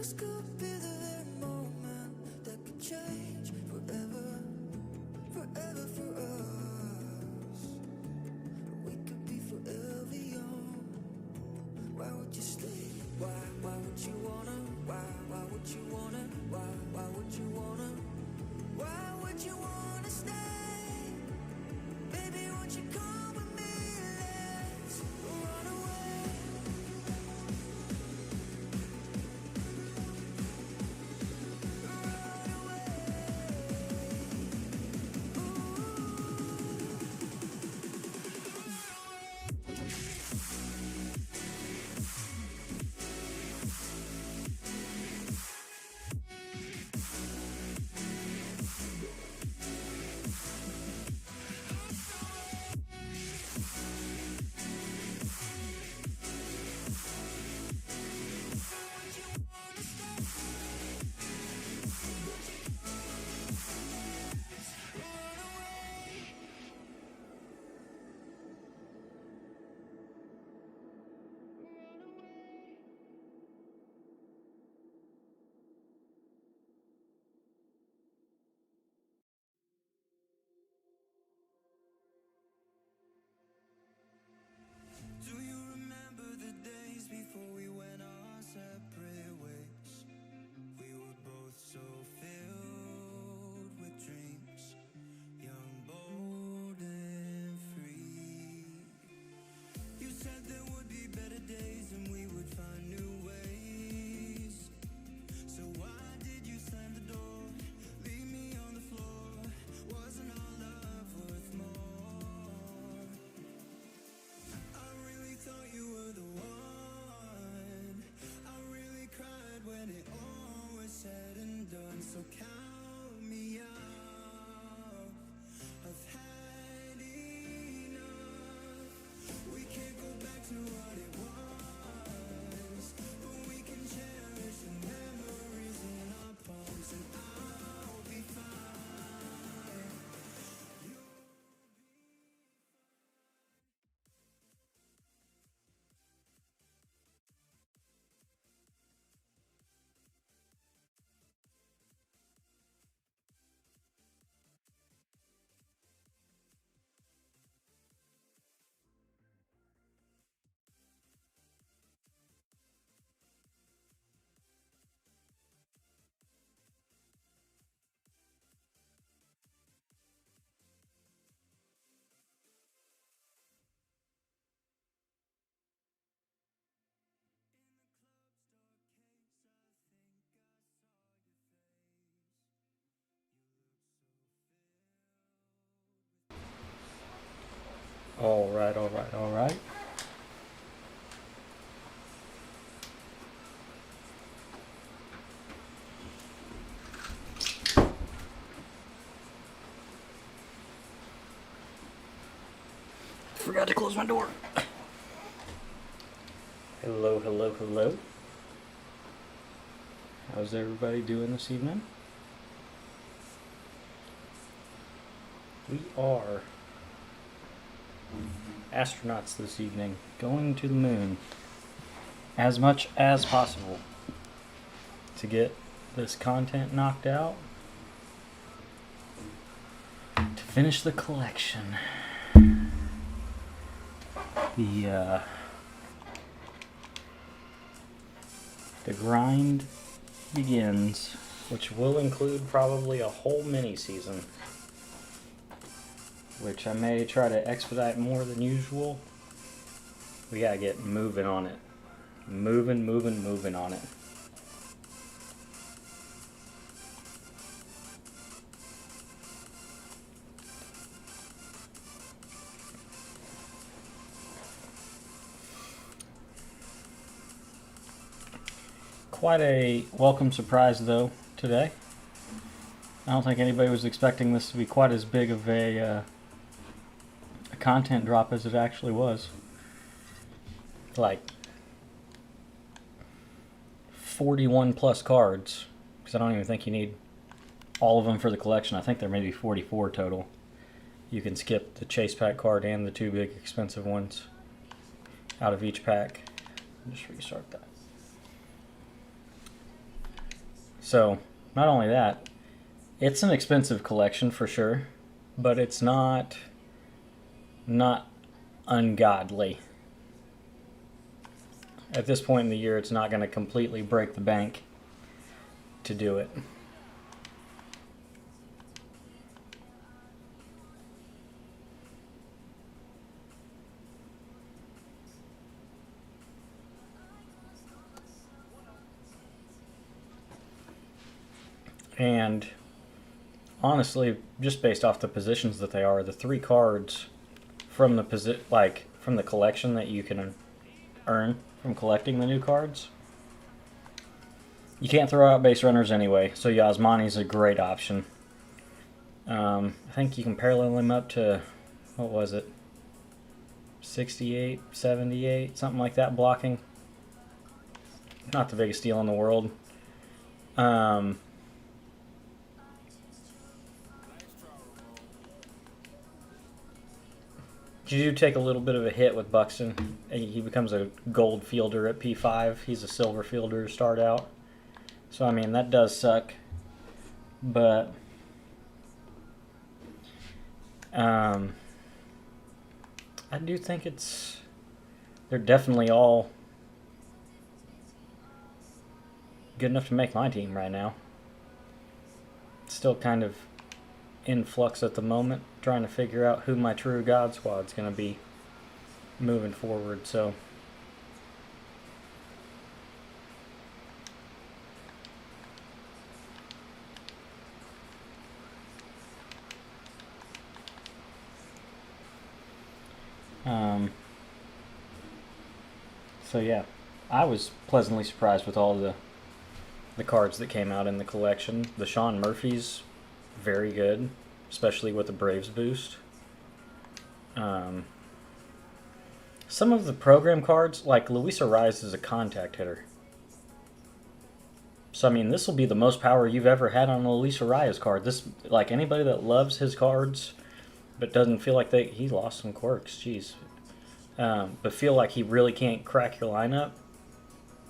This could be the very moment that could change forever, forever for us. We could be forever young. Why would you stay? Why would you wanna? Why would you wanna? Why would you wanna? Why would you wanna stay? Baby, won't you come with me? Let's run away. Run away. Do you remember the days before we went our separate ways? We were both so filled with dreams, young, bold, and free. You said there would be better days and we would find new ways. So why did you slam the door, leave me on the floor? Wasn't our love worth more? I really thought you were the one. I really cried when it all was said and done. So count me out. I've had enough. We can't go back to what it was, but we can cherish the memories in our palms, and I'll be fine. All right, all right, all right. Forgot to close my door. Hello, hello, hello. How's everybody doing this evening? We are astronauts this evening, going to the moon as much as possible to get this content knocked out to finish the collection. The grind begins, which will include probably a whole mini season, which I may try to expedite more than usual. We gotta get moving on it. Moving on it. Quite a welcome surprise though today. I don't think anybody was expecting this to be quite as big of a content drop as it actually was. Like 41 plus cards, because I don't even think you need all of them for the collection. I think there may be 44 total. You can skip the chase pack card and the two big expensive ones out of each pack. Just restart that. So, not only that, it's an expensive collection for sure, but it's not ungodly. At this point in the year, it's not going to completely break the bank to do it. And honestly, just based off the positions that they are, the 3 cards from from the collection that you can earn from collecting the new cards, you can't throw out base runners anyway, so Yasmani's a great option. I think you can parallel him up to, what was it, 68, 78, something like that blocking. Not the biggest deal in the world. You do take a little bit of a hit with Buxton. He becomes a gold fielder at P5. He's a silver fielder to start out. So, I mean, that does suck. But I do think they're definitely all good enough to make my team right now. It's still kind of in flux at the moment, trying to figure out who my true God squad's going to be moving forward. So yeah, I was pleasantly surprised with all the cards that came out in the collection. The Sean Murphy's very good, especially with the Braves boost. Some of the program cards, like Luis Ariz, is a contact hitter. So, I mean, this will be the most power you've ever had on a Luis Ariz card. This, like, anybody that loves his cards but doesn't feel like he lost some quirks, jeez. But feel like he really can't crack your lineup,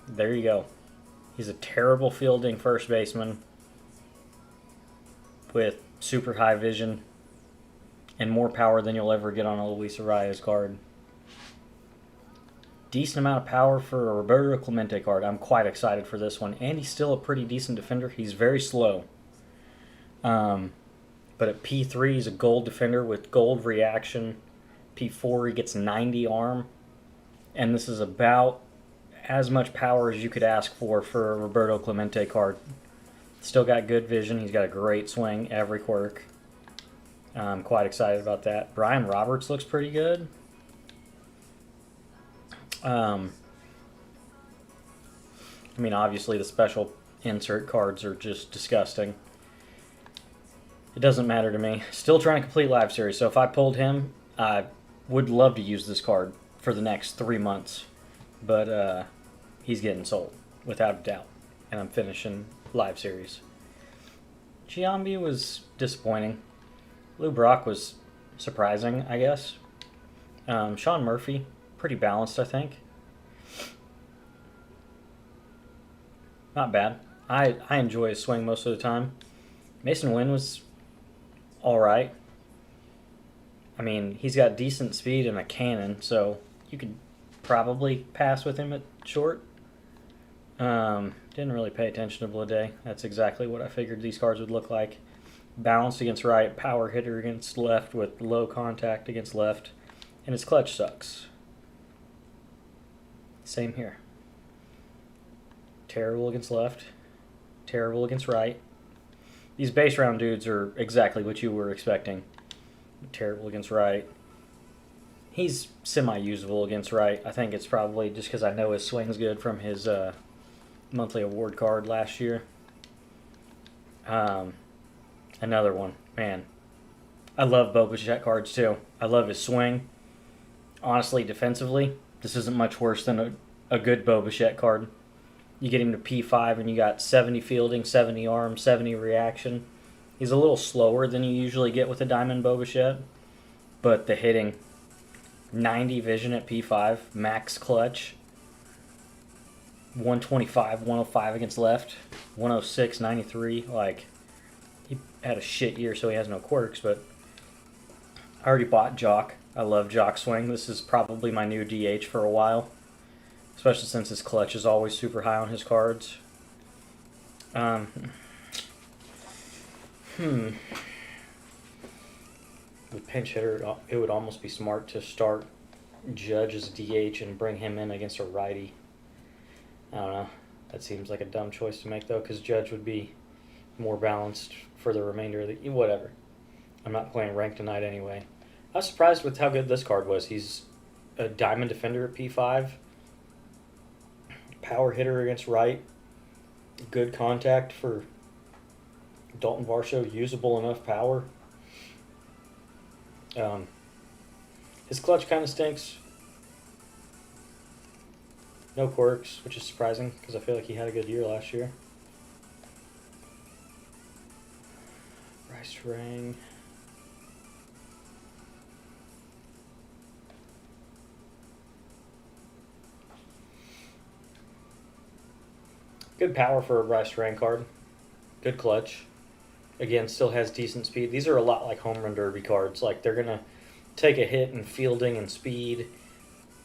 there you go. He's a terrible fielding first baseman with super high vision and more power than you'll ever get on a Luis Ariz card. Decent amount of power for a Roberto Clemente card. I'm quite excited for this one. And he's still a pretty decent defender. He's very slow. But at P3, he's a gold defender with gold reaction. P4, he gets 90 arm. And this is about as much power as you could ask for a Roberto Clemente card. Still got good vision. He's got a great swing, every quirk. I'm quite excited about that. Brian Roberts looks pretty good. I mean, obviously the special insert cards are just disgusting. It doesn't matter to me. Still trying to complete live series, so if I pulled him, I would love to use this card for the next 3 months. But he's getting sold, without a doubt. And I'm finishing live series. Giambi was disappointing. Lou Brock was surprising, I guess. Sean Murphy, pretty balanced, I think. Not bad. I enjoy his swing most of the time. Mason Wynn was alright. I mean, he's got decent speed and a cannon, so you could probably pass with him at short. Didn't really pay attention to Blade. That's exactly what I figured these cards would look like. Balanced against right, power hitter against left with low contact against left, and his clutch sucks. Same here. Terrible against left, terrible against right. These base round dudes are exactly what you were expecting. Terrible against right. He's semi-usable against right. I think it's probably just because I know his swing's good from his monthly award card last year. Another one. Man, I love Bo Bichette cards too. I love his swing. Honestly, defensively, this isn't much worse than a good Bo Bichette card. You get him to P5 and you got 70 fielding, 70 arm, 70 reaction. He's a little slower than you usually get with a Diamond Bo Bichette, but the hitting, 90 vision at P5, max clutch. 125, 105 against left, 106, 93. Like, he had a shit year, so he has no quirks, but I already bought Jock. I love Jock Swing. This is probably my new DH for a while, especially since his clutch is always super high on his cards. With pinch hitter, it would almost be smart to start Judge as DH and bring him in against a righty. I don't know. That seems like a dumb choice to make, though, because Judge would be more balanced for the remainder of the... Whatever. I'm not playing ranked tonight anyway. I was surprised with how good this card was. He's a diamond defender at P5. Power hitter against right. Good contact for Dalton Varsho. Usable enough power. His clutch kind of stinks. No quirks, which is surprising because I feel like he had a good year last year. Bryce Rang. Good power for a Bryce Rang card. Good clutch. Again, still has decent speed. These are a lot like home run derby cards. Like, they're going to take a hit in fielding and speed.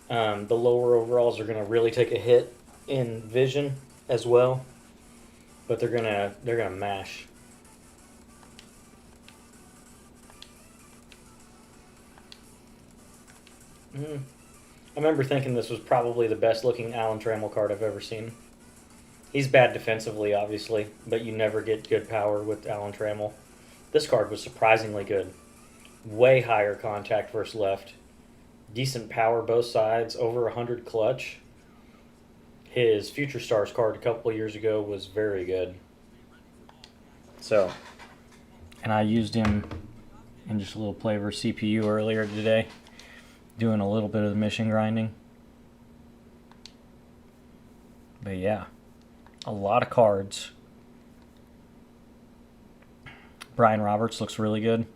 The lower overalls are going to really take a hit in vision as well, but they're gonna mash. I remember thinking this was probably the best looking Alan Trammell card I've ever seen. He's bad defensively, obviously, but you never get good power with Alan Trammell. This card was surprisingly good. Way higher contact versus left. Decent power both sides, over 100 clutch. His Future Stars card a couple of years ago was very good. So, and I used him in just a little play versus CPU earlier today, doing a little bit of the mission grinding. But yeah, a lot of cards. Brian Roberts looks really good.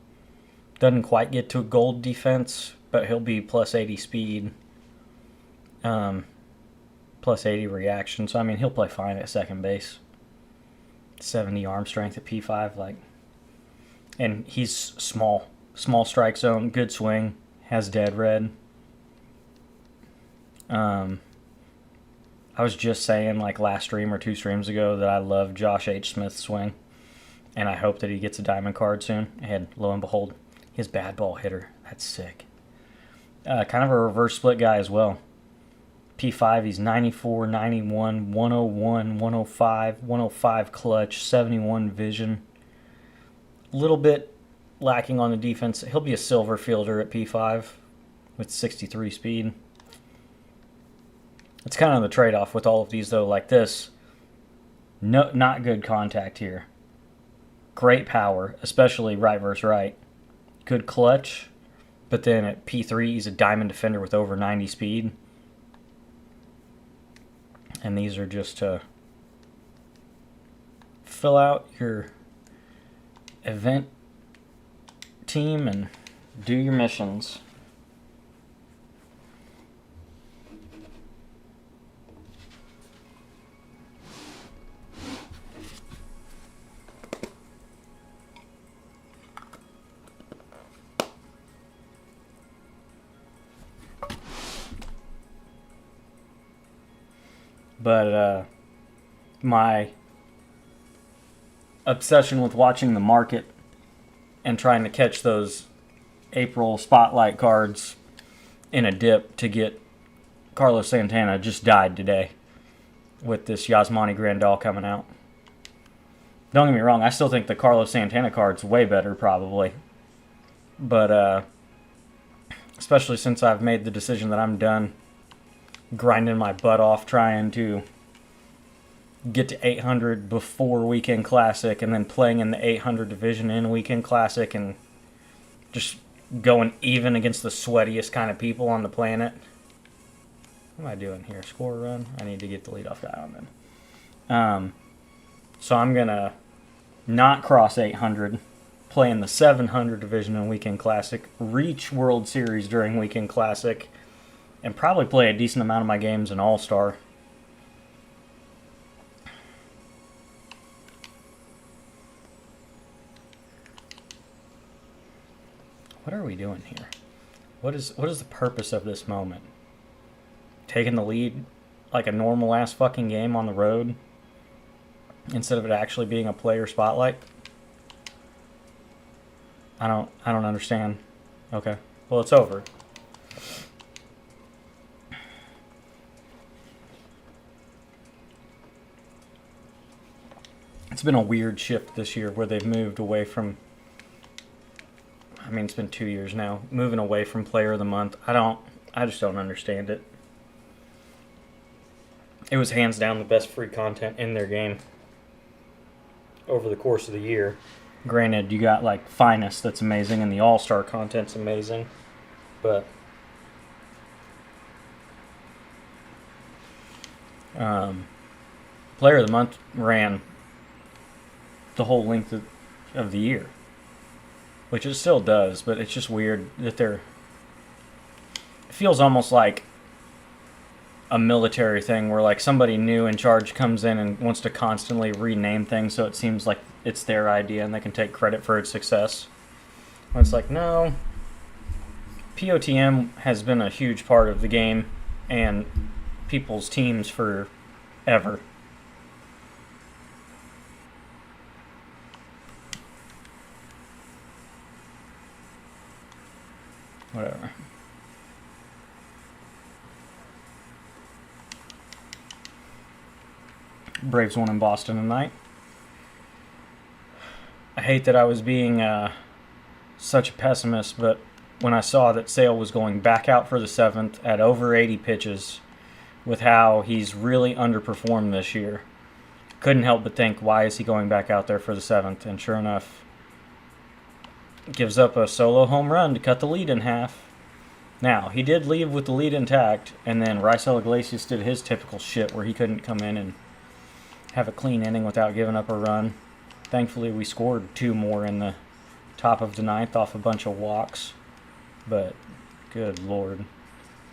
Doesn't quite get to a gold defense, but he'll be plus 80 speed, plus 80 reaction. So, I mean, he'll play fine at second base. 70 arm strength at P5. Like, and he's small. Small strike zone, good swing, has dead red. I was just saying, like, last stream or 2 streams ago that I love Josh H. Smith's swing, and I hope that he gets a diamond card soon. And lo and behold, his bad ball hitter. That's sick. Kind of a reverse split guy as well. P5, he's 94, 91, 101, 105, 105 clutch, 71 vision. A little bit lacking on the defense. He'll be a silver fielder at P5 with 63 speed. It's kind of the trade-off with all of these, though. Like this, no, not good contact here. Great power, especially right versus right. Good clutch. But then at P3, he's a diamond defender with over 90 speed. And these are just to fill out your event team and do your missions. But my obsession with watching the market and trying to catch those April spotlight cards in a dip to get Carlos Santana just died today with this Yasmani Grandal coming out. Don't get me wrong, I still think the Carlos Santana card's way better probably. But especially since I've made the decision that I'm done grinding my butt off trying to get to 800 before Weekend Classic and then playing in the 800 division in Weekend Classic and just going even against the sweatiest kind of people on the planet. What am I doing here? Score a run? I need to get the leadoff guy on then. So I'm going to not cross 800, play in the 700 division in Weekend Classic, reach World Series during Weekend Classic, and probably play a decent amount of my games in All-Star. What are we doing here? What is the purpose of this moment? Taking the lead like a normal ass fucking game on the road instead of it actually being a player spotlight? I don't understand. Okay. Well, it's over. It's been a weird shift this year where they've moved away from, I mean, it's been 2 years now, moving away from player of the month. I just don't understand it. It was hands down the best free content in their game over the course of the year. Granted, you got like Finest that's amazing and the All-Star content's amazing, but Player of the Month ran the whole length of the year, which it still does, but it's just weird that it feels almost like a military thing where like somebody new in charge comes in and wants to constantly rename things so it seems like it's their idea and they can take credit for its success. When it's like, no, POTM has been a huge part of the game and people's teams forever. Whatever. Braves won in Boston tonight. I hate that I was being such a pessimist, but when I saw that Sale was going back out for the 7th at over 80 pitches with how he's really underperformed this year, couldn't help but think, why is he going back out there for the 7th? And sure enough, gives up a solo home run to cut the lead in half. Now, he did leave with the lead intact, and then Raisel Iglesias did his typical shit where he couldn't come in and have a clean inning without giving up a run. Thankfully, we scored 2 more in the top of the 9th off a bunch of walks. But, good lord.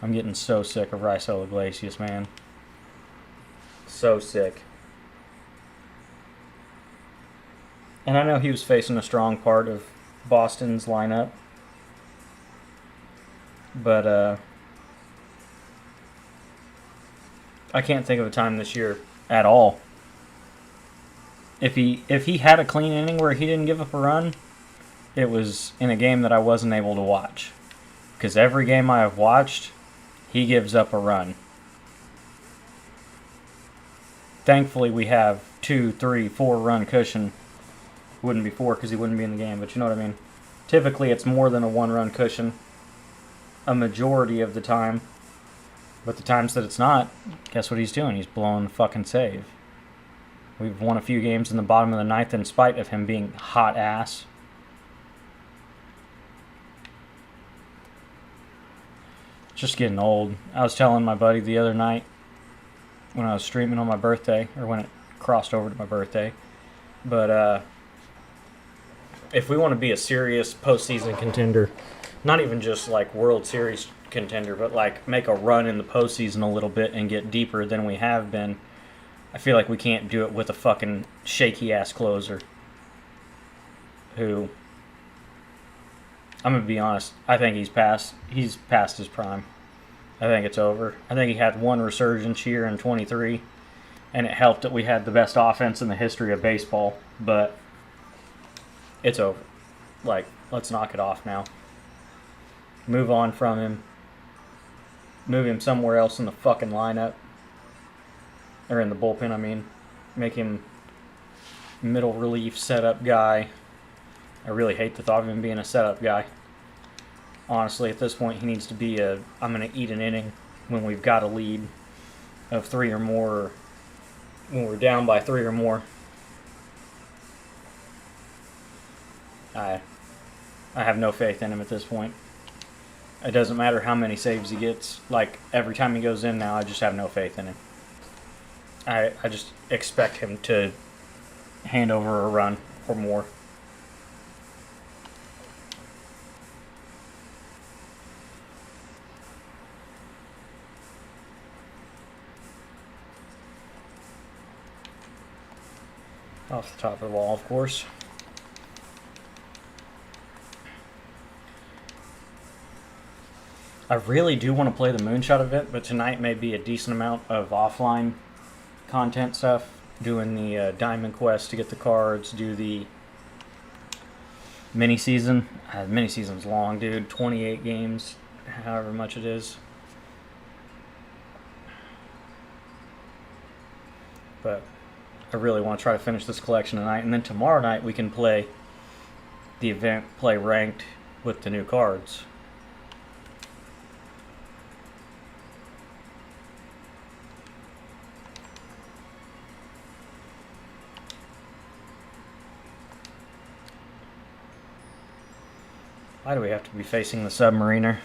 I'm getting so sick of Raisel Iglesias, man. So sick. And I know he was facing a strong part of Boston's lineup. But, I can't think of a time this year at all. If he had a clean inning where he didn't give up a run, it was in a game that I wasn't able to watch. Because every game I have watched, he gives up a run. Thankfully, we have 2, 3, 4 run cushion. Wouldn't be 4 because he wouldn't be in the game, but you know what I mean. Typically, it's more than a 1 run cushion a majority of the time. But the times that it's not, guess what he's doing? He's blowing the fucking save. We've won a few games in the bottom of the 9th in spite of him being hot ass. Just getting old. I was telling my buddy the other night when I was streaming on my birthday, or when it crossed over to my birthday, but if we want to be a serious postseason contender, not even just like World Series contender, but like make a run in the postseason a little bit and get deeper than we have been, I feel like we can't do it with a fucking shaky ass closer who, I'm going to be honest, I think he's past his prime. I think it's over. I think he had one resurgence year in 23, and it helped that we had the best offense in the history of baseball, but it's over. Like, let's knock it off now. Move on from him. Move him somewhere else in the fucking lineup. Or in the bullpen, I mean. Make him middle relief setup guy. I really hate the thought of him being a setup guy. Honestly, at this point, he needs to be I'm going to eat an inning when we've got a lead of 3 or more, or when we're down by 3 or more. I have no faith in him at this point. It doesn't matter how many saves he gets. Like, every time he goes in now, I just have no faith in him. I just expect him to hand over a run or more. Off the top of the wall, of course. I really do want to play the Moonshot event, but tonight may be a decent amount of offline content stuff. Doing the Diamond Quest to get the cards, do the mini season. Mini season's long, dude. 28 games, however much it is. But I really want to try to finish this collection tonight, and then tomorrow night we can play the event, play ranked with the new cards. Why do we have to be facing the submariner?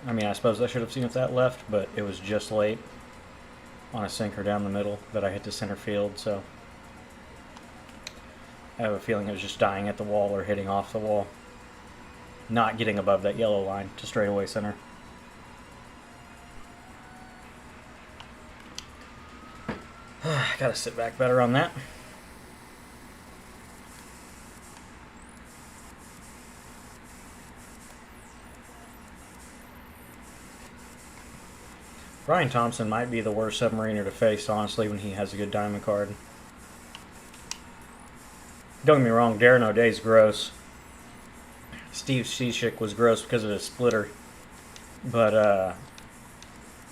I mean, I suppose I should have seen if that left, but it was just late on a sinker down the middle that I hit to center field, so I have a feeling it was just dying at the wall or hitting off the wall. Not getting above that yellow line to straightaway center. I gotta sit back better on that. Brian Thompson might be the worst submariner to face, honestly, when he has a good diamond card. Don't get me wrong, Darren O'Day's gross. Steve Cishek was gross because of his splitter. But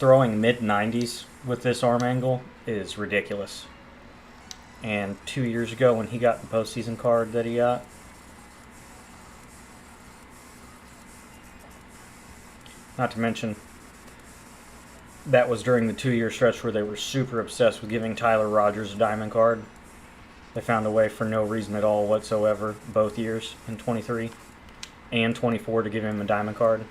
throwing mid-90s with this arm angle is ridiculous. And 2 years ago when he got the postseason card that he got, not to mention that was during the 2-year stretch where they were super obsessed with giving Tyler Rogers a diamond card. They found a way for no reason at all whatsoever both years in 23 and 24 to give him a diamond card.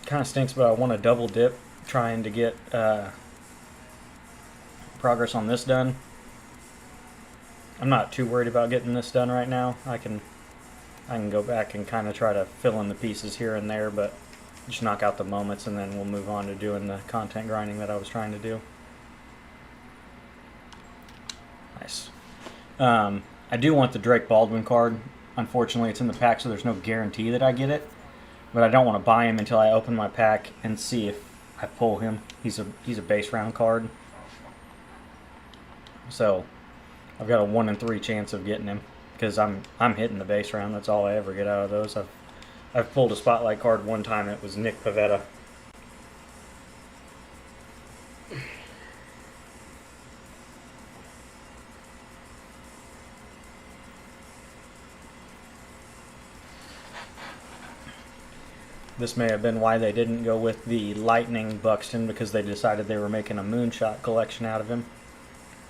Kind of stinks, but I want to double dip trying to get progress on this done. I'm not too worried about getting this done right now. I can go back and kind of try to fill in the pieces here and there, but just knock out the moments and then we'll move on to doing the content grinding that I was trying to do. Nice. I do want the Drake Baldwin card. Unfortunately, it's in the pack, so there's no guarantee that I get it. But I don't want to buy him until I open my pack and see if I pull him. He's a base round card. So I've got a 1 in 3 chance of getting him because I'm hitting the base round. That's all I ever get out of those. I've pulled a spotlight card one time. It was Nick Pivetta. This may have been why they didn't go with the Lightning Buxton, because they decided they were making a Moonshot collection out of him.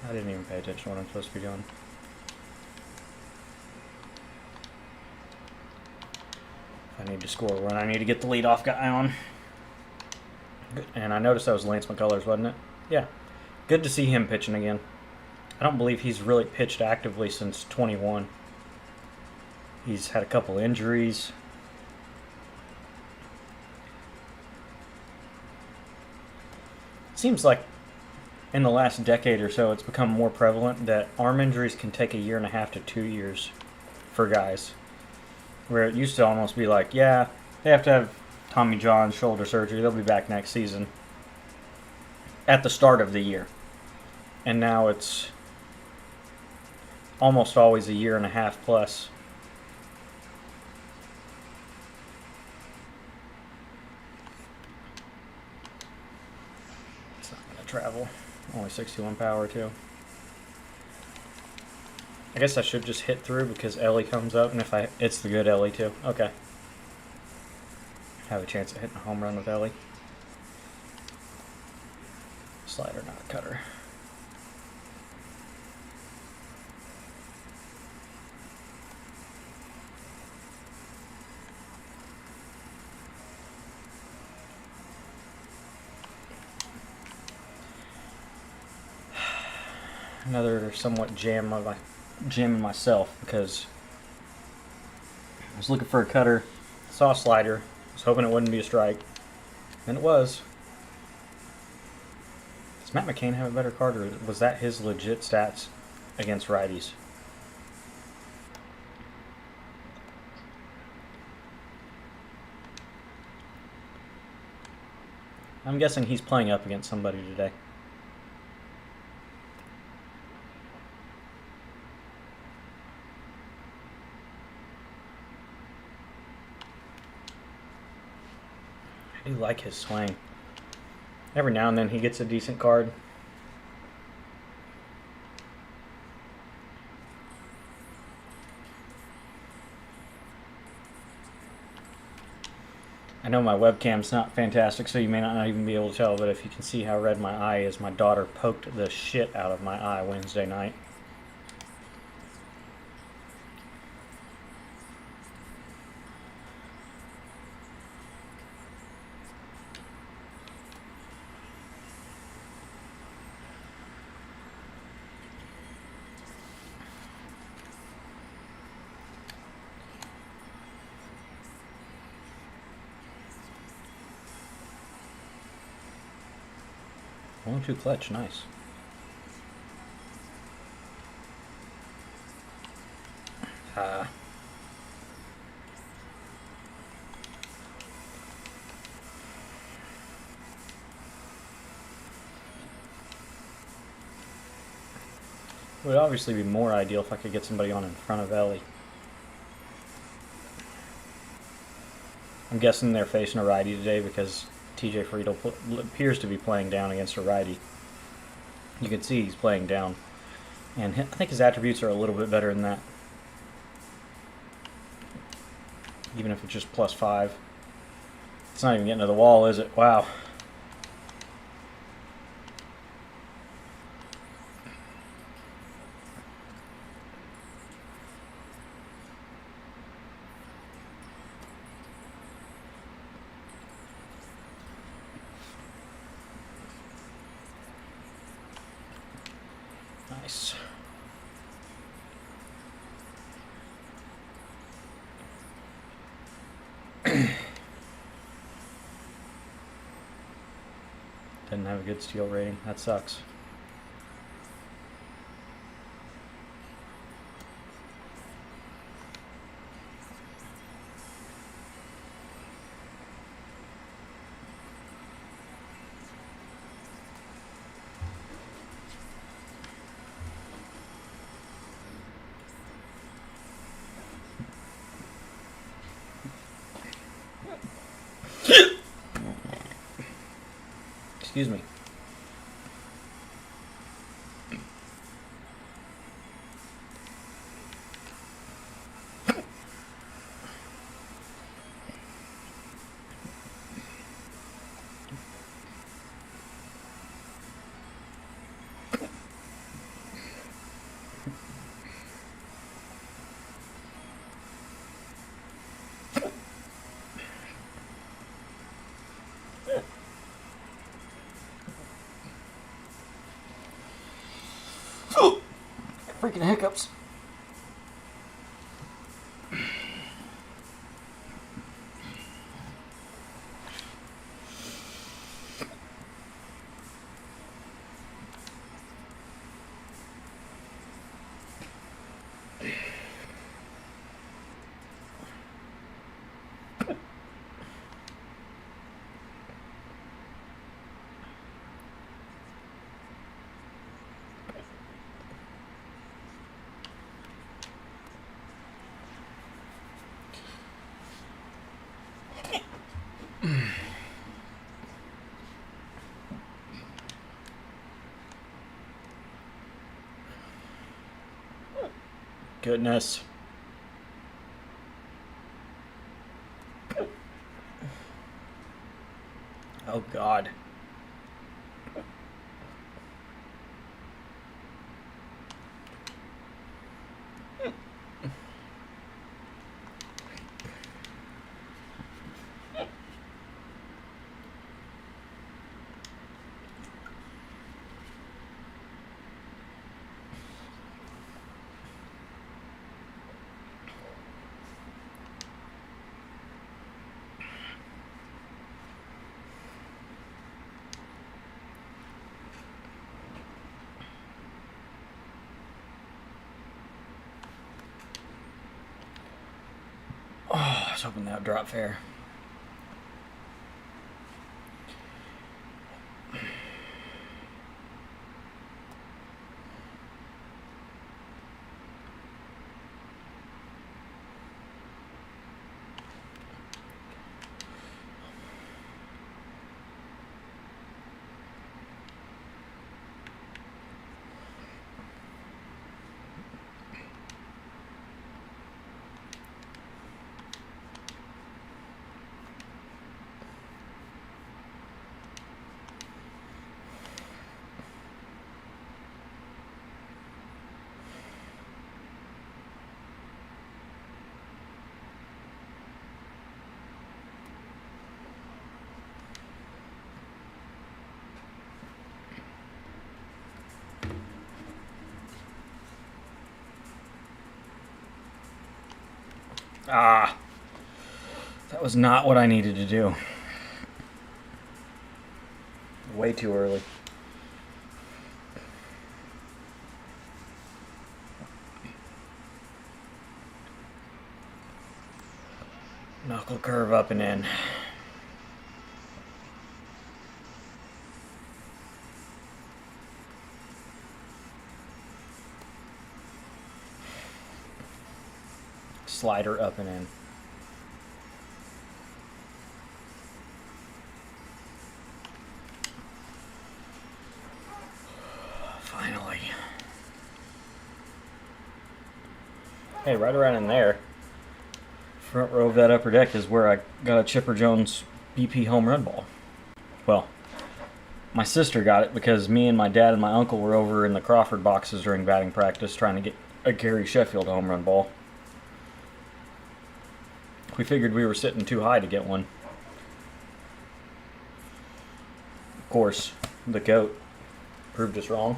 I didn't even pay attention to what I'm supposed to be doing. I need to score a run. I need to get the leadoff guy on. Good. And I noticed that was Lance McCullers, wasn't it? Yeah. Good to see him pitching again. I don't believe he's really pitched actively since 21. He's had a couple injuries. Seems like in the last decade or so it's become more prevalent that arm injuries can take 1.5 years to 2 years for guys, where it used to almost be like, yeah, they have to have Tommy John shoulder surgery, they'll be back next season at the start of the year, and now it's almost always 1.5 years plus. Travel. Only 61 power too. I guess I should just hit through because Ellie comes up, and if it's the good Ellie too. Okay. Have a chance of hitting a home run with Ellie. Slider, not a cutter. Another somewhat jamming myself because I was looking for a cutter, saw a slider, was hoping it wouldn't be a strike, and it was. Does Matt McCain have a better card, or was that his legit stats against righties? I'm guessing he's playing up against somebody today. I do like his swing. Every now and then he gets a decent card. I know my webcam's not fantastic, so you may not even be able to tell, but if you can see how red my eye is, my daughter poked the shit out of my eye Wednesday night. Only 2 clutch, nice. It would obviously be more ideal if I could get somebody on in front of Ellie. I'm guessing they're facing a righty today because TJ Friedel appears to be playing down against a righty. You can see he's playing down. And I think his attributes are a little bit better than that. Even if it's just +5. It's not even getting to the wall, is it? Wow. Nice. Didn't have a good steal rating. That sucks. Excuse me. Freaking hiccups. Goodness. Oh, God. hoping that would drop fair. Ah, that was not what I needed to do. Way too early. Knuckle curve up and in. Slider up and in. Finally. Hey, right around in there, front row of that upper deck is where I got a Chipper Jones BP home run ball. Well, my sister got it because me and my dad and my uncle were over in the Crawford boxes during batting practice trying to get a Gary Sheffield home run ball. We figured we were sitting too high to get one. Of course, the GOAT proved us wrong.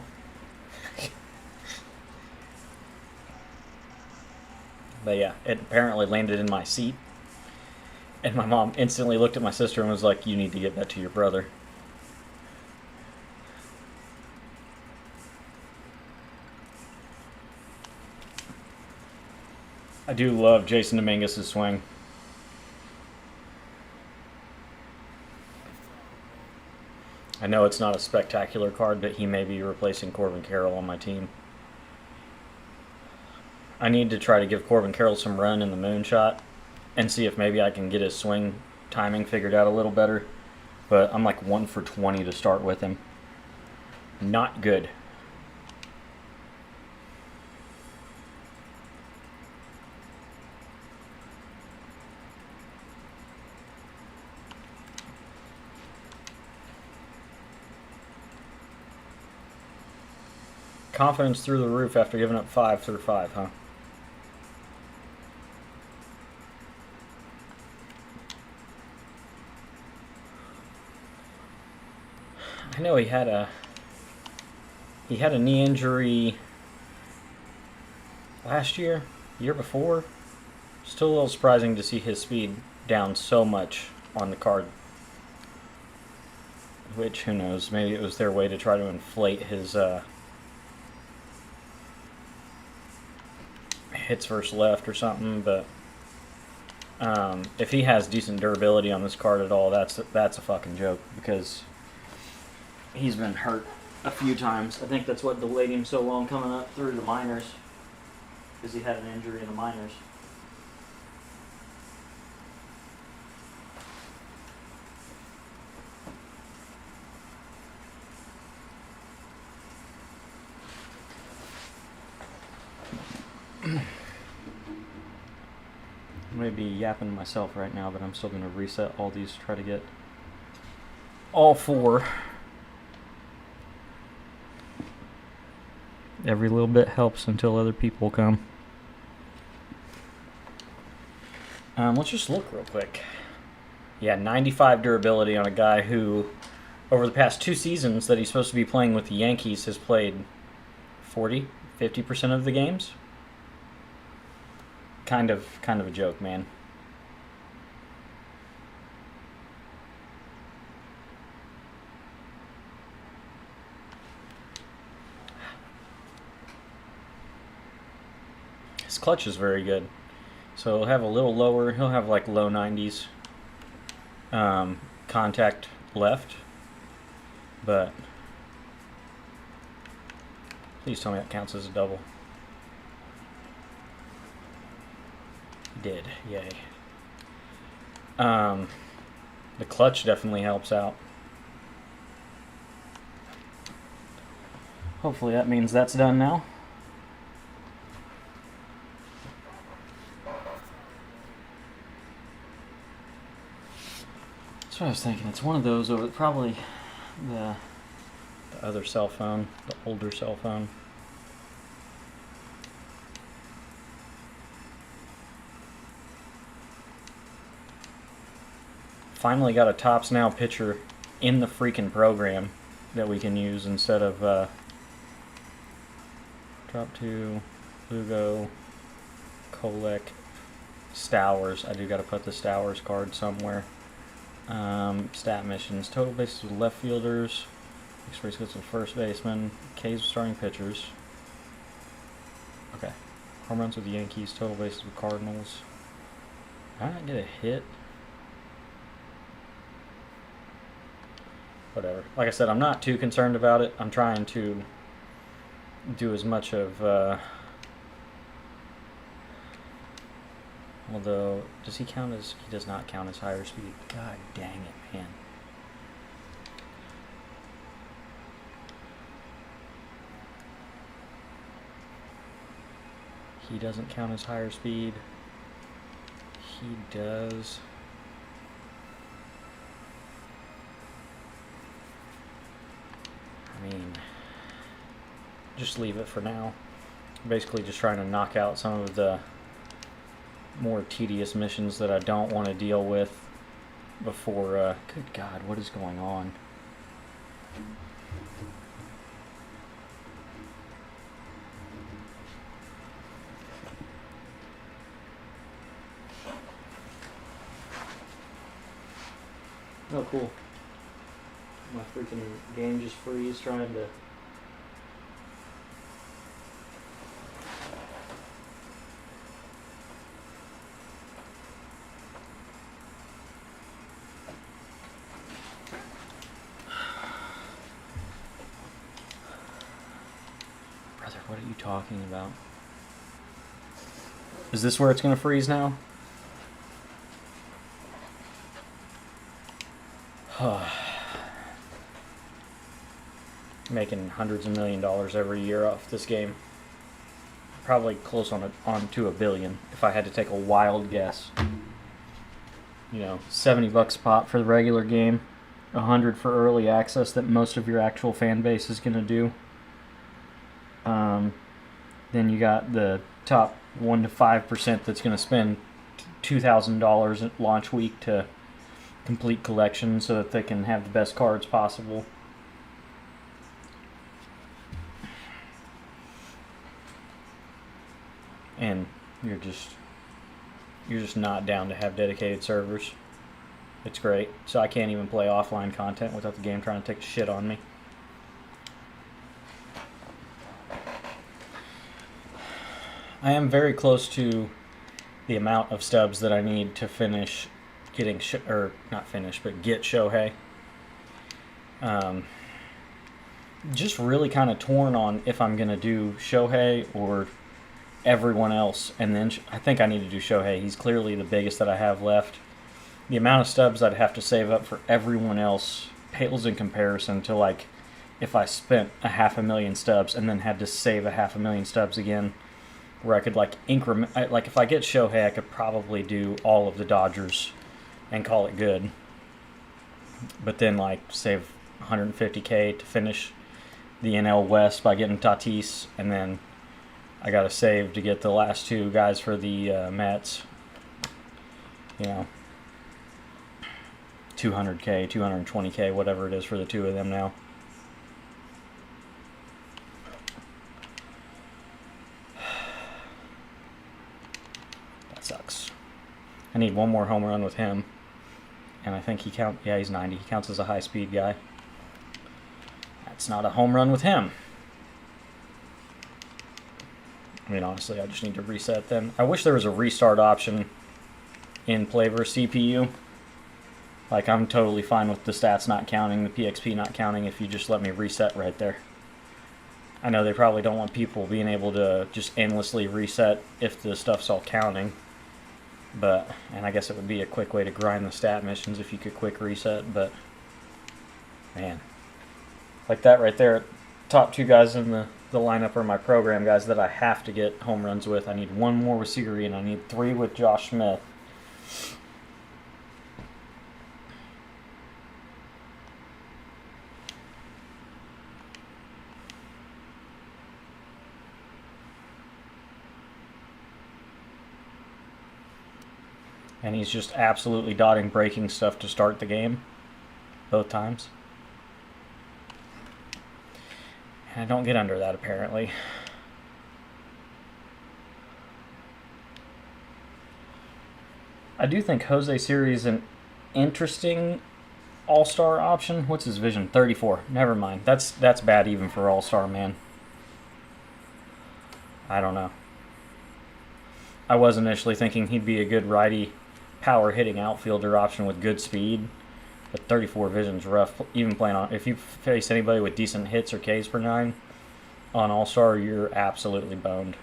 But yeah, it apparently landed in my seat. And my mom instantly looked at my sister and was like, "You need to get that to your brother." I do love Jason Dominguez's swing. I know it's not a spectacular card, but he may be replacing Corbin Carroll on my team. I need to try to give Corbin Carroll some run in the Moonshot and see if maybe I can get his swing timing figured out a little better. But I'm like 1 for 20 to start with him. Not good. Confidence through the roof after giving up 5 through 5, huh? I know he had a knee injury last year, year before. Still a little surprising to see his speed down so much on the card. Which, who knows, maybe it was their way to try to inflate his hits versus left or something, but if he has decent durability on this card at all, that's a fucking joke, because he's been hurt a few times. I think that's what delayed him so long coming up through the minors, because he had an injury in the minors. I may be yapping to myself right now, but I'm still going to reset all these to try to get all 4. Every little bit helps until other people come. Let's just look real quick. Yeah, 95 durability on a guy who, over the past 2 seasons that he's supposed to be playing with the Yankees, has played 40-50% of the games. Kind of a joke, man. His clutch is very good. So he'll have a little lower, he'll have like low 90s contact left, but please tell me that counts as a double. Did, yay. The clutch definitely helps out. Hopefully that means that's done now. That's what I was thinking. It's one of those over probably the other cell phone, the older cell phone. Finally got a Tops Now picture in the freaking program that we can use instead of drop to Lugo, Kolek, Stowers. I do got to put the Stowers card somewhere. Stat missions, total bases with left fielders, express hits with first baseman, Ks with starting pitchers. Okay, home runs with the Yankees, total bases with Cardinals. Did I not get a hit? Whatever. Like I said, I'm not too concerned about it. I'm trying to do as much of, although, does he count as, he does not count as higher speed. God dang it, man. He doesn't count as higher speed. He does. I mean, just leave it for now. Basically just trying to knock out some of the more tedious missions that I don't want to deal with before, good God, what is going on? Oh, cool. My freaking game just freeze trying to... Brother, what are you talking about? Is this where it's going to freeze now? Making hundreds of $1 million every year off this game. Probably close on to $1 billion if I had to take a wild guess. You know, $70 a pop for the regular game, $100 for early access that most of your actual fan base is going to do. Then you got the top 1 to 5% that's going to spend $2,000 at launch week to complete collections so that they can have the best cards possible. And you're just not down to have dedicated servers. It's great. So I can't even play offline content without the game trying to take shit on me. I am very close to the amount of stubs that I need to finish getting not finish, but get Shohei. Just really kind of torn on if I'm gonna do Shohei or everyone else, and then I think I need to do Shohei. He's clearly the biggest that I have left. The amount of stubs I'd have to save up for everyone else pales in comparison to, like, if I spent 500,000 stubs and then had to save 500,000 stubs again, where I could, like, increment, like, if I get Shohei, I could probably do all of the Dodgers and call it good. But then, like, save 150K to finish the NL West by getting Tatis, and then I got to save to get the last two guys for the Mets. You know, 200K, 220K, whatever it is for the two of them now. That sucks. I need one more home run with him. And I think he's 90. He counts as a high-speed guy. That's not a home run with him. I mean, honestly, I just need to reset then. I wish there was a restart option in Playver CPU. Like, I'm totally fine with the stats not counting, the PXP not counting, if you just let me reset right there. I know they probably don't want people being able to just endlessly reset if the stuff's all counting. But, and I guess it would be a quick way to grind the stat missions if you could quick reset, but, man. Like that right there, top 2 guys in the lineup are my program guys that I have to get home runs with. I need 1 more with Siri, and I need 3 with Josh Smith. And he's just absolutely dotting breaking stuff to start the game. Both times. And I don't get under that, apparently. I do think Jose Siri is an interesting all-star option. What's his vision? 34. Never mind. That's bad even for all-star, man. I don't know. I was initially thinking he'd be a good righty power hitting outfielder option with good speed, but 34 vision's rough. Even playing on, if you face anybody with decent hits or Ks per 9 on All-Star, you're absolutely boned.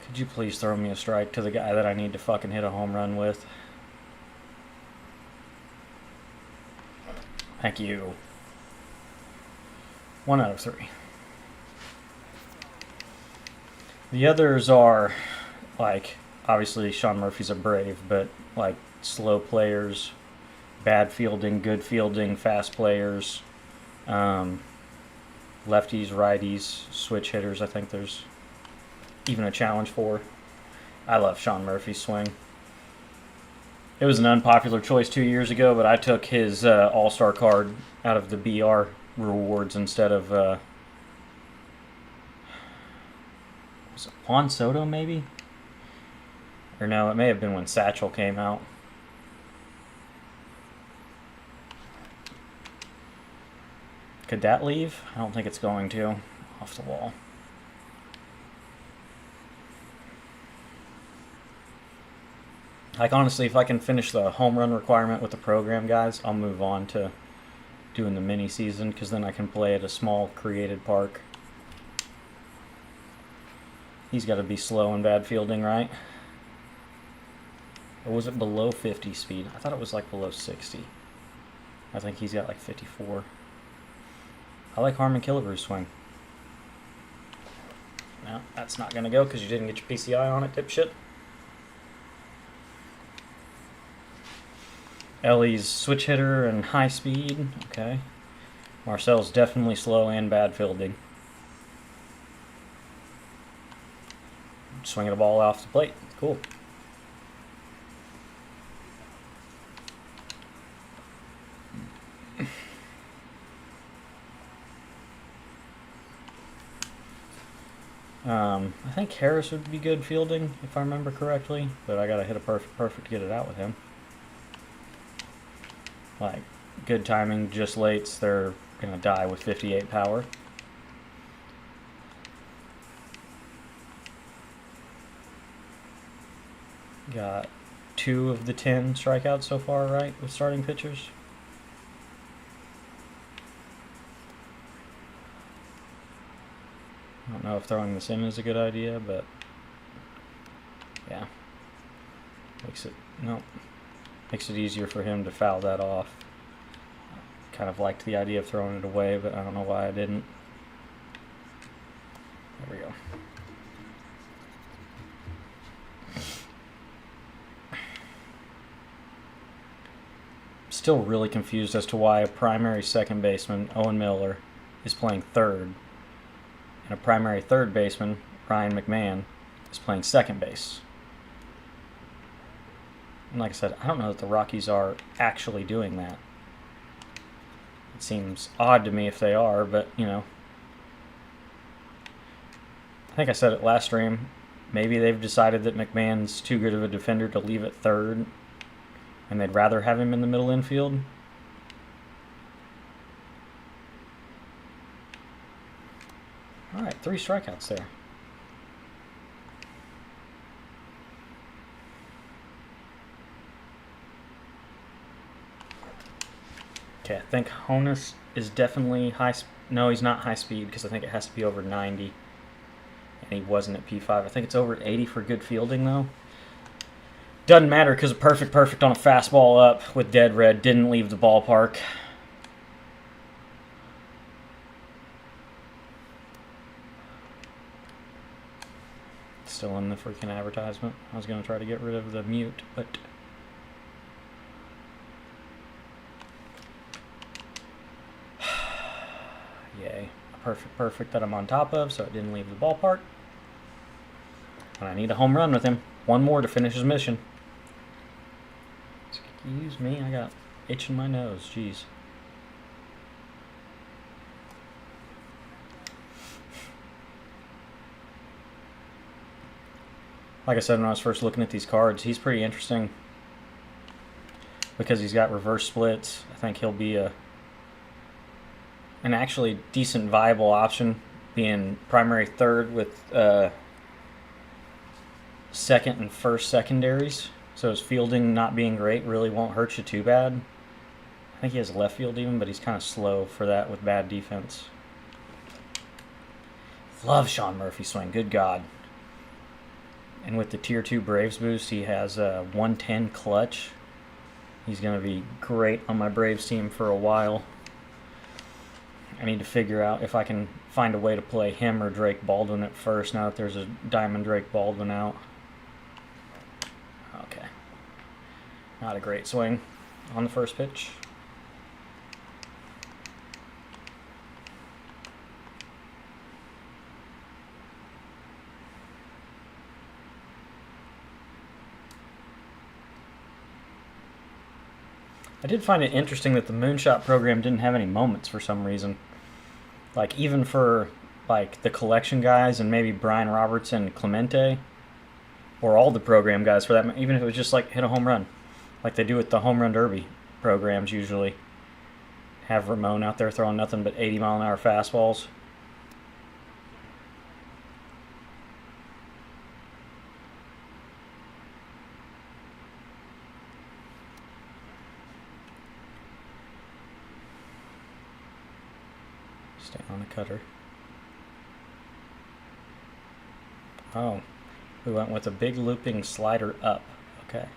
Could you please throw me a strike to the guy that I need to fucking hit a home run with? Thank you. 1 out of 3. The others are, like, obviously Sean Murphy's a Brave, but, like, slow players, bad fielding, good fielding, fast players, lefties, righties, switch hitters. I think there's even a challenge for. I love Sean Murphy's swing. It was an unpopular choice 2 years ago, but I took his all-star card out of the BR rewards instead of was it Juan Soto, maybe? Or no, it may have been when Satchel came out. Could that leave? I don't think it's going to. Off the wall. Like, honestly, if I can finish the home run requirement with the program guys, I'll move on to doing the mini season, because then I can play at a small created park. He's got to be slow and bad fielding, right? Or was it below 50 speed? I thought it was like below 60. I think he's got like 54. I like Harmon Killebrew's swing. No, that's not going to go because you didn't get your PCI on it, dipshit. Ellie's switch hitter and high speed. Okay. Marcel's definitely slow and bad fielding. Swinging the ball off the plate. Cool. I think Harris would be good fielding, if I remember correctly, but I gotta hit a perfect to get it out with him. Like, good timing, just lates, they're gonna die with 58 power. Got 2 of the 10 strikeouts so far, right, with starting pitchers? I don't know if throwing this in is a good idea, but yeah, makes it easier for him to foul that off. Kind of liked the idea of throwing it away, but I don't know why I didn't. There we go. Still really confused as to why a primary second baseman, Owen Miller, is playing third, and a primary third baseman, Ryan McMahon, is playing second base. And like I said, I don't know that the Rockies are actually doing that. It seems odd to me if they are, but, you know, I think I said it last stream. Maybe they've decided that McMahon's too good of a defender to leave at third, and they'd rather have him in the middle infield. All right, 3 strikeouts there. Okay, I think Honus is definitely high. No, he's not high speed because I think it has to be over 90. And he wasn't at P5. I think it's over 80 for good fielding, though. Doesn't matter because a perfect on a fastball up with dead red didn't leave the ballpark. Still in the freaking advertisement. I was going to try to get rid of the mute, but... Yay. Perfect that I'm on top of, so it didn't leave the ballpark. And I need a home run with him. One more to finish his mission. Excuse me, I got itch in my nose. Jeez. Like I said when I was first looking at these cards, he's pretty interesting because he's got reverse splits. I think he'll be an actually decent viable option, being primary third with second and first secondaries. So his fielding not being great really won't hurt you too bad. I think he has left field even, but he's kind of slow for that with bad defense. Love Sean Murphy's swing, good God. And with the Tier 2 Braves boost, he has a 110 clutch. He's going to be great on my Braves team for a while. I need to figure out if I can find a way to play him or Drake Baldwin at first now that there's a Diamond Drake Baldwin out. Okay. Not a great swing on the first pitch. I did find it interesting that the Moonshot program didn't have any moments for some reason. Like, even for, like, the collection guys and maybe Brian Roberts and Clemente, or all the program guys for that, even if it was just, like, hit a home run, like they do with the home run derby programs usually. Have Ramon out there throwing nothing but 80-mile-an-hour fastballs. Stay on the cutter. Oh, we went with a big looping slider up. Okay.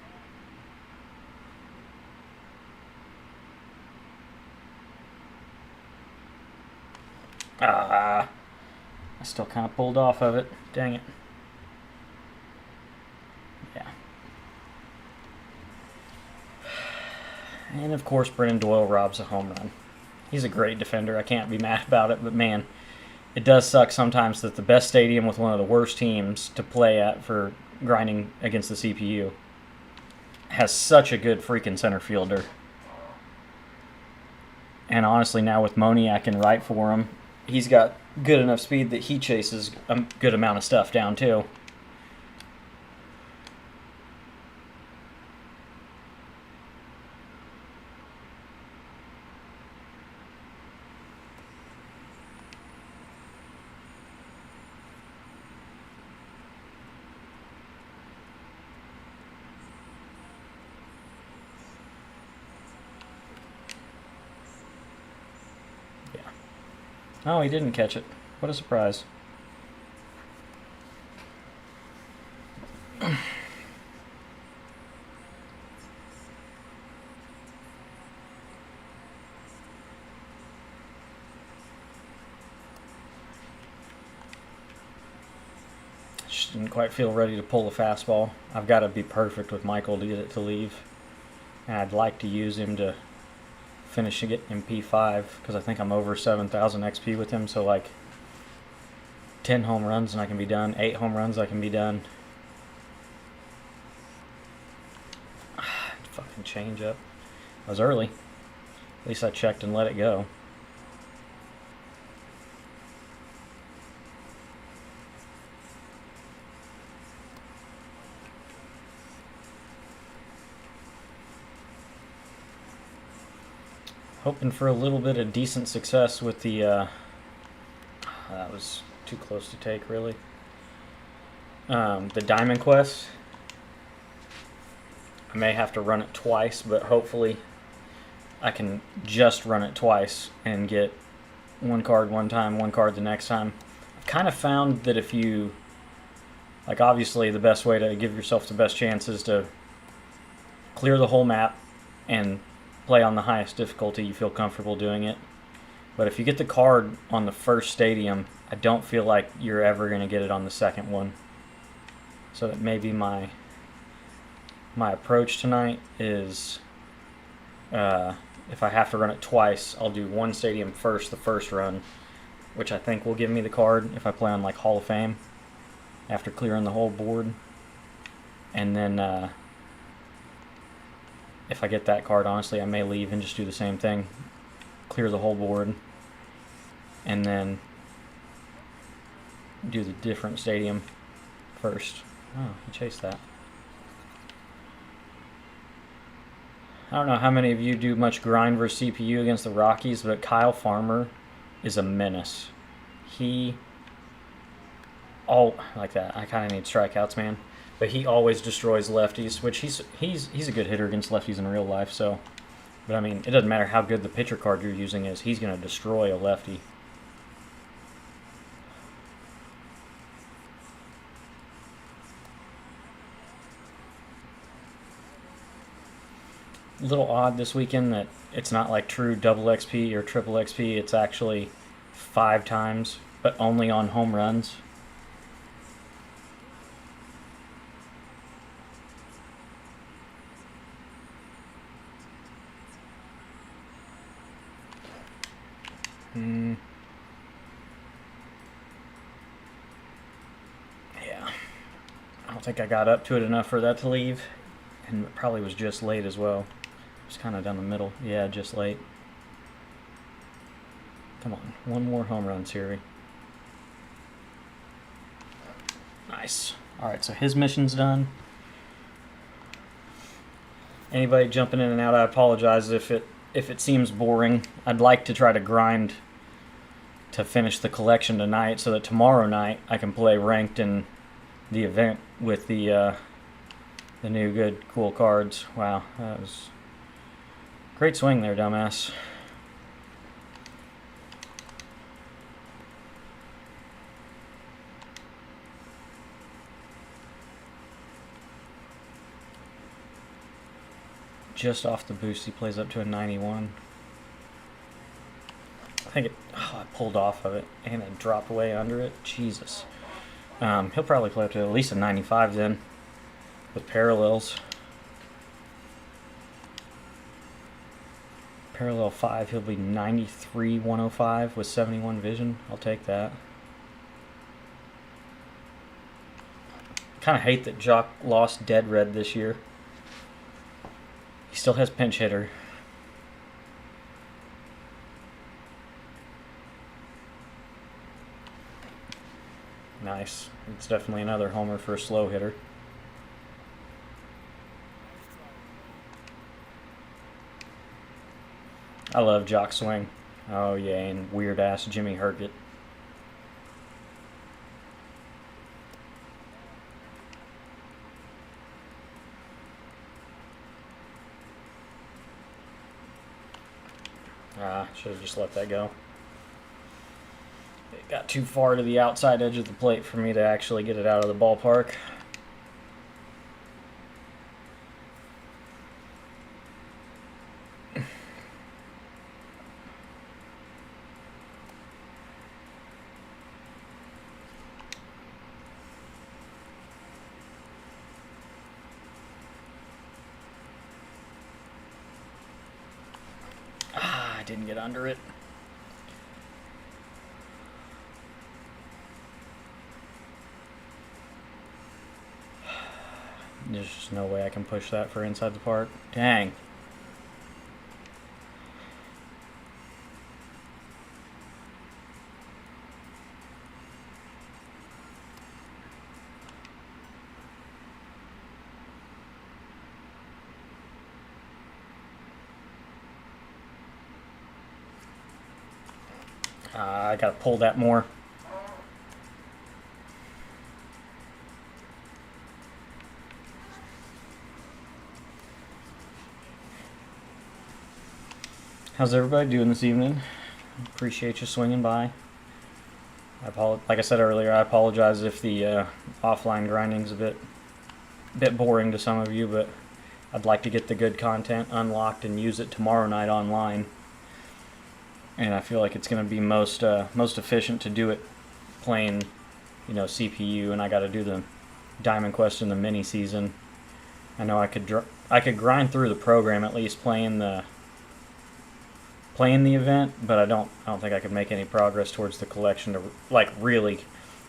I still kind of pulled off of it. Dang it. Yeah. And of course, Brennan Doyle robs a home run. He's a great defender. I can't be mad about it, but man, it does suck sometimes that the best stadium with one of the worst teams to play at for grinding against the CPU has such a good freaking center fielder. And honestly, now with Moniak in right for him, he's got good enough speed that he chases a good amount of stuff down too. Oh, he didn't catch it. What a surprise. Just didn't quite feel ready to pull the fastball. I've got to be perfect with Michael to get it to leave. And I'd like to use him to finish it in P5 because I think I'm over 7,000 XP with him, so like 10 home runs and I can be done, 8 home runs I can be done. Fucking change up. I was early. At least I checked and let it go. Hoping for a little bit of decent success with the, that was too close to take, really. The Diamond Quest. I may have to run it twice, but hopefully I can just run it twice and get one card one time, one card the next time. I've kind of found that if you, like, obviously the best way to give yourself the best chance is to clear the whole map and play on the highest difficulty you feel comfortable doing it. But if you get the card on the first stadium, I don't feel like you're ever going to get it on the second one. So that maybe my approach tonight is, if I have to run it twice, I'll do one stadium first, the first run, which I think will give me the card if I play on like Hall of Fame after clearing the whole board. And then if I get that card, honestly, I may leave and just do the same thing, clear the whole board, and then do the different stadium first. Oh, he chased that. I don't know how many of you do much grind versus CPU against the Rockies, but Kyle Farmer is a menace. Like that. I kind of need strikeouts, man. But he always destroys lefties, which he's a good hitter against lefties in real life. So, but I mean, it doesn't matter how good the pitcher card you're using is. He's going to destroy a lefty. A little odd this weekend that it's not like true double XP or triple XP. It's actually 5 times, but only on home runs. Yeah. I don't think I got up to it enough for that to leave. And it probably was just late as well. It was kind of down the middle. Yeah, just late. Come on. One more home run, Siri. Nice. Alright, so his mission's done. Anybody jumping in and out, I apologize if it seems boring. I'd like to try to grind to finish the collection tonight so that tomorrow night I can play ranked in the event with the new good cool cards. Wow, that was great swing there, dumbass. Just off the boost, he plays up to a 91. I think I pulled off of it and it dropped way under it. Jesus. He'll probably play up to at least a 95 then with parallels. Parallel 5, he'll be 93 105 with 71 vision. I'll take that. Kind of hate that Jock lost dead red this year. He still has pinch hitter. Nice. It's definitely another homer for a slow hitter. I love Jock swing. Oh yeah, and weird ass Jimmy Herget. Should have just let that go. It got too far to the outside edge of the plate for me to actually get it out of the ballpark. Didn't get under it. There's just no way I can push that for inside the park. Dang. I gotta pull that more. How's everybody doing this evening? Appreciate you swinging by. Like I said earlier, I apologize if the offline grinding's a bit boring to some of you, but I'd like to get the good content unlocked and use it tomorrow night online. And I feel like it's going to be most efficient to do it playing, CPU. And I got to do the Diamond Quest in the mini season. I know I could grind through the program at least playing the event, but I don't think I could make any progress towards the collection to really.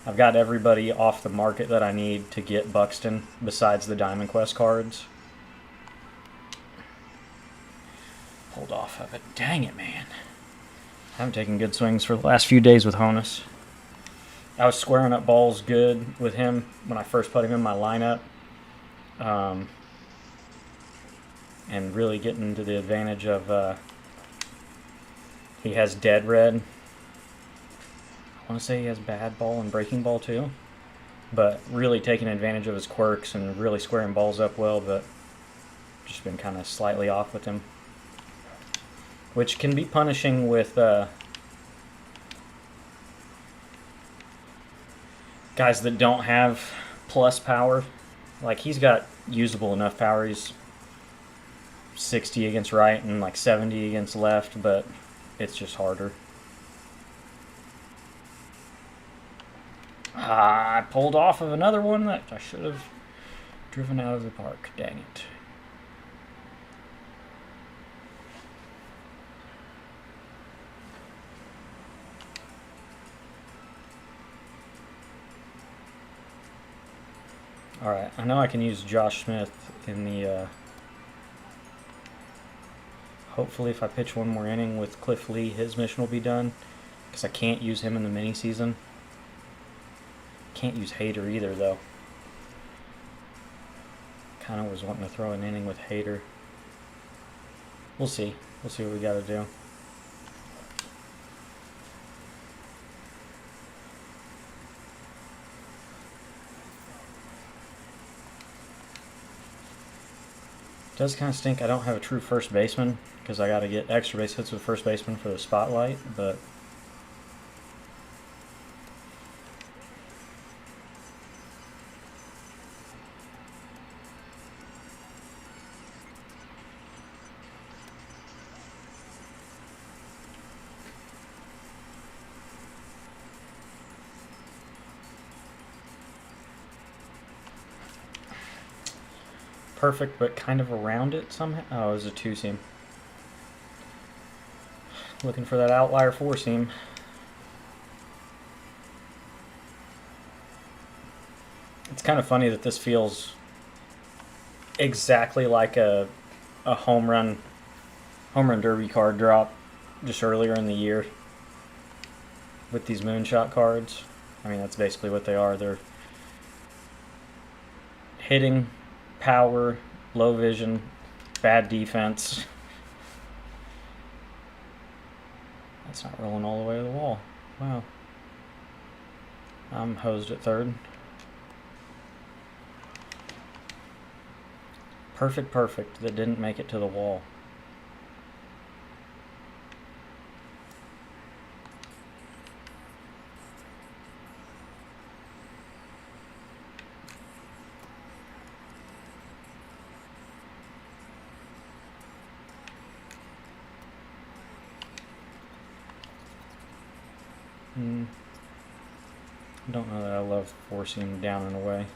I've got everybody off the market that I need to get Buxton besides the Diamond Quest cards. Hold off of it. Dang it, man. I haven't taken good swings for the last few days with Honus. I was squaring up balls good with him when I first put him in my lineup. And really getting to the advantage of he has dead red. I want to say he has bad ball and breaking ball too. But really taking advantage of his quirks and really squaring balls up well, but just been kind of slightly off with him. Which can be punishing with guys that don't have plus power. Like, he's got usable enough power. He's 60 against right and like 70 against left, but it's just harder. I pulled off of another one that I should have driven out of the park. Dang it. Alright, I know I can use Josh Smith in the... hopefully if I pitch one more inning with Cliff Lee, his mission will be done. Because I can't use him in the mini season. Can't use Hader either, though. Kind of was wanting to throw an inning with Hader. We'll see. We'll see what we got to do. Does kind of stink I don't have a true first baseman, because I got to get extra base hits with first baseman for the spotlight, but perfect, but kind of around it somehow. Oh, it was a 2-seam. Looking for that outlier 4-seam. It's kind of funny that this feels exactly like a home run derby card drop just earlier in the year with these Moonshot cards. I mean, that's basically what they are. They're hitting, power, low vision, bad defense. That's not rolling all the way to the wall. Wow. I'm hosed at third. Perfect that didn't make it to the wall. I don't know that I love forcing him down and away.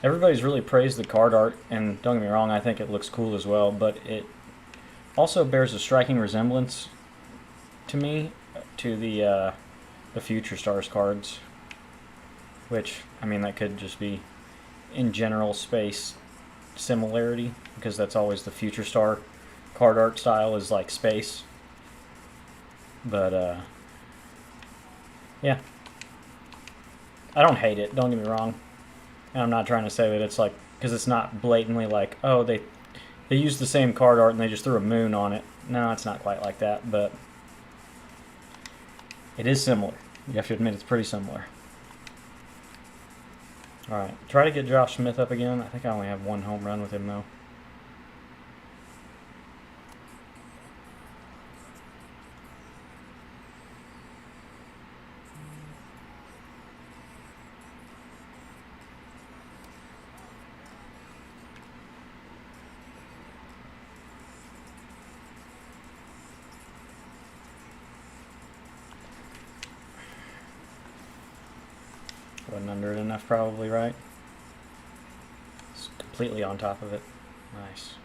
Everybody's really praised the card art, and don't get me wrong, I think it looks cool as well, but it also bears a striking resemblance to me to the Future Stars cards, which, I mean, that could just be in general space similarity, because that's always the Future Star card art style, is like space. But yeah, I don't hate it, don't get me wrong, and I'm not trying to say that it's like, because it's not blatantly like, oh, they They used the same card art and they just threw a moon on it. No, it's not quite like that, but it is similar. You have to admit it's pretty similar. Alright, try to get Josh Smith up again. I think I only have one home run with him, though. Wasn't under it enough, probably, right? It's completely on top of it. Nice.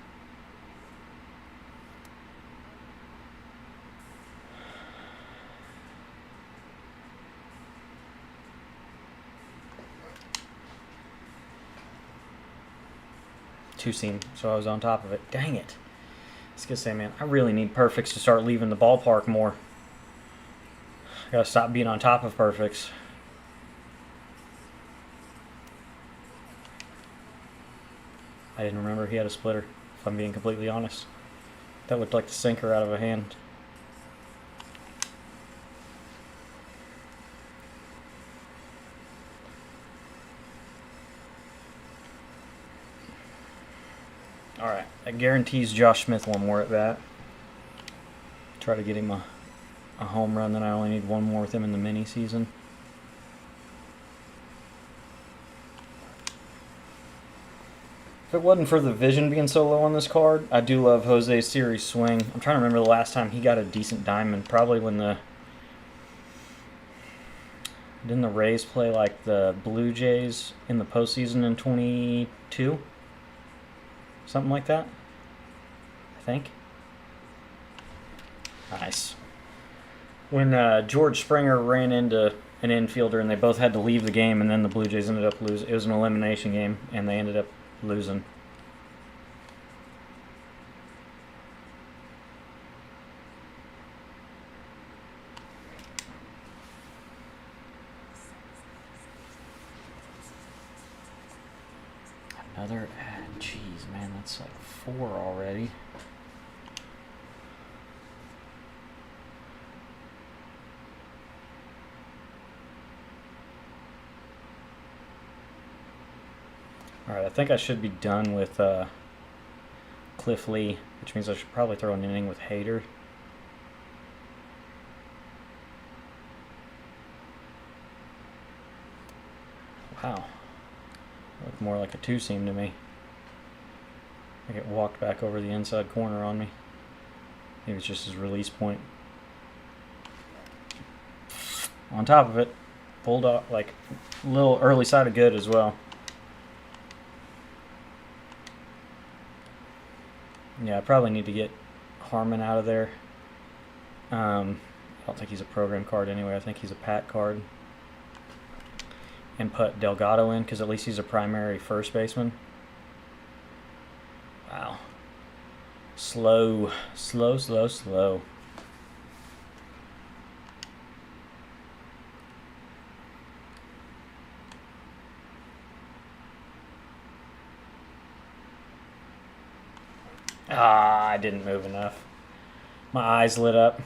Two seam, so I was on top of it. Dang it. I was gonna say, man, I really need perfects to start leaving the ballpark more. I gotta stop being on top of perfects. I didn't remember he had a splitter, if I'm being completely honest. That looked like the sinker out of a hand. Alright, that guarantees Josh Smith one more at bat. Try to get him a home run, then I only need one more with him in the mini season. If it wasn't for the vision being so low on this card, I do love Jose's series swing. I'm trying to remember the last time he got a decent diamond. Probably when didn't the Rays play like the Blue Jays in the postseason in 22? Something like that, I think. Nice. When George Springer ran into an infielder and they both had to leave the game, and then the Blue Jays ended up losing. It was an elimination game, and they ended up losing. Another ad. Jeez, man, that's like 4 already. Alright, I think I should be done with Cliff Lee, which means I should probably throw an inning with Hader. Wow. Looked more like a 2-seam to me. I get walked back over the inside corner on me. Maybe it's just his release point. On top of it, bulldog, like a little early side of good as well. Yeah, I probably need to get Harmon out of there. I don't think he's a program card anyway. I think he's a pack card. And put Delgado in, because at least he's a primary first baseman. Wow. Slow, slow, slow, slow. Ah, I didn't move enough. My eyes lit up.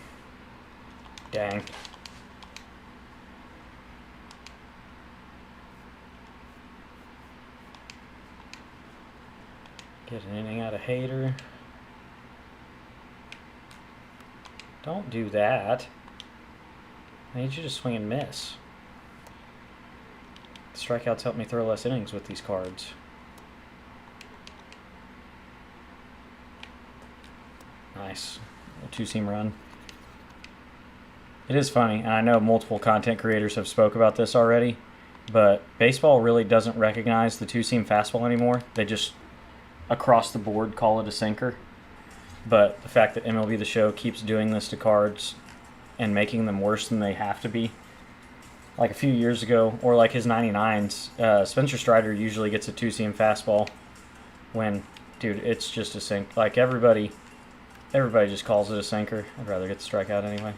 Dang. Get an inning out of Hader. Don't do that. I need you to swing and miss. Strikeouts help me throw less innings with these cards. Nice. A 2-seam run. It is funny, and I know multiple content creators have spoke about this already, but baseball really doesn't recognize the 2-seam fastball anymore. They just, across the board, call it a sinker. But the fact that MLB The Show keeps doing this to cards and making them worse than they have to be. Like a few years ago, or like his 99s, Spencer Strider usually gets a 2-seam fastball when, dude, it's just a sink. Like everybody just calls it a sinker. I'd rather get the strikeout anyway.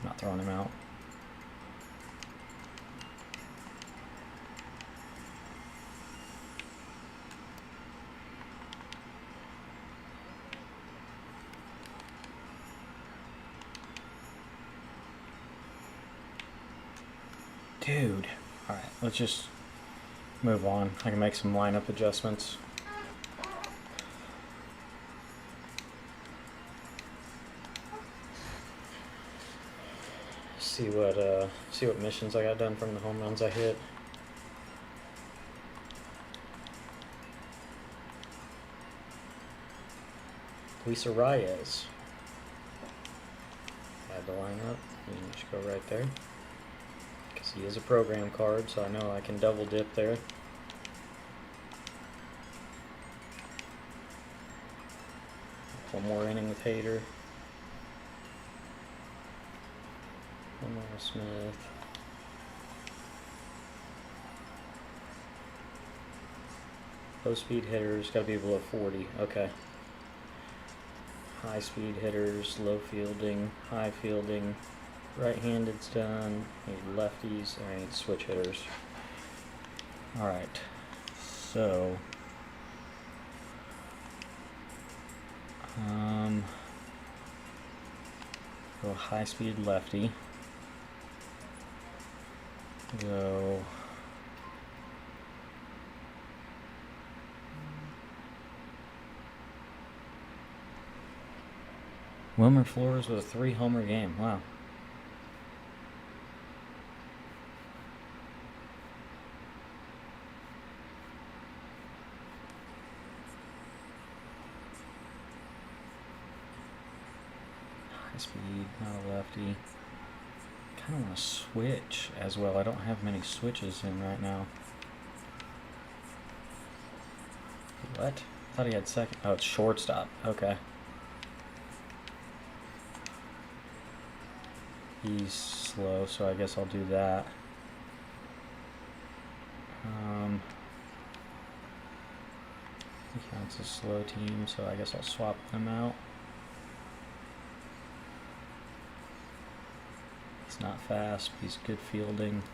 Not throwing him out. Dude. Alright, let's just move on. I can make some lineup adjustments. See what missions I got done from the home runs I hit. Luis Arias. Add the lineup. You just go right there. Because he is a program card, so I know I can double dip there. One more inning with Hader. One more with Smith. Low speed hitters, gotta be below 40. Okay. High speed hitters, low fielding, high fielding, right-handed's done, need lefties, and I need switch hitters. Alright, so go high speed lefty. Go Wilmer Flores with a 3-homer game. Wow. High speed, not a lefty. Kind of want to switch as well. I don't have many switches in right now. What? I thought he had second. Oh, it's shortstop. Okay. He's slow, so I guess I'll do that. He counts as slow team, so I guess I'll swap them out. He's not fast, but he's good fielding.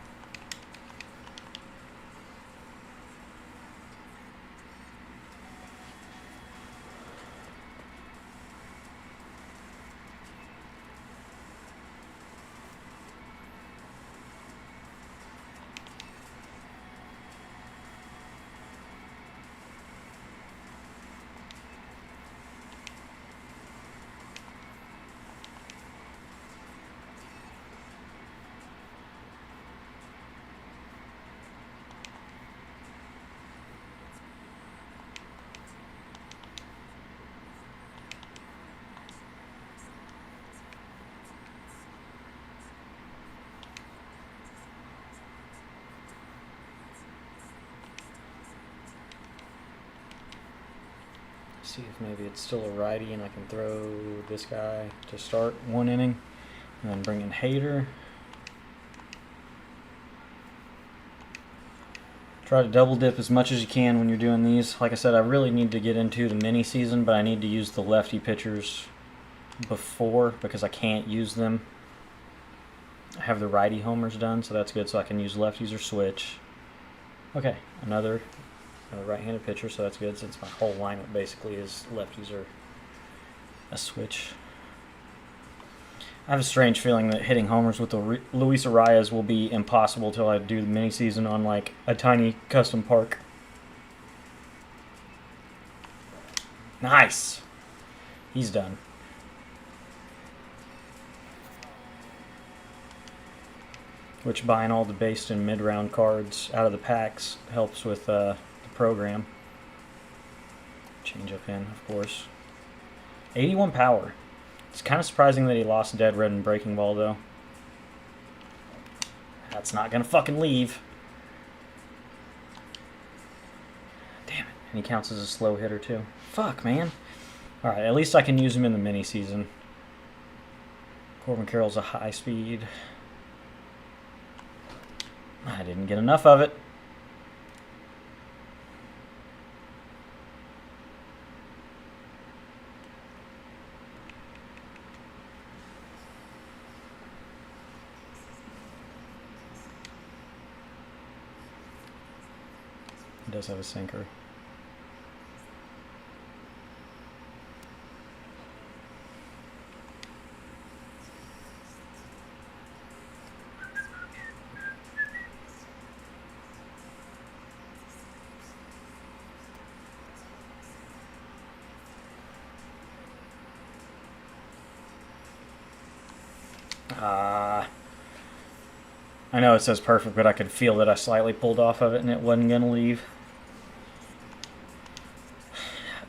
See if maybe it's still a righty and I can throw this guy to start one inning and then bring in Hader. Try to double dip as much as you can when you're doing these. Like I said, I really need to get into the mini season, but I need to use the lefty pitchers before because I can't use them. I have the righty homers done, so that's good, so I can use lefties or switch. Okay, another right-handed pitcher, so that's good since my whole lineup basically is lefties or a switch. I have a strange feeling that hitting homers with the Luis Arias will be impossible till I do the mini season on like a tiny custom park. Nice. He's done. Which buying all the based and mid-round cards out of the packs helps with the program. Change up in, of course. 81 power. It's kind of surprising that he lost Dead Red and Breaking Ball, though. That's not going to fucking leave. Damn it. And he counts as a slow hitter, too. Fuck, man. Alright, at least I can use him in the mini season. Corbin Carroll's a high speed. I didn't get enough of it. He does have a sinker. I know it says perfect, but I could feel that I slightly pulled off of it and it wasn't going to leave.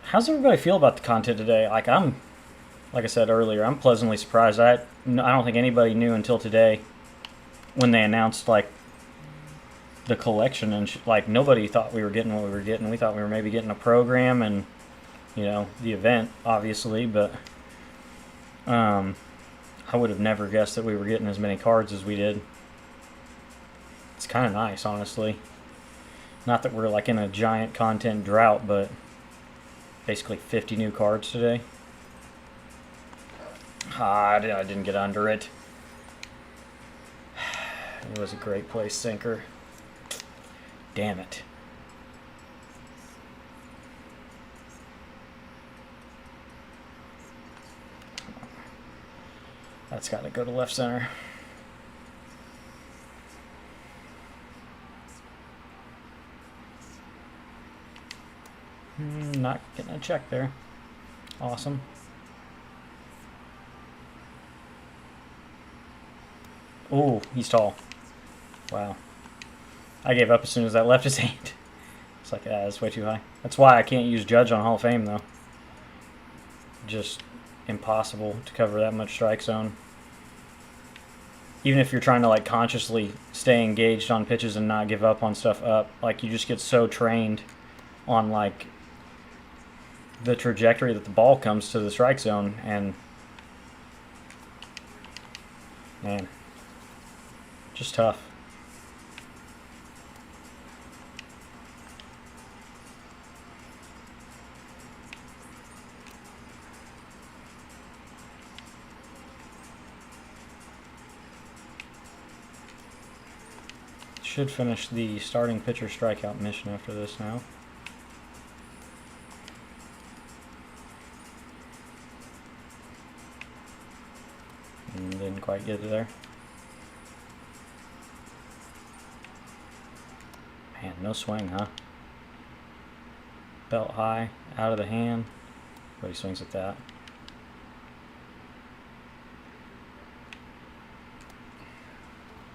How's everybody feel about the content today? Like I said earlier, I'm pleasantly surprised. I don't think anybody knew until today when they announced like the collection and like nobody thought we were getting what we were getting. We thought we were maybe getting a program and the event obviously, but I would have never guessed that we were getting as many cards as we did. It's kind of nice, honestly. Not that we're like in a giant content drought, but basically 50 new cards today. I didn't get under it. It was a great place sinker. Damn it. That's got to go to left center. Not getting a check there. Awesome. Oh, he's tall. Wow. I gave up as soon as that left his hand. It's like, that's way too high. That's why I can't use Judge on Hall of Fame, though. Just impossible to cover that much strike zone. Even if you're trying to like consciously stay engaged on pitches and not give up on stuff up, like you just get so trained on like the trajectory that the ball comes to the strike zone, and man, just tough. Should finish the starting pitcher strikeout mission after this now. And didn't quite get it there. Man, no swing, huh? Belt high, out of the hand. But he swings at that.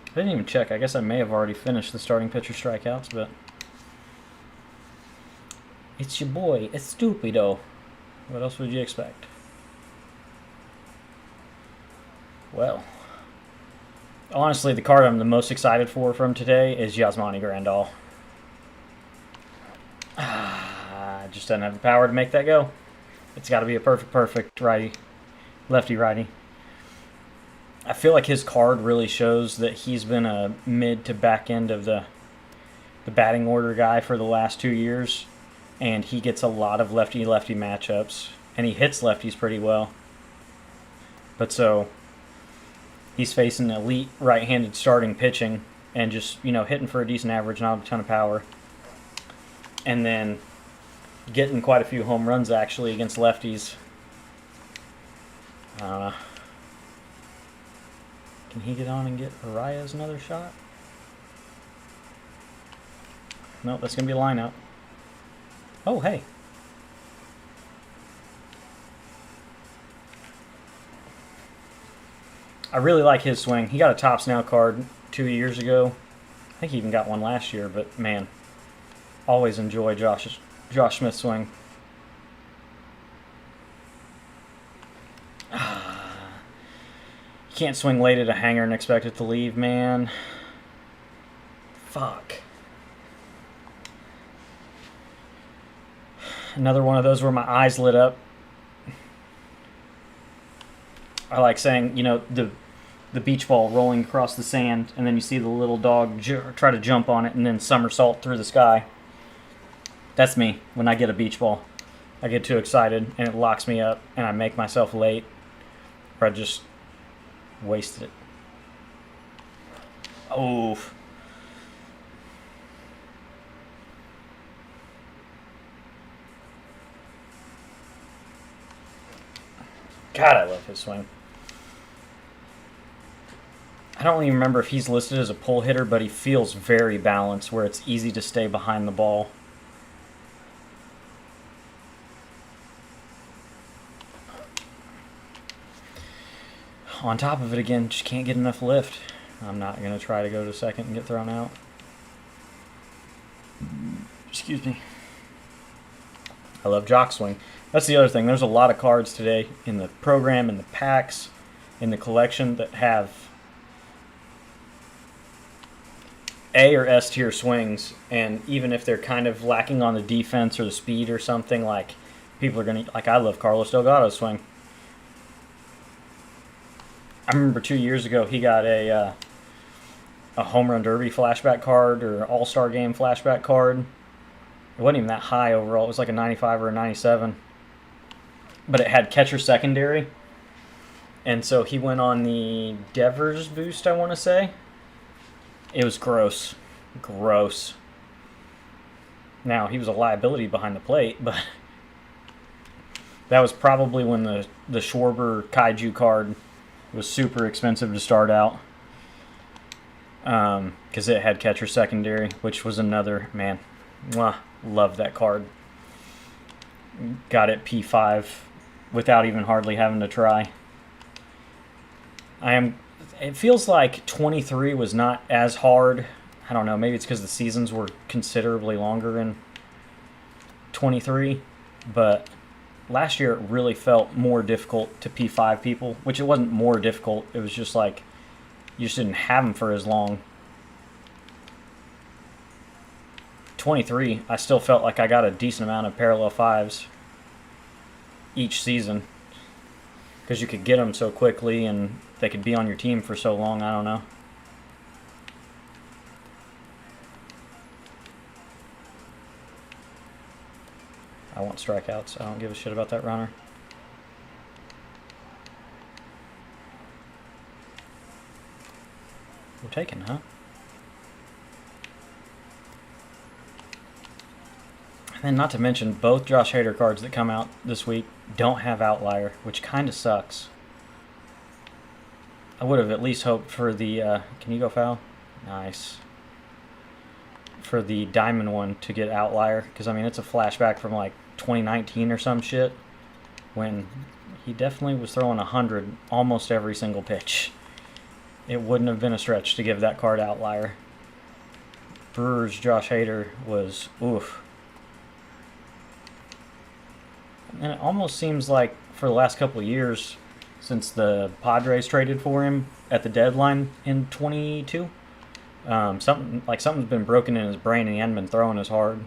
I didn't even check. I guess I may have already finished the starting pitcher strikeouts, but it's your boy, Estupido. What else would you expect? Well, honestly, the card I'm the most excited for from today is Yasmani Grandal. Just doesn't have the power to make that go. It's got to be a perfect righty, lefty-righty. I feel like his card really shows that he's been a mid to back end of the batting order guy for the last 2 years, and he gets a lot of lefty-lefty matchups, and he hits lefties pretty well. But so he's facing elite right-handed starting pitching and just, hitting for a decent average, not a ton of power. And then getting quite a few home runs actually against lefties. I don't know. Can he get on and get Arias another shot? Nope, that's going to be a line out. Oh, hey. I really like his swing. He got a Tops Now card 2 years ago. I think he even got one last year, but man, always enjoy Josh Smith's swing. You can't swing late at a hanger and expect it to leave, man. Fuck. Another one of those where my eyes lit up. I like saying, the beach ball rolling across the sand, and then you see the little dog try to jump on it and then somersault through the sky. That's me when I get a beach ball. I get too excited, and it locks me up, and I make myself late, or I just wasted it. Oh. God, I love his swing. I don't even remember if he's listed as a pull hitter, but he feels very balanced where it's easy to stay behind the ball. on top of it again. Just can't get enough lift. I'm not going to try to go to second and get thrown out. Excuse me. I love jock swing. That's the other thing. There's a lot of cards today in the program, in the packs, in the collection that have A or S tier swings, and even if they're kind of lacking on the defense or the speed or something, like people are gonna like. I love Carlos Delgado's swing. I remember 2 years ago he got a home run derby flashback card or all-star game flashback card. It wasn't even that high overall. It was like a 95 or a 97, but it had catcher secondary, and so he went on the Devers boost, I want to say. It was gross. Gross. Now, he was a liability behind the plate, but that was probably when the Schwarber Kaiju card was super expensive to start out. Because it had catcher secondary, which was another, man, love that card. Got it P5 without even hardly having to try. It feels like 23 was not as hard. I don't know, maybe it's because the seasons were considerably longer in 23, but last year it really felt more difficult to P5 people, which it wasn't more difficult, it was just like you just didn't have them for as long. 23, I still felt like I got a decent amount of parallel fives each season because you could get them so quickly and they could be on your team for so long. I don't know. I want strikeouts. I don't give a shit about that runner. We're taking, huh? And then not to mention, both Josh Hader cards that come out this week don't have outlier, which kind of sucks. I would have at least hoped for the, can you go foul? Nice. For the diamond one to get outlier, because I mean it's a flashback from like 2019 or some shit, when he definitely was throwing 100 almost every single pitch. It wouldn't have been a stretch to give that card outlier. Brewers Josh Hader was oof. And it almost seems like for the last couple of years, since the Padres traded for him at the deadline in 22, something's been broken in his brain and he hadn't been throwing as hard.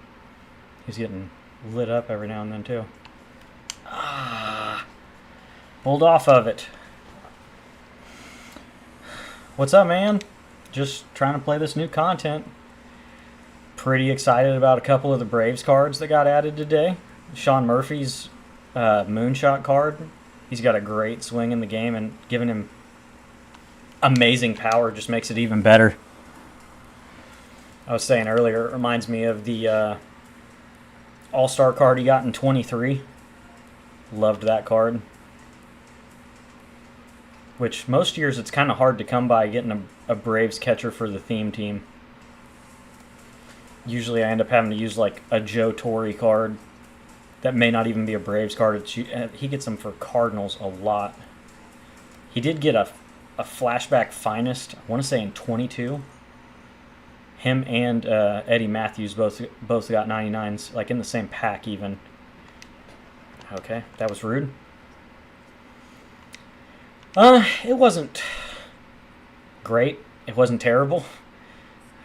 He's getting lit up every now and then too. Pulled off of it. What's up, man? Just trying to play this new content. Pretty excited about a couple of the Braves cards that got added today. Sean Murphy's Moonshot card. He's got a great swing in the game, and giving him amazing power just makes it even better. I was saying earlier, it reminds me of the All-Star card he got in 23. Loved that card. Which most years it's kind of hard to come by getting a Braves catcher for the theme team. Usually I end up having to use like a Joe Torre card that may not even be a Braves card. He gets them for Cardinals a lot. He did get a flashback finest, I want to say in 22. Him and Eddie Matthews both got 99s, like in the same pack even. Okay, that was rude. It wasn't great. It wasn't terrible.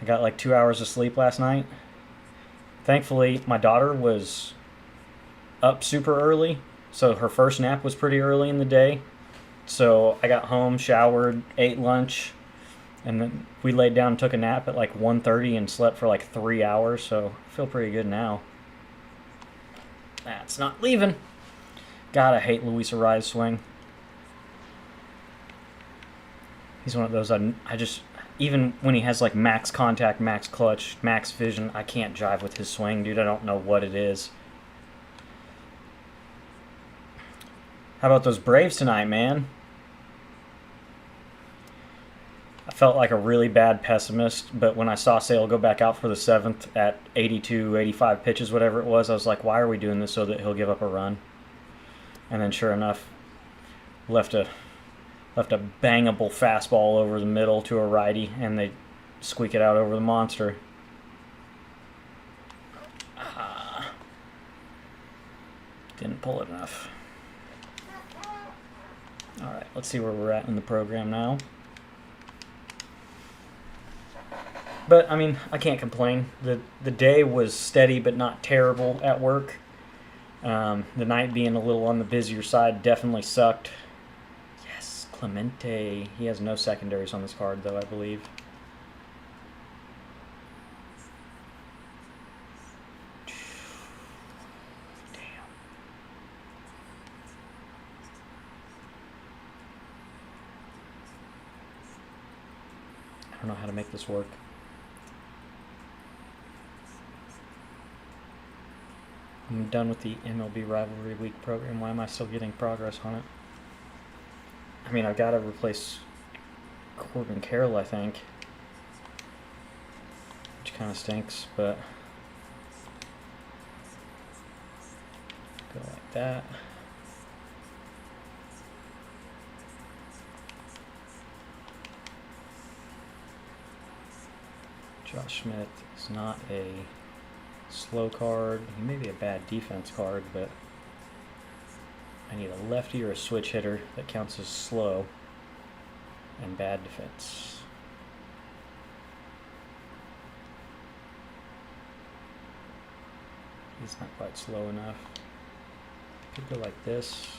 I got like 2 hours of sleep last night. Thankfully, my daughter was up super early, so her first nap was pretty early in the day. So I got home, showered, ate lunch, and then we laid down and took a nap at like 1:30 and slept for like 3 hours, so I feel pretty good now. That's not leaving. God, I hate Luis Arraez's swing. He's one of those, I just, even when he has like max contact, max clutch, max vision, I can't jive with his swing, dude. I don't know what it is. How about those Braves tonight, man? I felt like a really bad pessimist, but when I saw Sale go back out for the 7th at 82, 85 pitches, whatever it was, I was like, why are we doing this so that he'll give up a run? And then sure enough, left a left a bangable fastball over the middle to a righty, and they squeak it out over the monster. Didn't pull it enough. Alright, let's see where we're at in the program now. But, I mean, I can't complain. The day was steady but not terrible at work. The night being a little on the busier side definitely sucked. Yes, Clemente. He has no secondaries on this card, though, I believe. Damn. I don't know how to make this work. I'm done with the MLB Rivalry Week program. Why am I still getting progress on it? I mean, I've got to replace Corbin Carroll, I think. Which kind of stinks, but... go like that. Josh Smith is not a slow card. He may be a bad defense card, but I need a lefty or a switch hitter that counts as slow and bad defense. He's not quite slow enough. Could go like this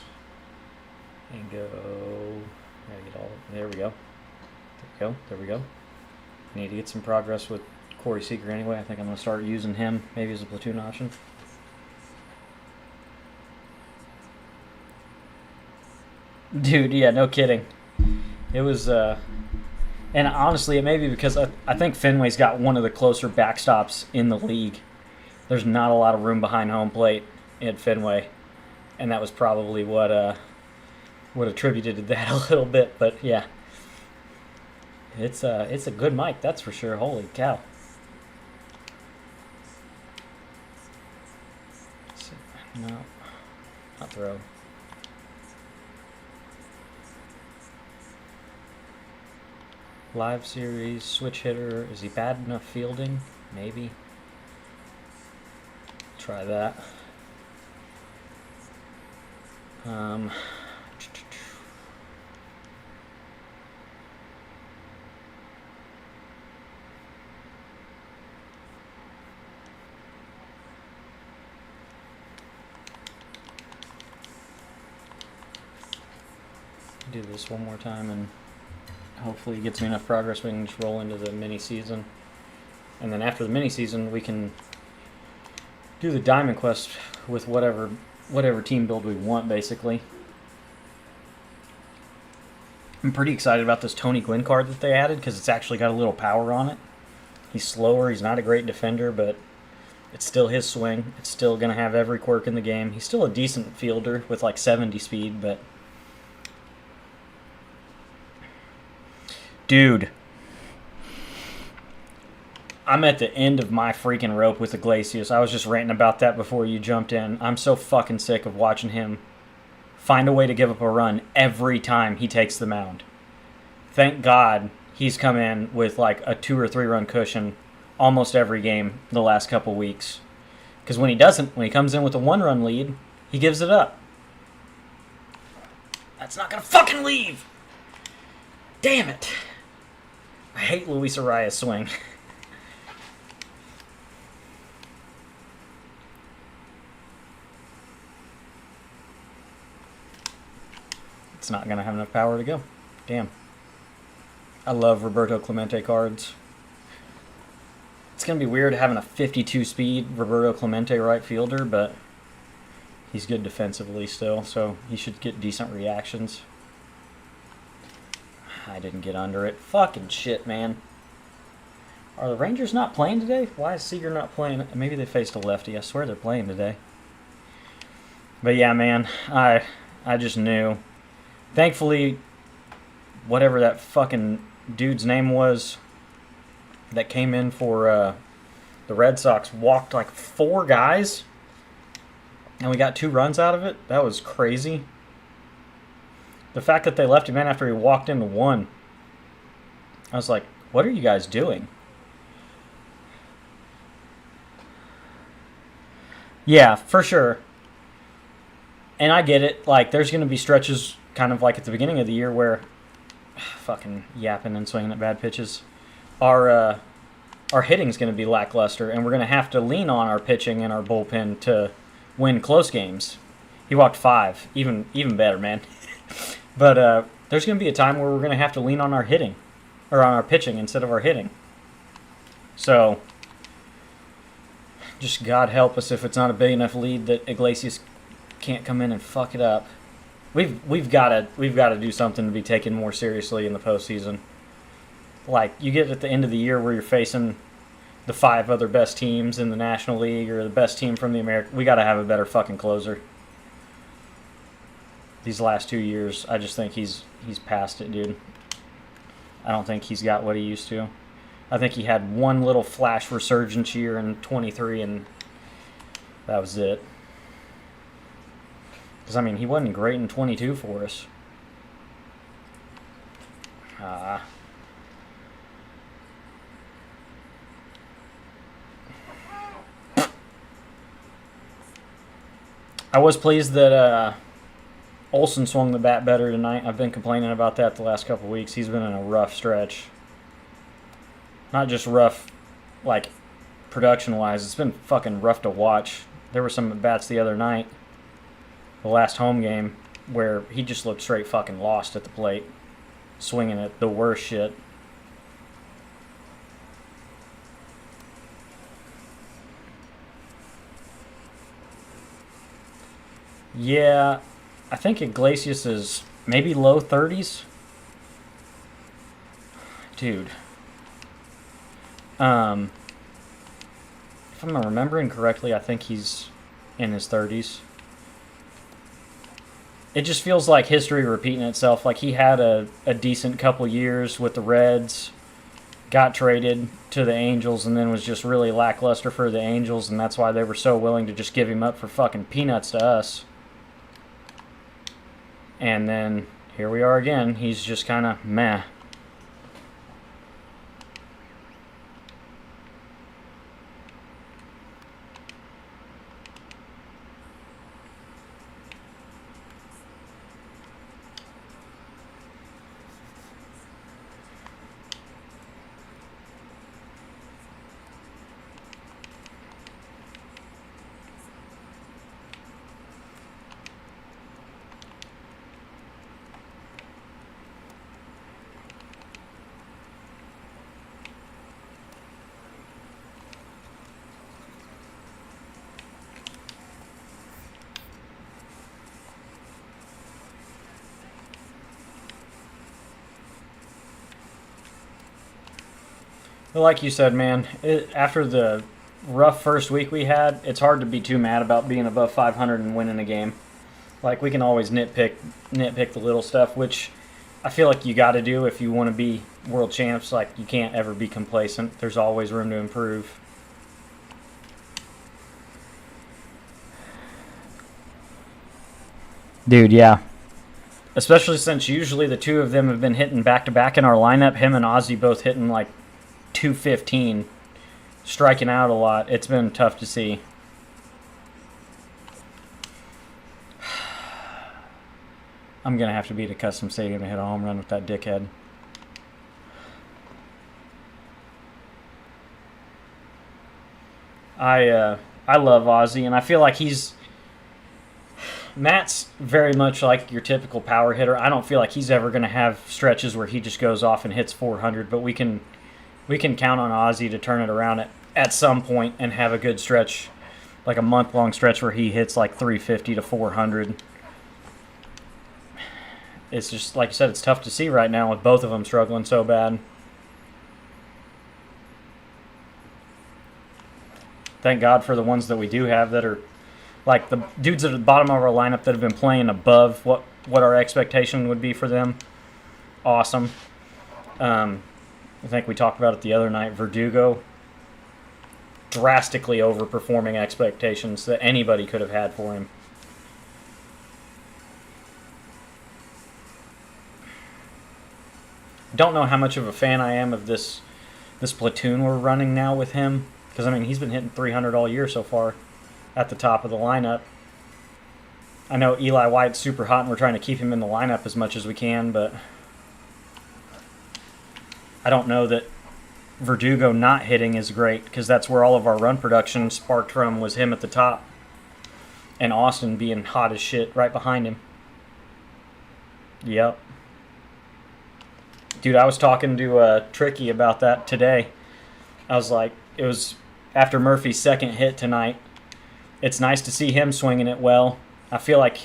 and go. Gotta get all. There we go. There we go. I need to get some progress with Corey Seager anyway. I think I'm going to start using him maybe as a platoon option. Dude, yeah, no kidding. It was, and honestly, it may be because I think Fenway's got one of the closer backstops in the league. There's not a lot of room behind home plate at Fenway, and that was probably what attributed to that a little bit. But yeah, it's a good mic, that's for sure. Holy cow! No, not throw. Live series, switch hitter. Is he bad enough fielding? Maybe. Try that. Do this one more time and hopefully it gets me enough progress we can just roll into the mini season. And then after the mini season we can do the Diamond Quest with whatever team build we want, basically. I'm pretty excited about this Tony Gwynn card that they added because it's actually got a little power on it. He's slower, he's not a great defender, but it's still his swing. It's still going to have every quirk in the game. He's still a decent fielder with like 70 speed, but... Dude, I'm at the end of my freaking rope with Iglesias. I was just ranting about that before you jumped in. I'm so fucking sick of watching him find a way to give up a run every time he takes the mound. Thank God he's come in with like a 2 or 3 run cushion almost every game the last couple weeks. Because when he doesn't, when he comes in with a 1 run lead, he gives it up. That's not going to fucking leave! Damn it! I hate Luis Arias' swing. It's not going to have enough power to go. Damn. I love Roberto Clemente cards. It's going to be weird having a 52 speed Roberto Clemente right fielder, but he's good defensively still, so he should get decent reactions. I didn't get under it. Fucking shit, man. Are the Rangers not playing today? Why is Seager not playing? Maybe they faced a lefty. I swear they're playing today. But yeah, man, I just knew. Thankfully, whatever that fucking dude's name was that came in for the Red Sox walked like 4 guys, and we got 2 runs out of it. That was crazy. The fact that they left him in after he walked into one, I was like, what are you guys doing? Yeah, for sure. And I get it. Like, there's going to be stretches kind of like at the beginning of the year where fucking yapping and swinging at bad pitches. Our hitting's going to be lackluster, and we're going to have to lean on our pitching and our bullpen to win close games. He walked 5. Even better, man. But there's going to be a time where we're going to have to lean on our hitting, or on our pitching instead of our hitting. So, just God help us if it's not a big enough lead that Iglesias can't come in and fuck it up. We've got to do something to be taken more seriously in the postseason. Like, you get at the end of the year where you're facing the 5 other best teams in the National League or the best team from the American. We got to have a better fucking closer. These last 2 years, I just think he's past it, dude. I don't think he's got what he used to. I think he had one little flash resurgence year in 23, and that was it. Because, I mean, he wasn't great in 22 for us. I was pleased that Olsen swung the bat better tonight. I've been complaining about that the last couple of weeks. He's been in a rough stretch. Not just rough, like, production-wise. It's been fucking rough to watch. There were some bats the other night, the last home game, where he just looked straight fucking lost at the plate, swinging at the worst shit. Yeah, I think Iglesias is maybe low 30s. Dude. If I'm remembering correctly, I think he's in his 30s. It just feels like history repeating itself. Like, he had a decent couple years with the Reds, got traded to the Angels, and then was just really lackluster for the Angels, and that's why they were so willing to just give him up for fucking peanuts to us. And then here we are again. He's just kind of meh. But like you said, man, after the rough first week we had, it's hard to be too mad about being above 500 and winning a game. Like, we can always nitpick the little stuff, which I feel like you got to do if you want to be world champs. Like, you can't ever be complacent. There's always room to improve. Dude, yeah. Especially since usually the two of them have been hitting back-to-back in our lineup. Him and Ozzy both hitting like 215, striking out a lot. It's been tough to see. I'm going to have to be at a custom stadium to hit a home run with that dickhead. I love Ozzy, and I feel like Matt's very much like your typical power hitter. I don't feel like he's ever going to have stretches where he just goes off and hits 400, but we can count on Ozzy to turn it around at some point and have a good stretch, like a month-long stretch where he hits like 350 to 400. It's just, like I said, it's tough to see right now with both of them struggling so bad. Thank God for the ones that we do have that are, like, the dudes at the bottom of our lineup that have been playing above what our expectation would be for them. Awesome. I think we talked about it the other night. Verdugo, drastically overperforming expectations that anybody could have had for him. Don't know how much of a fan I am of this platoon we're running now with him, because I mean he's been hitting 300 all year so far at the top of the lineup. I know Eli White's super hot and we're trying to keep him in the lineup as much as we can, but I don't know that Verdugo not hitting is great, because that's where all of our run production sparked from, was him at the top. And Austin being hot as shit right behind him. Yep. Dude, I was talking to Tricky about that today. I was like, it was after Murphy's second hit tonight. It's nice to see him swinging it well. I feel like,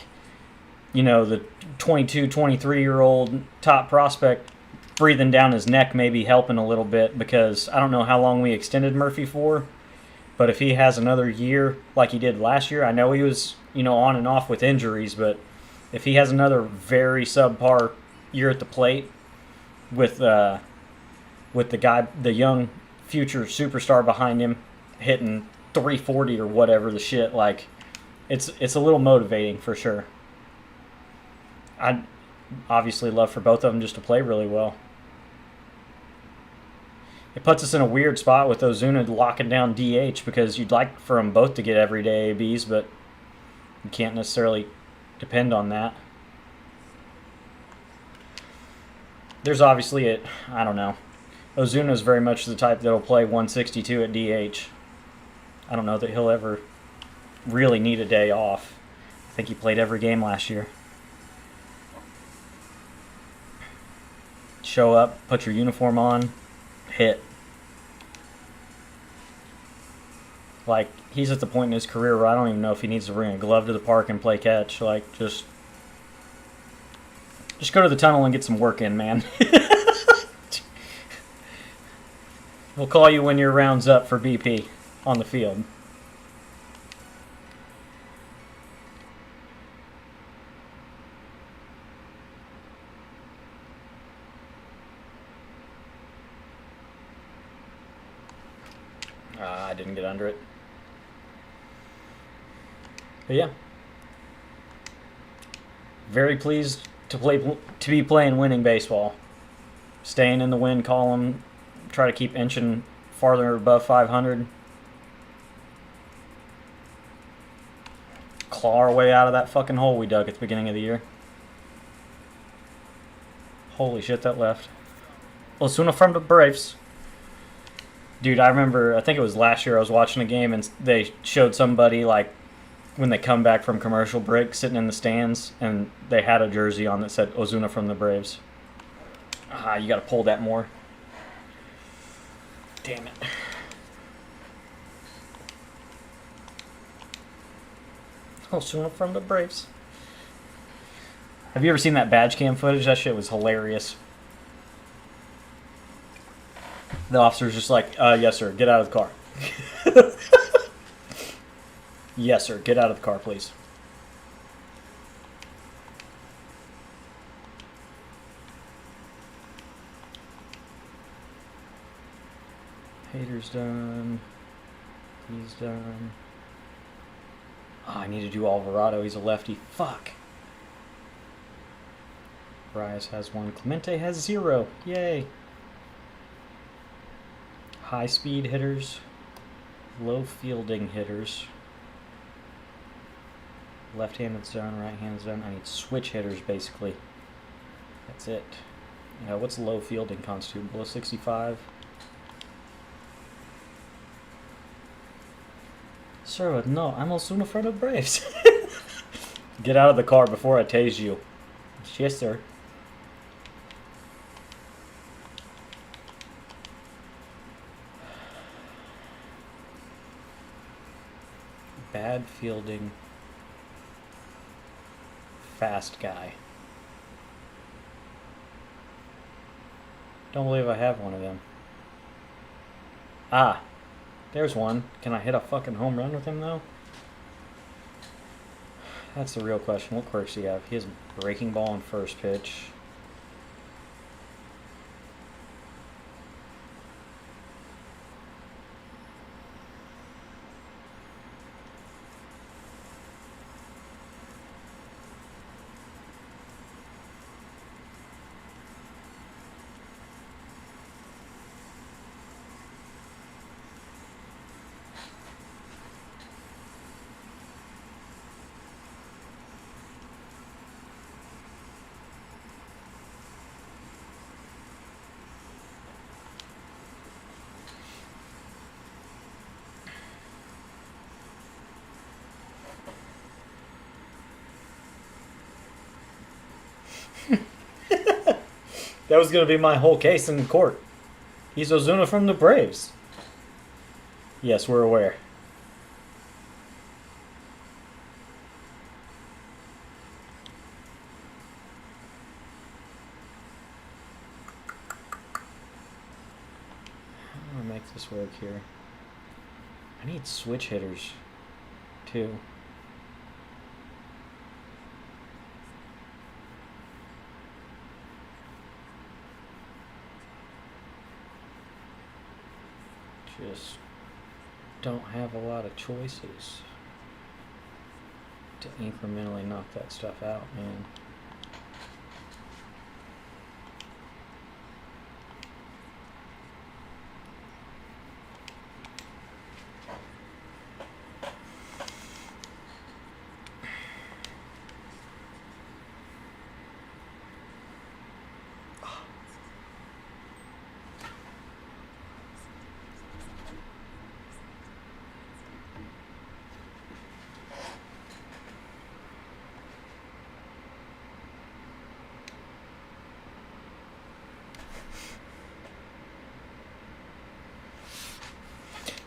you know, the 22, 23-year-old top prospect breathing down his neck may be helping a little bit, because I don't know how long we extended Murphy for, but if he has another year like he did last year, I know he was, you know, on and off with injuries, but if he has another very subpar year at the plate with the guy, the young future superstar behind him, hitting 340 or whatever the shit, like, it's a little motivating for sure. I'd obviously love for both of them just to play really well. It puts us in a weird spot with Ozuna locking down DH, because you'd like for them both to get everyday ABs, but you can't necessarily depend on that. There's obviously I don't know. Ozuna's very much the type that'll play 162 at DH. I don't know that he'll ever really need a day off. I think he played every game last year. Show up, put your uniform on, hit. Like, he's at the point in his career where I don't even know if he needs to bring a glove to the park and play catch. Like, just go to the tunnel and get some work in, man. We'll call you when your round's up for BP on the field. I didn't get under it. But yeah, very pleased to be playing winning baseball. Staying in the win column, try to keep inching farther above 500. Claw our way out of that fucking hole we dug at the beginning of the year. Holy shit, that left. Osuna from the Braves. Dude, I remember, I think it was last year, I was watching a game and they showed somebody, like, when they come back from commercial break, sitting in the stands, and they had a jersey on that said Ozuna from the Braves. You gotta pull that more. Damn it. Ozuna from the Braves. Have you ever seen that badge cam footage? That shit was hilarious. The officer's just like, yes, sir, get out of the car. Yes, sir, get out of the car, please. Hater's done. He's done. I need to do Alvarado. He's a lefty. Fuck. Bryce has one. Clemente has 0. Yay. High speed hitters. Low fielding hitters. Left-handed zone, right-handed zone. I need switch hitters, basically. That's it. What's low fielding constitute? Below 65? Sir, no, I'm Osuna for the Braves. Get out of the car before I tase you. Yes, sir. Bad fielding. Fast guy. Don't believe I have one of them. There's one. Can I hit a fucking home run with him, though? That's the real question. What quirks do he have? He has breaking ball on first pitch. That was going to be my whole case in court. He's Ozuna from the Braves. Yes, we're aware. How do I make this work here? I need switch hitters, too. Just don't have a lot of choices to incrementally knock that stuff out, man.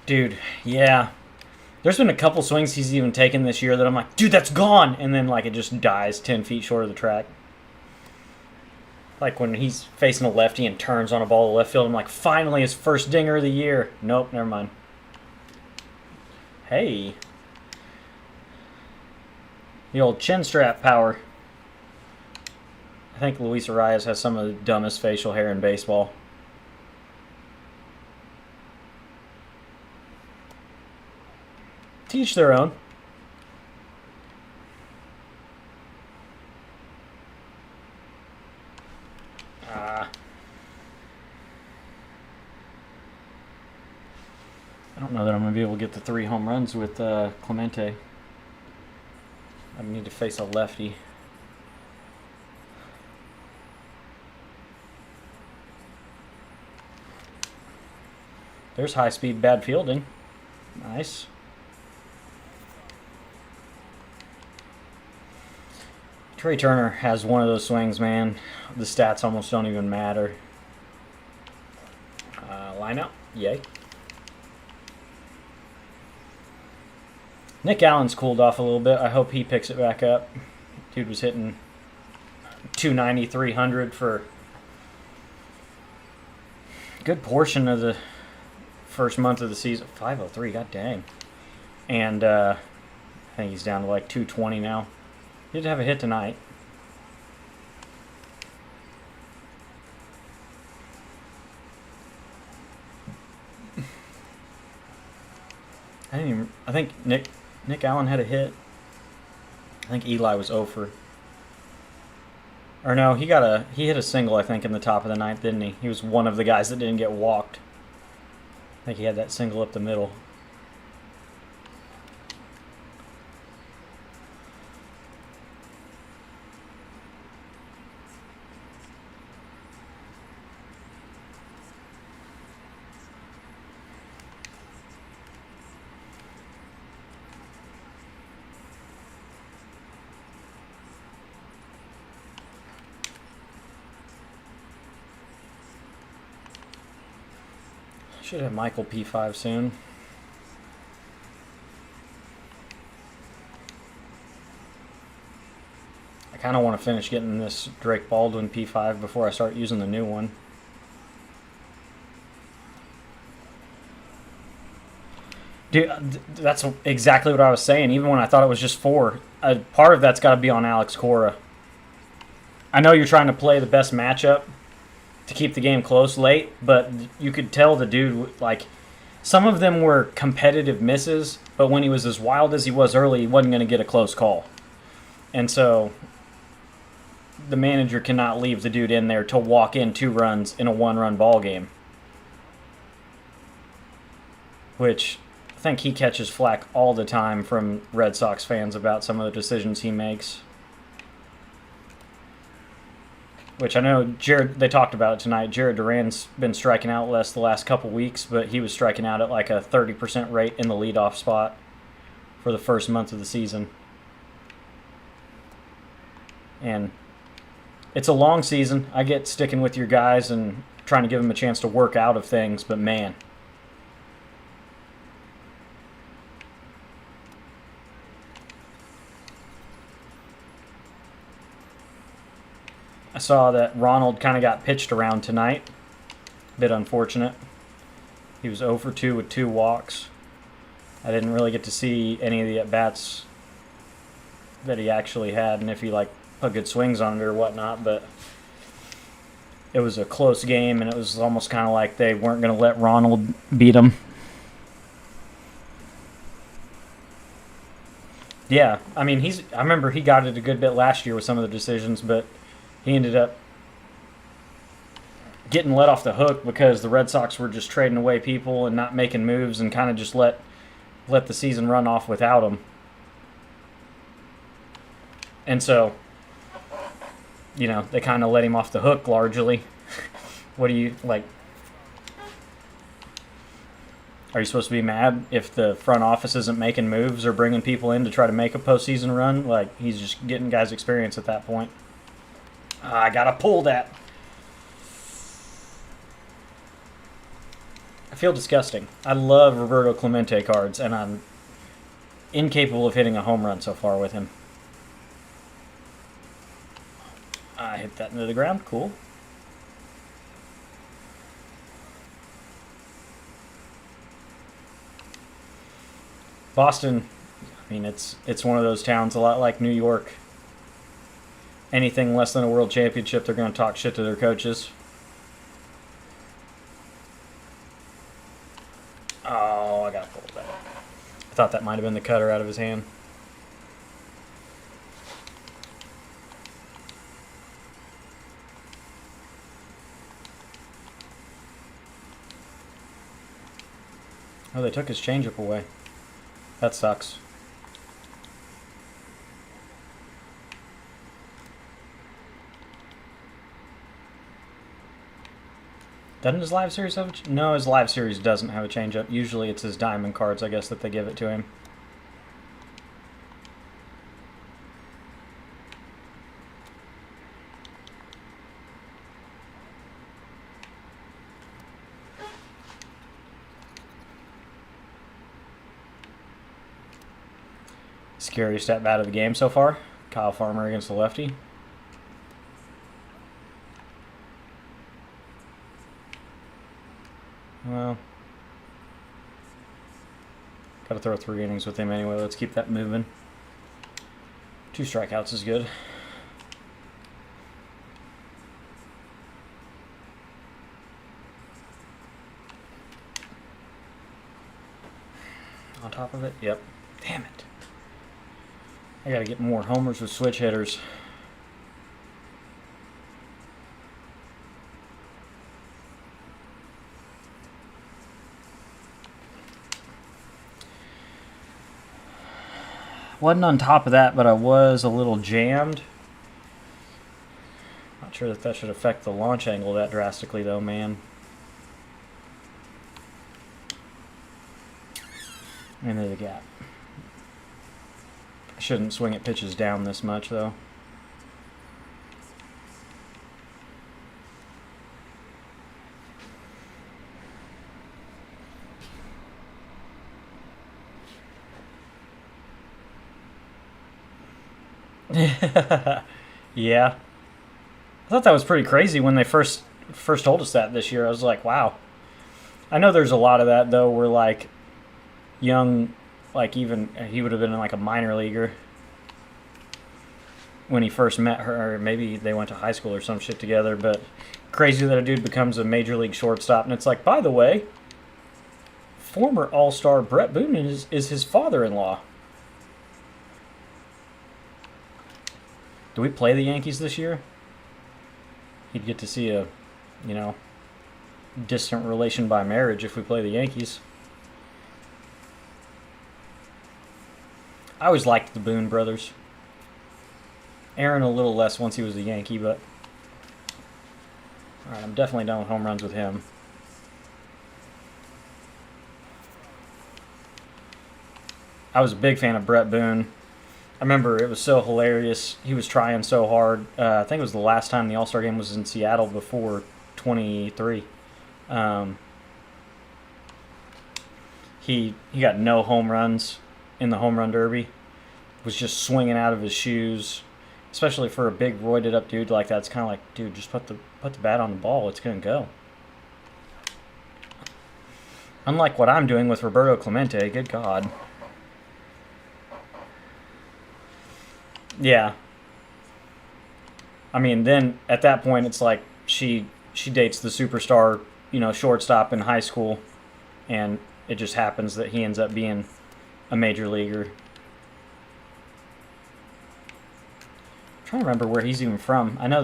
Dude, yeah. There's been a couple swings he's even taken this year that I'm like, dude, that's gone! And then, like, it just dies 10 feet short of the track. Like when he's facing a lefty and turns on a ball to left field, I'm like, finally, his first dinger of the year. Nope, never mind. Hey. The old chin strap power. I think Luis Arias has some of the dumbest facial hair in baseball. Teach their own. I don't know that I'm going to be able to get the 3 home runs with Clemente. I need to face a lefty. There's high speed, bad fielding. Nice. Trey Turner has one of those swings, man. The stats almost don't even matter. Line out. Yay. Nick Allen's cooled off a little bit. I hope he picks it back up. Dude was hitting 290, 300 for a good portion of the first month of the season. 503, god dang. And I think he's down to like 220 now. He did have a hit tonight. I think Nick Allen had a hit. I think Eli was 0 for. Or no, he hit a single, I think, in the top of the ninth, didn't he? He was one of the guys that didn't get walked. I think he had that single up the middle. Should have Michael P5 soon. I kind of want to finish getting this Drake Baldwin P5 before I start using the new one. Dude, that's exactly what I was saying. Even when I thought it was just 4, part of that's got to be on Alex Cora. I know you're trying to play the best matchup to keep the game close late, but you could tell the dude, like, some of them were competitive misses, but when he was as wild as he was early, he wasn't going to get a close call. And so the manager cannot leave the dude in there to walk in 2 runs in a 1-run ball game, which I think he catches flack all the time from Red Sox fans about some of the decisions he makes. Which I know they talked about it tonight. Jared Duran's been striking out less the last couple weeks, but he was striking out at like a 30% rate in the leadoff spot for the first month of the season. And it's a long season. I get sticking with your guys and trying to give them a chance to work out of things, but man. I saw that Ronald kind of got pitched around tonight. Bit unfortunate. He was 0 for 2 with 2 walks. I didn't really get to see any of the at-bats that he actually had and if he put good swings on it or whatnot, but it was a close game and it was almost kind of like they weren't going to let Ronald beat him. Yeah, I mean, I remember he got it a good bit last year with some of the decisions, but he ended up getting let off the hook because the Red Sox were just trading away people and not making moves and kind of just let the season run off without him. And so, they kind of let him off the hook largely. What do you, are you supposed to be mad if the front office isn't making moves or bringing people in to try to make a postseason run? He's just getting guys experience at that point. I gotta pull that. I feel disgusting. I love Roberto Clemente cards, and I'm incapable of hitting a home run so far with him. I hit that into the ground. Cool. Boston, I mean, it's one of those towns a lot like New York. Anything less than a world championship, they're going to talk shit to their coaches. Oh, I got to pull that. I thought that might have been the cutter out of his hand. Oh, they took his changeup away. That sucks. Doesn't his live series have a No, his live series doesn't have a changeup. Usually it's his diamond cards, I guess, that they give it to him. Scariest at bat of the game so far. Kyle Farmer against the lefty. Well, gotta throw 3 innings with him anyway. Let's keep that moving. 2 strikeouts is good. On top of it? Yep. Damn it. I gotta get more homers with switch hitters. Wasn't on top of that, but I was a little jammed. Not sure that should affect the launch angle that drastically, though, man. Into the gap. I shouldn't swing at pitches down this much, though. Yeah. I thought that was pretty crazy when they first told us that this year. I was like, wow. I know there's a lot of that, though, where, young, even he would have been a minor leaguer when he first met her, or maybe they went to high school or some shit together, but crazy that a dude becomes a major league shortstop, and it's like, by the way, former all-star Brett Boone is his father-in-law. Do we play the Yankees this year? He'd get to see a, distant relation by marriage if we play the Yankees. I always liked the Boone brothers. Aaron a little less once he was a Yankee, but... Alright, I'm definitely done with home runs with him. I was a big fan of Brett Boone. remember it was so hilarious. He was trying so hard. I think it was the last time the All-Star game was in Seattle before 23. He got no home runs in the home run derby. Was just swinging out of his shoes, especially for a big roided up dude like that. It's kind of like, dude, just put the bat on the ball. It's gonna go. Unlike what I'm doing with Roberto Clemente. Good God. Yeah. I mean, then at that point, it's like she dates the superstar, shortstop in high school, and it just happens that he ends up being a major leaguer. I'm trying to remember where he's even from. I know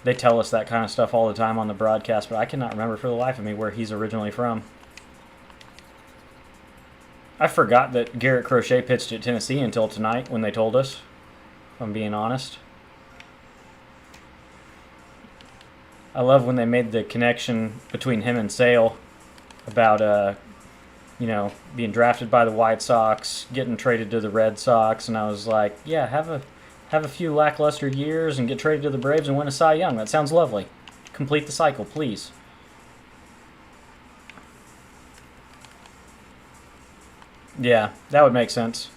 they tell us that kind of stuff all the time on the broadcast, but I cannot remember for the life of me where he's originally from. I forgot that Garrett Crochet pitched at Tennessee until tonight when they told us, if I'm being honest. I love when they made the connection between him and Sale about, being drafted by the White Sox, getting traded to the Red Sox, and I was like, yeah, have a few lackluster years and get traded to the Braves and win a Cy Young. That sounds lovely. Complete the cycle, please. Yeah, that would make sense.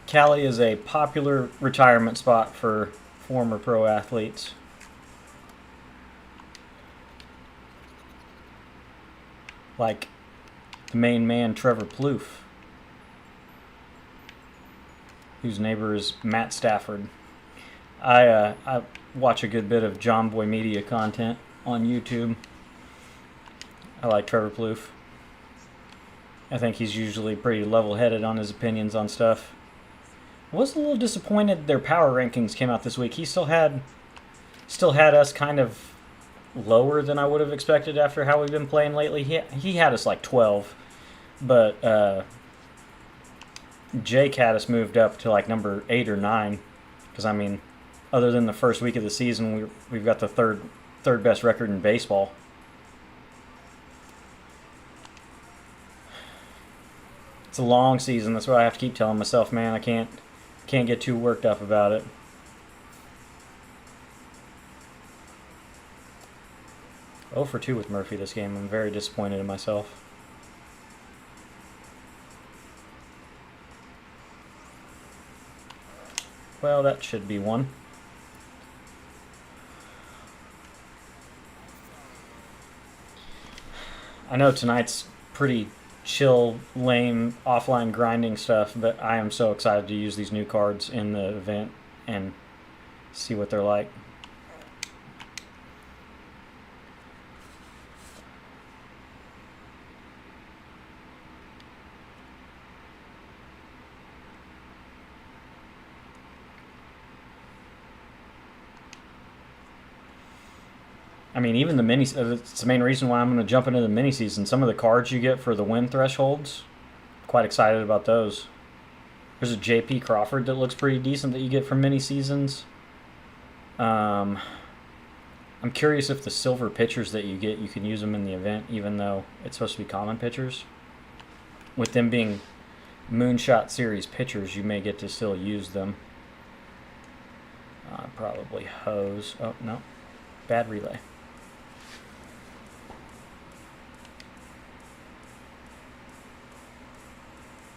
Cali is a popular retirement spot for former pro athletes. Like the main man, Trevor Plouffe, whose neighbor is Matt Stafford. I watch a good bit of John Boy Media content on YouTube. I like Trevor Plouffe. I think he's usually pretty level-headed on his opinions on stuff. I was a little disappointed their power rankings came out this week. He still had us kind of lower than I would have expected after how we've been playing lately. He had us like 12, but Jake had us moved up to like number 8 or 9. Because I mean, other than the first week of the season, we've got the third best record in baseball. It's a long season. That's what I have to keep telling myself, man. I can't get too worked up about it. Oh for 2 with Murphy this game. I'm very disappointed in myself. Well, that should be one. I know tonight's pretty chill, lame, offline grinding stuff, but I am so excited to use these new cards in the event and see what they're like. I mean, even the mini. It's the main reason why I'm going to jump into the mini season. Some of the cards you get for the win thresholds, quite excited about those. There's a J.P. Crawford that looks pretty decent that you get from mini seasons. I'm curious if the silver pitchers that you get, you can use them in the event, even though it's supposed to be common pitchers. With them being Moonshot series pitchers, you may get to still use them. Probably hose. Oh no, bad relay.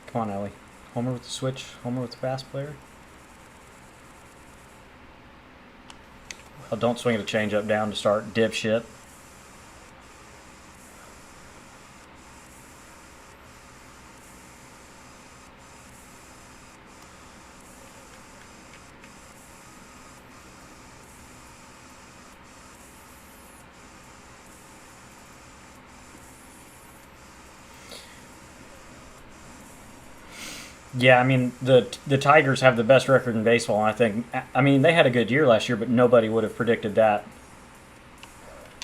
Come on, Ellie. Homer with the switch. Homer with the fast player. Well, don't swing the changeup down to start, dipshit. Yeah, I mean, the Tigers have the best record in baseball, and I mean, they had a good year last year, but nobody would have predicted that.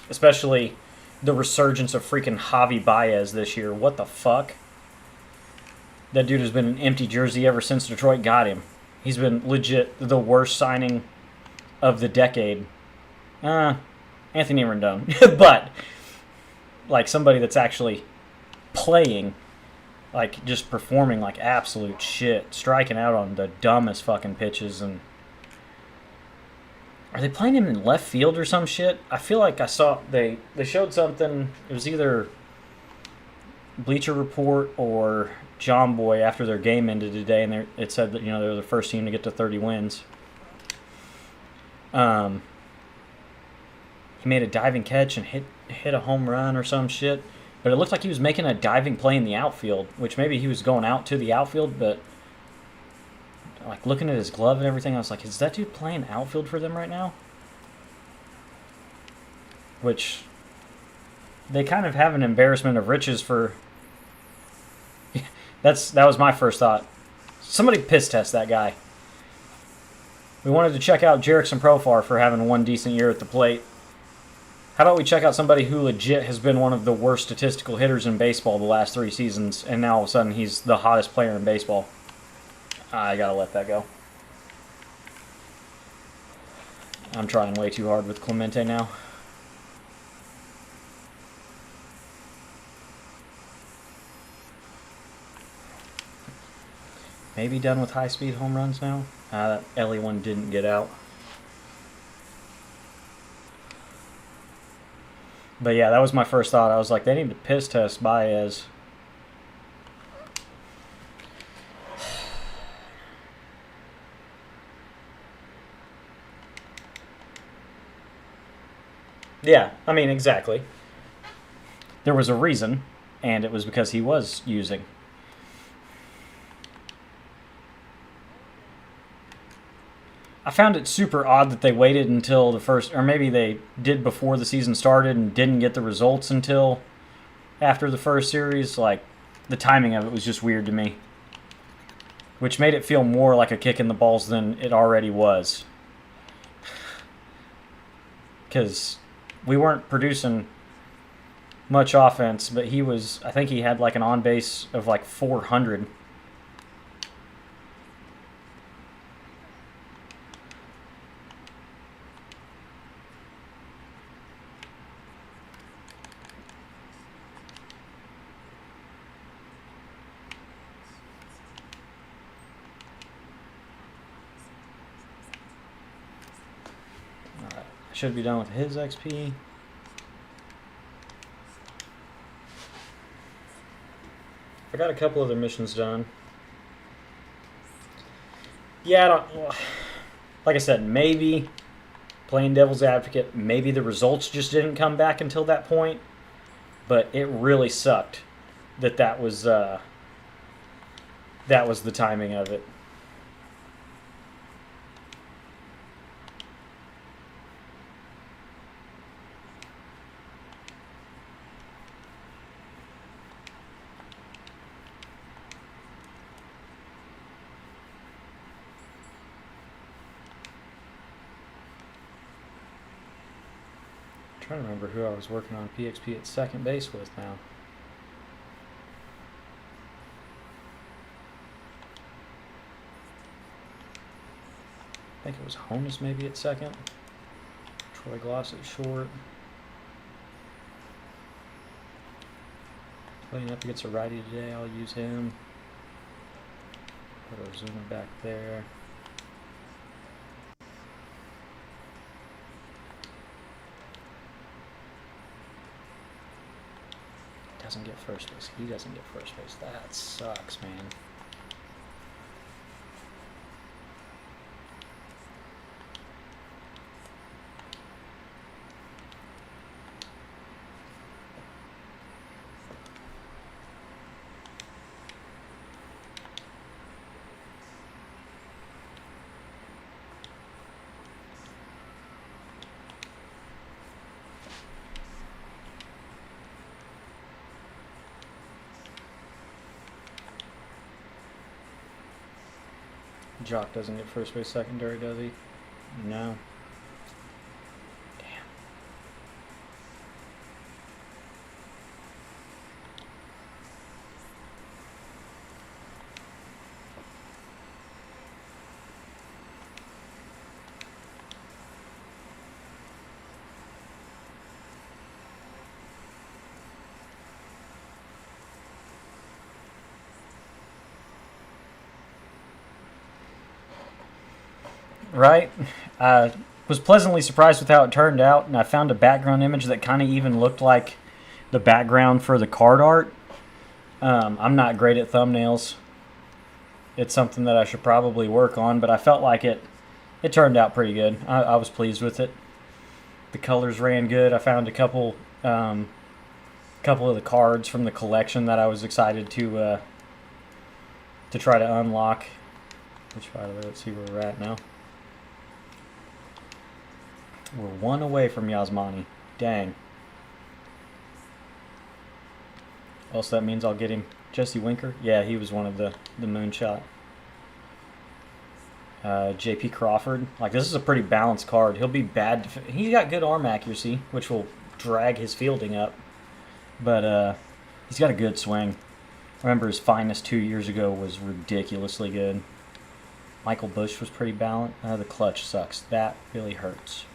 Especially the resurgence of freaking Javi Baez this year. What the fuck? That dude has been an empty jersey ever since Detroit got him. He's been legit the worst signing of the decade. Anthony Rendon. But, like, somebody that's actually playing like just performing like absolute shit, striking out on the dumbest fucking pitches. And are they playing him in left field or some shit? I feel like I saw they showed something. It was either Bleacher Report or John Boy after their game ended today, and it said that they're the first team to get to 30 wins. He made a diving catch and hit a home run or some shit. But it looked like he was making a diving play in the outfield, which maybe he was going out to the outfield, but like looking at his glove and everything, I was like, is that dude playing outfield for them right now? Which they kind of have an embarrassment of riches for. That was my first thought. Somebody piss test that guy. We wanted to check out Jerickson Profar for having one decent year at the plate. How about we check out somebody who legit has been one of the worst statistical hitters in baseball the last 3 seasons, and now all of a sudden he's the hottest player in baseball? I gotta let that go. I'm trying way too hard with Clemente now. Maybe done with high-speed home runs now? That Ellie one didn't get out. But yeah, that was my first thought. I was like, they need to piss test Baez. Yeah, I mean, exactly. There was a reason, and it was because he was using. I found it super odd that they waited until the first, or maybe they did before the season started and didn't get the results until after the first series. Like, the timing of it was just weird to me, which made it feel more like a kick in the balls than it already was. Because we weren't producing much offense, but I think he had like an on base of like 400. Should be done with his XP. I got a couple other missions done. Yeah, like I said, maybe playing devil's advocate, maybe the results just didn't come back until that point, but it really sucked that was the timing of it. I'm trying to remember who I was working on PXP at second base with now. I think it was Honus maybe at second. Troy Gloss at short. Playing up against a righty today, I'll use him. Put Ozuna back there. Doesn't get first base. He doesn't get first base. That sucks, man. Jock doesn't get first base secondary, does he? No. Damn. right? I was pleasantly surprised with how it turned out, and I found a background image that kind of even looked like the background for the card art. I'm not great at thumbnails. It's something that I should probably work on, but I felt like it turned out pretty good. I was pleased with it. The colors ran good. I found a couple of the cards from the collection that I was excited to try to unlock. Which, by the way, let's see where we're at now. We're one away from Yasmani. Dang. Also, that means I'll get him. Jesse Winker? Yeah, he was one of the Moonshot. JP Crawford. Like, this is a pretty balanced card. He'll be bad. He's got good arm accuracy, which will drag his fielding up. But he's got a good swing. Remember, his finest 2 years ago was ridiculously good. Michael Bush was pretty balanced. The clutch sucks. That really hurts.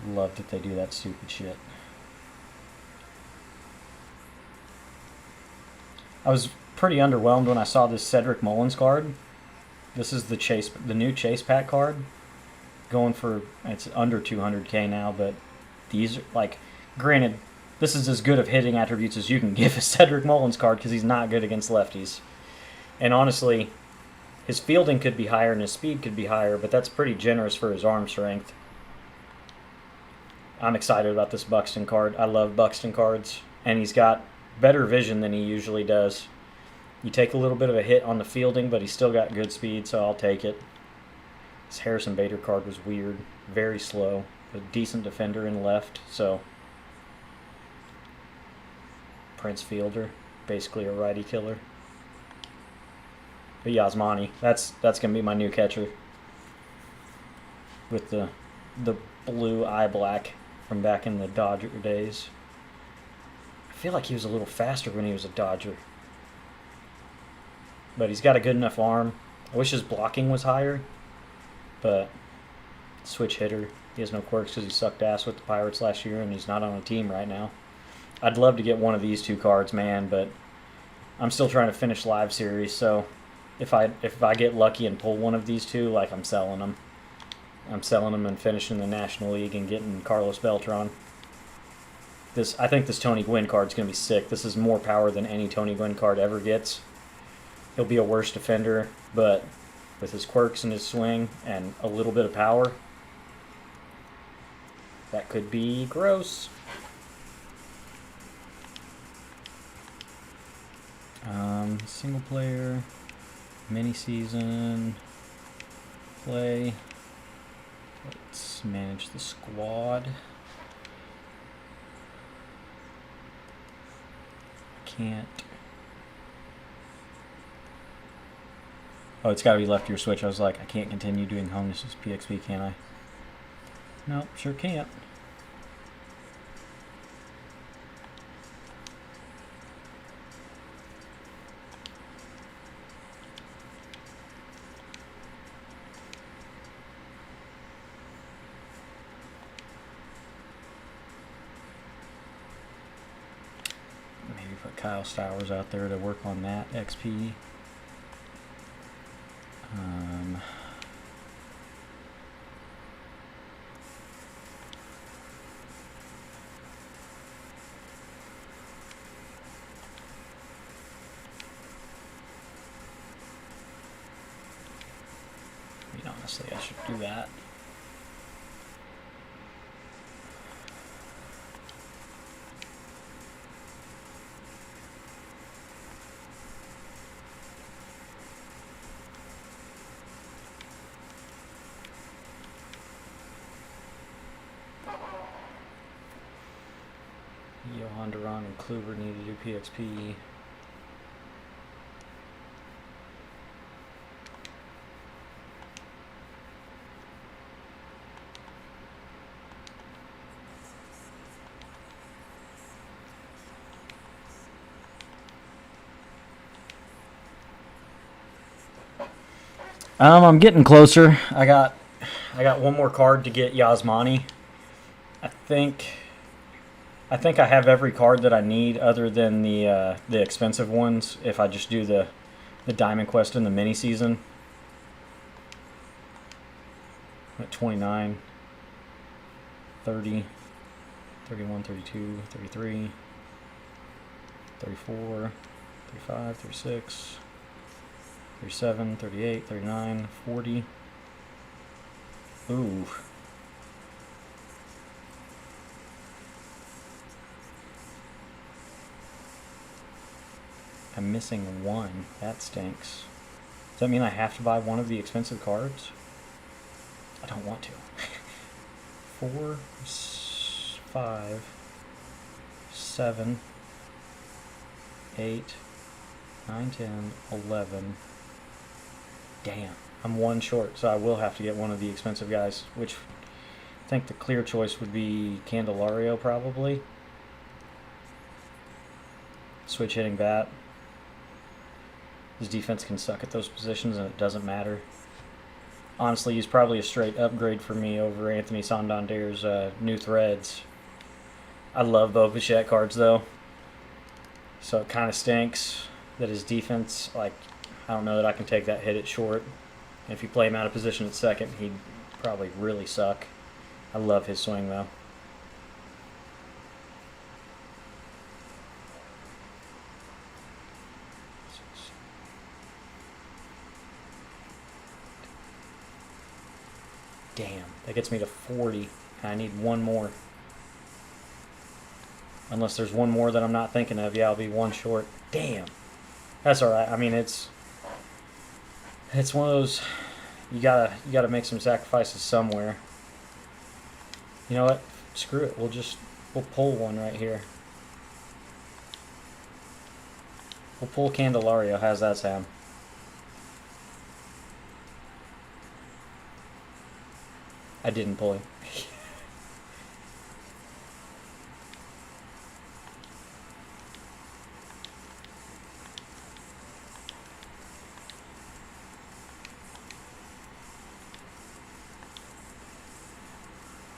Love that they do that stupid shit. I was pretty underwhelmed when I saw this Cedric Mullins card. This is the new Chase Pack card. Going for, it's under 200K now, but these are, like, granted, this is as good of hitting attributes as you can give a Cedric Mullins card because he's not good against lefties. And honestly, his fielding could be higher and his speed could be higher, but that's pretty generous for his arm strength. I'm excited about this Buxton card. I love Buxton cards, and he's got better vision than he usually does. You take a little bit of a hit on the fielding, but he's still got good speed, so I'll take it. This Harrison Bader card was weird, very slow, a decent defender in left, so Prince Fielder, basically a righty killer. But Yasmani, that's gonna be my new catcher with the blue eye black from back in the Dodger days. I feel like he was a little faster when he was a Dodger. But he's got a good enough arm. I wish his blocking was higher. But switch hitter. He has no quirks because he sucked ass with the Pirates last year and he's not on a team right now. I'd love to get one of these two cards, man, but I'm still trying to finish live series, so if I get lucky and pull one of these two, like, I'm selling them. I'm selling them and finishing the National League and getting Carlos Beltran. I think this Tony Gwynn card's going to be sick. This is more power than any Tony Gwynn card ever gets. He'll be a worse defender, but with his quirks and his swing and a little bit of power, that could be gross. Single player, mini season, play. Let's manage the squad. Can't. Oh, it's got to be left your switch. I was like, I can't continue doing home. This is PXP, can I? Nope, sure can't. Maybe put Kyle Stowers out there to work on that XP. Honestly, I should do that. Johan Duran and Kluber need to do PXP. I'm getting closer. I got one more card to get Yasmani. I think I have every card that I need other than the expensive ones if I just do the Diamond Quest in the mini season. at 29, 30, 31, 32, 33, 34, 35, 36, 37, 38, 39, 40. Ooh. I'm missing one. That stinks. Does that mean I have to buy one of the expensive cards? I don't want to. 4, 5, 7, 8, 9, 10, 11. Damn. I'm one short, so I will have to get one of the expensive guys, which I think the clear choice would be Candelario, probably. Switch hitting bat. His defense can suck at those positions, and it doesn't matter. Honestly, he's probably a straight upgrade for me over Anthony Santander's New Threads. I love Bo Bichette cards, though. So it kind of stinks that his defense, like, I don't know that I can take that hit at short. If you play him out of position at second, he'd probably really suck. I love his swing, though. Damn, that gets me to 40. I need one more. Unless there's one more that I'm not thinking of. Yeah, I'll be one short. Damn. That's alright. I mean, it's one of those, you gotta make some sacrifices somewhere. You know what? Screw it. We'll pull one right here. We'll pull Candelario. How's that sound? I didn't pull him.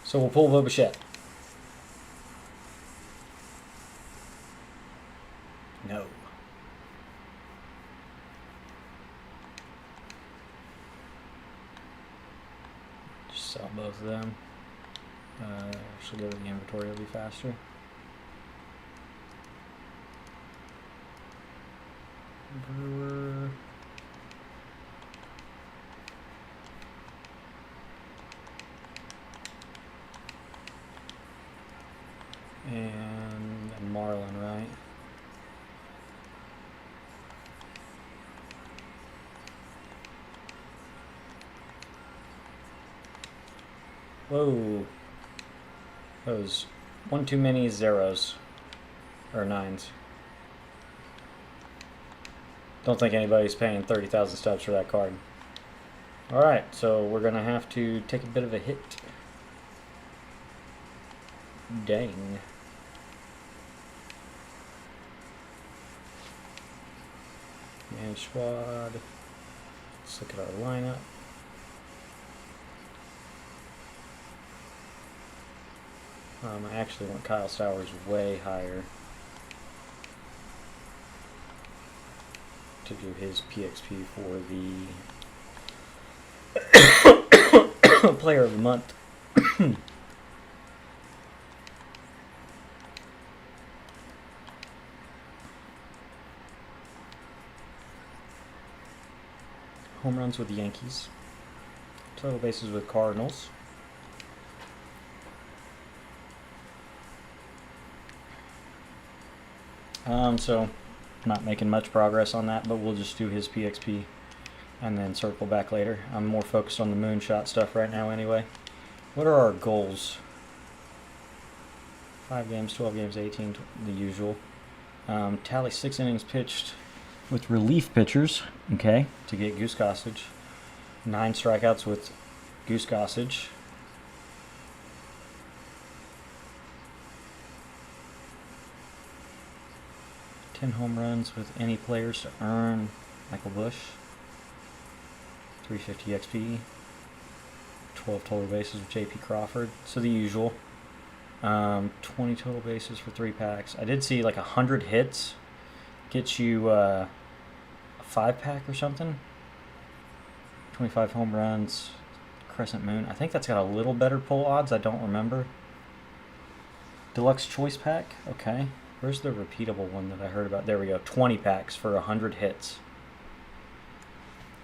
So we'll pull Bo Bichette. No. Just sell both of them. Actually go to the inventory, it'll be faster. Brewer. And Marlin, right? Whoa. Those one too many zeros. Or nines. Don't think anybody's paying 30,000 stubs for that card. Alright, so we're going to have to take a bit of a hit. Dang. Man squad. Let's look at our lineup. I actually want Kyle Stowers way higher to do his PXP for the Player of the Month. Home runs with the Yankees. Total bases with Cardinals. So not making much progress on that, but we'll just do his PXP and then circle back later. I'm more focused on the Moonshot stuff right now anyway. What are our goals? 5 games, 12 games, 18, the usual. Tally 6 innings pitched with relief pitchers, okay, to get Goose Gossage. 9 strikeouts with Goose Gossage. Ten home runs with any players to earn Michael Bush. 350 XP. 12 total bases with JP Crawford. So the usual. 20 total bases for 3 packs. I did see like 100 hits gets you a 5-pack or something. 25 home runs. Crescent Moon. I think that's got a little better pull odds. I don't remember. Deluxe Choice Pack. Okay. Where's the repeatable one that I heard about? There we go. 20 packs for 100 hits.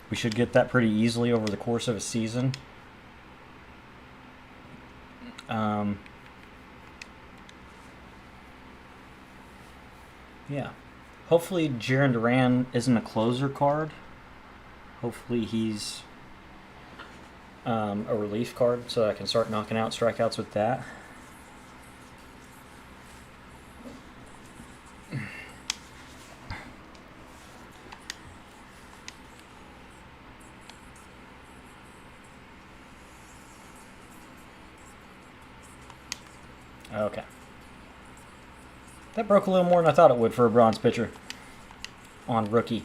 We should get that pretty easily over the course of a season. Yeah. Hopefully Jaron Duran isn't a closer card. Hopefully he's a relief card so I can start knocking out strikeouts with that. Okay. That broke a little more than I thought it would for a bronze pitcher on rookie.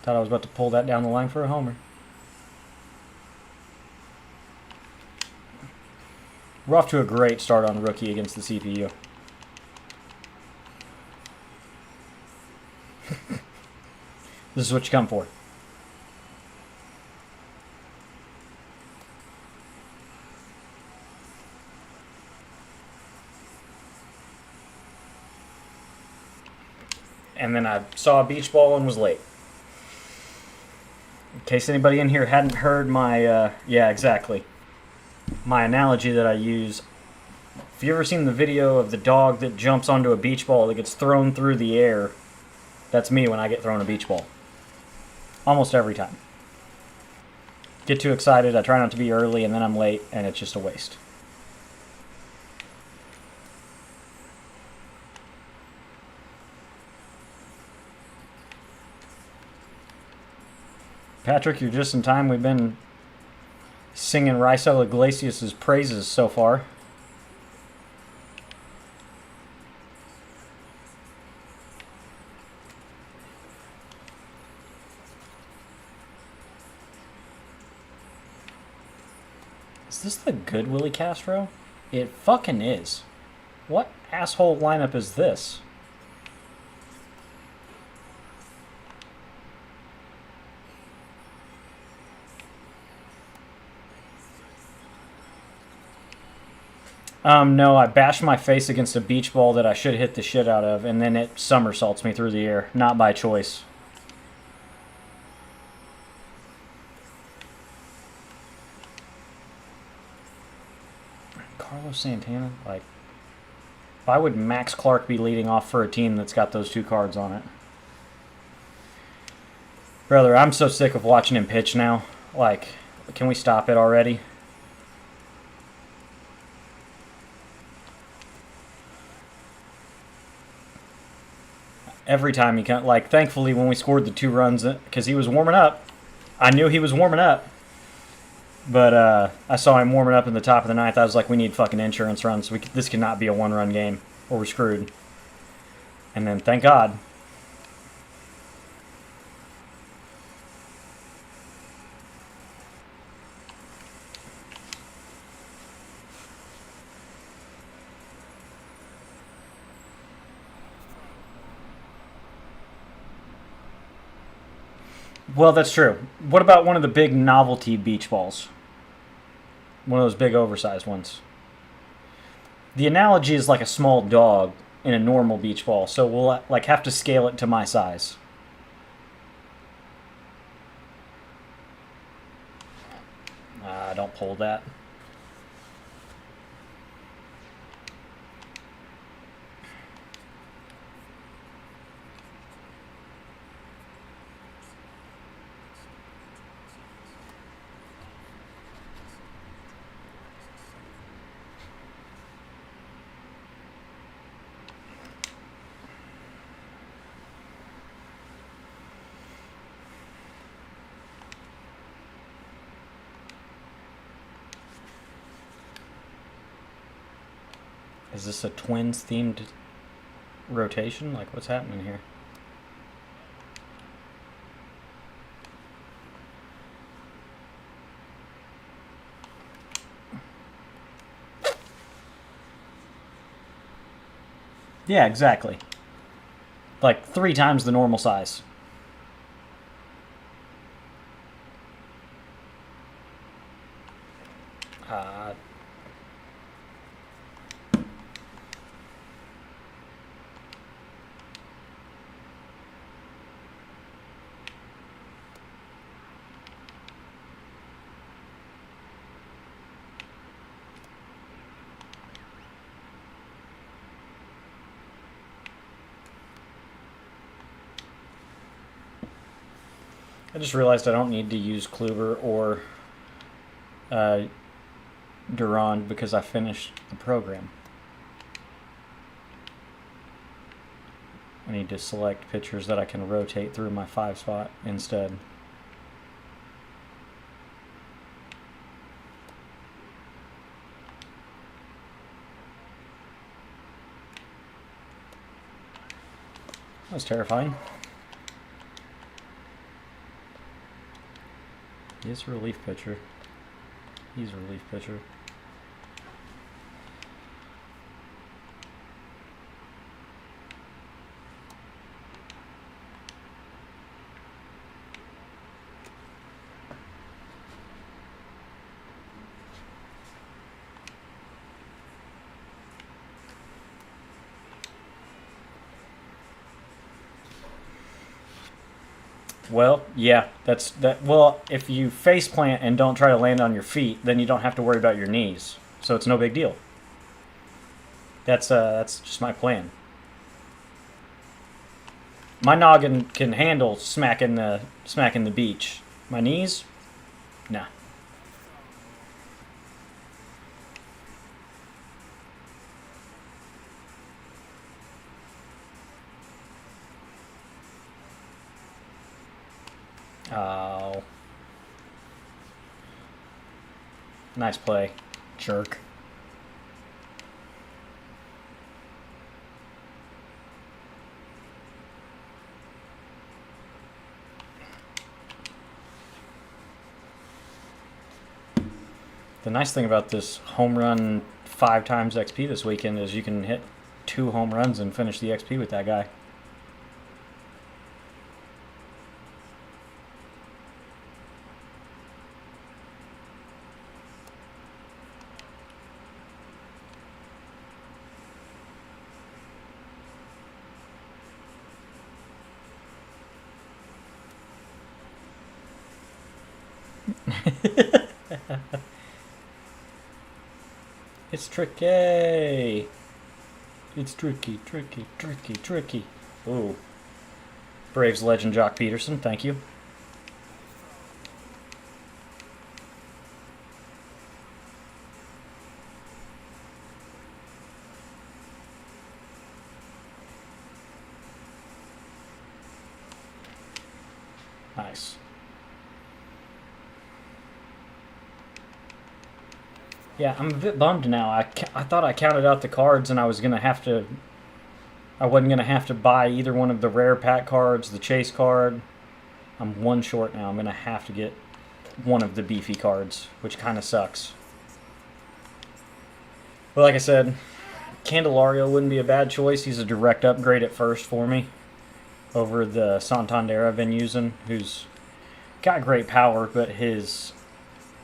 Thought I was about to pull that down the line for a homer. We're off to a great start on rookie against the CPU. This is what you come for. And then I saw a beach ball and was late. In case anybody in here hadn't heard my, yeah, exactly. My analogy that I use. If you ever seen the video of the dog that jumps onto a beach ball that gets thrown through the air, that's me when I get thrown a beach ball. Almost every time. Get too excited, I try not to be early, and then I'm late, and it's just a waste. Patrick, you're just in time. We've been singing Raisel Iglesias' praises so far. Is this the good Willie Castro? It fucking is. What asshole lineup is this? No, I bashed my face against a beach ball that I should hit the shit out of, and then it somersaults me through the air. Not by choice. Carlos Santana? Like, why would Max Clark be leading off for a team that's got those two cards on it? Brother, I'm so sick of watching him pitch now. Like, can we stop it already? Every time he can, like, thankfully when we scored the 2 runs, because he was warming up, I knew he was warming up, but I saw him warming up in the top of the 9th. I was like, we need fucking insurance runs. This cannot be a 1-run game, or we're screwed. And then, thank God. Well, that's true. What about one of the big novelty beach balls? One of those big oversized ones. The analogy is like a small dog in a normal beach ball, so we'll like have to scale it to my size. Don't pull that. Is this a Twins themed rotation? Like, what's happening here? Yeah, exactly. Like 3 times the normal size. I just realized I don't need to use Kluber or Durand because I finished the program. I need to select pitchers that I can rotate through my 5 spot instead. That was terrifying. He's a relief pitcher. He's a relief pitcher. Well, yeah, that's that. Well, if you face plant and don't try to land on your feet, then you don't have to worry about your knees. So it's no big deal. That's just my plan. My noggin can handle smacking the beach. My knees, nah. Oh. Nice play, jerk. The nice thing about this home run 5 times XP this weekend is you can hit 2 home runs and finish the XP with that guy. It's tricky. It's tricky, tricky, tricky, tricky. Ooh. Braves legend Jock Peterson, thank you. Nice. Yeah, I'm a bit bummed now. I thought I counted out the cards and I wasn't going to have to buy either one of the rare pack cards, the chase card. I'm 1 short now. I'm going to have to get one of the beefy cards, which kind of sucks. But like I said, Candelario wouldn't be a bad choice. He's a direct upgrade at first for me over the Santander I've been using, who's got great power, but his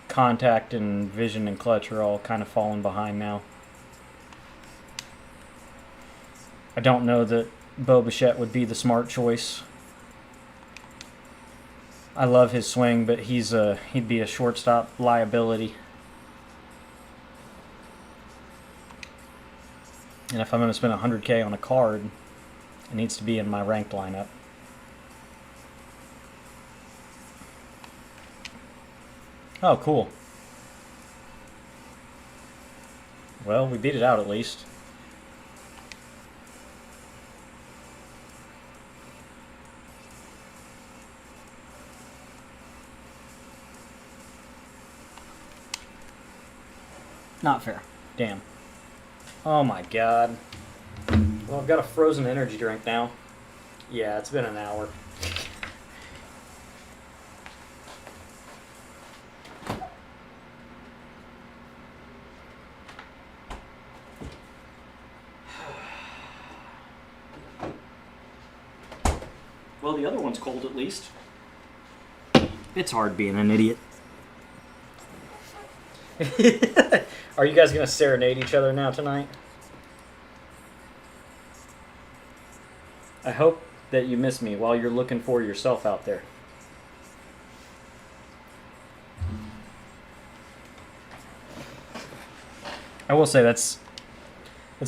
contact and vision and clutch are all kind of falling behind now. I don't know that Bo Bichette would be the smart choice. I love his swing, but he'd be a shortstop liability. And if I'm going to spend $100K on a card, it needs to be in my ranked lineup. Oh, cool. Well, we beat it out at least. Not fair. Damn. Oh my god. Well, I've got a frozen energy drink now. Yeah, it's been an hour. Well, the other one's cold at least. It's hard being an idiot. Are you guys gonna serenade each other now tonight? I hope that you miss me while you're looking for yourself out there. I will say it's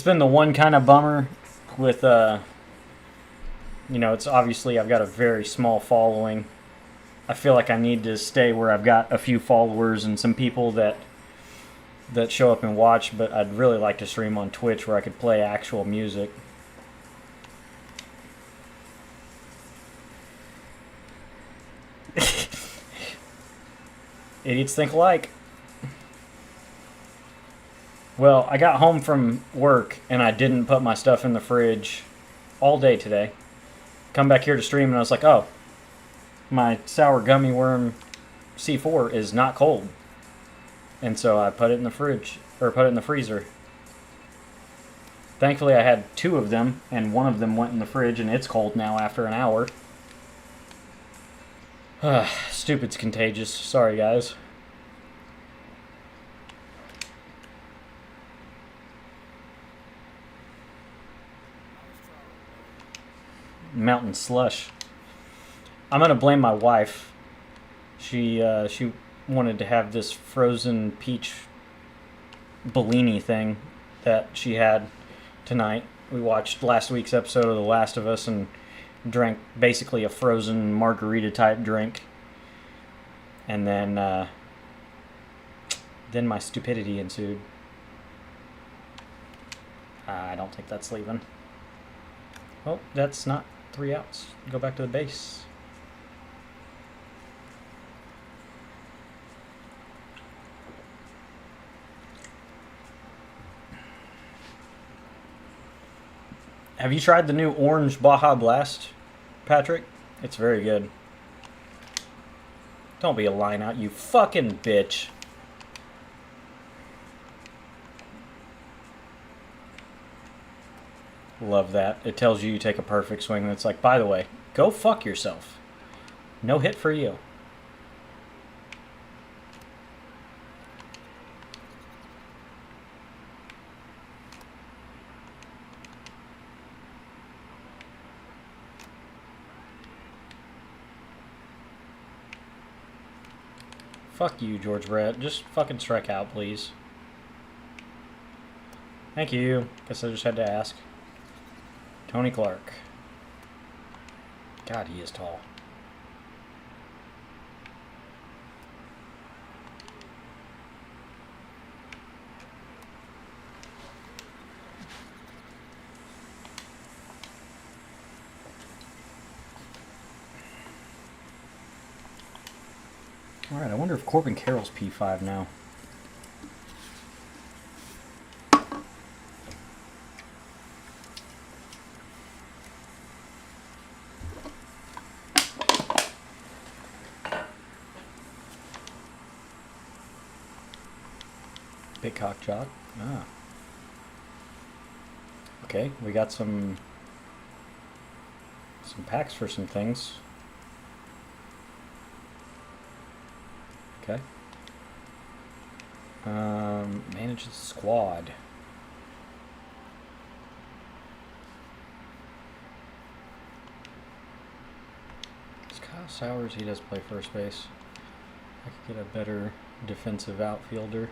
been the one kind of bummer with it's obviously I've got a very small following. I feel like I need to stay where I've got a few followers and some people that show up and watch, but I'd really like to stream on Twitch where I could play actual music. Idiots think alike. Well, I got home from work and I didn't put my stuff in the fridge all day today. Come back here to stream and I was like, oh, my sour gummy worm C4 is not cold. And so I put it in the fridge, or put it in the freezer. Thankfully I had 2 of them, and one of them went in the fridge and it's cold now after an hour. Stupid's contagious. Sorry, guys. Mountain slush. I'm gonna blame my wife. She wanted to have this frozen peach Bellini thing that she had tonight. We watched last week's episode of The Last of Us and drank basically a frozen margarita type drink. And then my stupidity ensued. I don't think that's leaving. Oh, that's not 3 outs. Go back to the base. Have you tried the new orange Baja Blast, Patrick? It's very good. Don't be a line out, you fucking bitch. Love that. It tells you take a perfect swing. And it's like, by the way, go fuck yourself. No hit for you. Fuck you, George Brett. Just fucking strike out, please. Thank you. Guess I just had to ask. Tony Clark. God, he is tall. Alright, I wonder if Corbin Carroll's P5 now. Big cock jock. Ah. Okay, we got some packs for some things. Okay. Manage the squad. It's Kyle Sowers. He does play first base. I could get a better defensive outfielder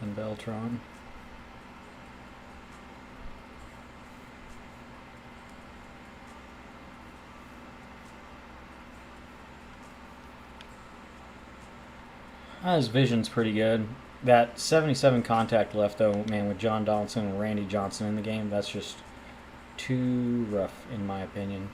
than Beltran. His vision's pretty good. That 77 contact left, though, man, with John Donaldson and Randy Johnson in the game, that's just too rough, in my opinion.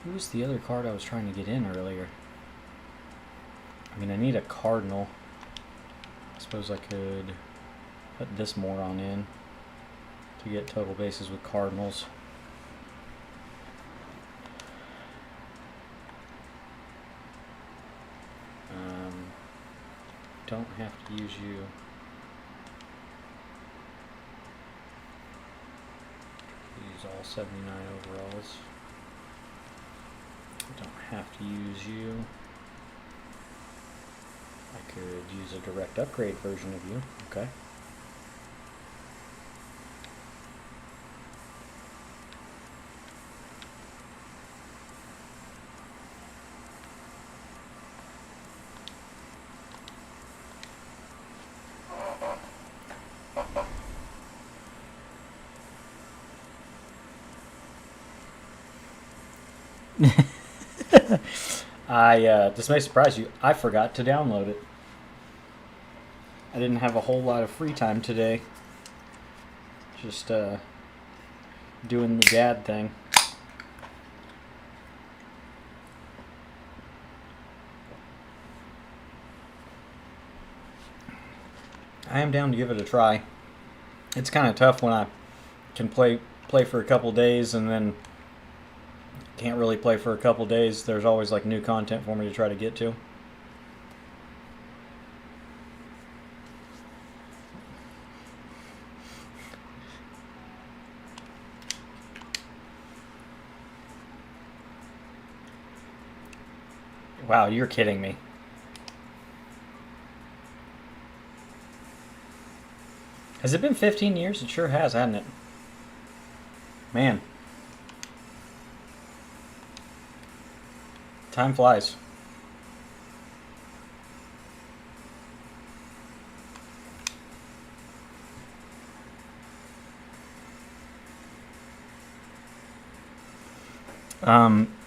Who was the other card I was trying to get in earlier? I mean, I need a Cardinal. I suppose I could put this moron in to get total bases with Cardinals. don't have to use you. Use all 79 overalls. I don't have to use you. I could use a direct upgrade version of you. Okay. This may surprise you, I forgot to download it. I didn't have a whole lot of free time today. Just doing the dad thing. I am down to give it a try. It's kind of tough when I can play for a couple days and then can't really play for a couple days. There's always like new content for me to try to get to. Wow, you're kidding me. Has it been 15 years? It sure has, hasn't it? Man. Time flies.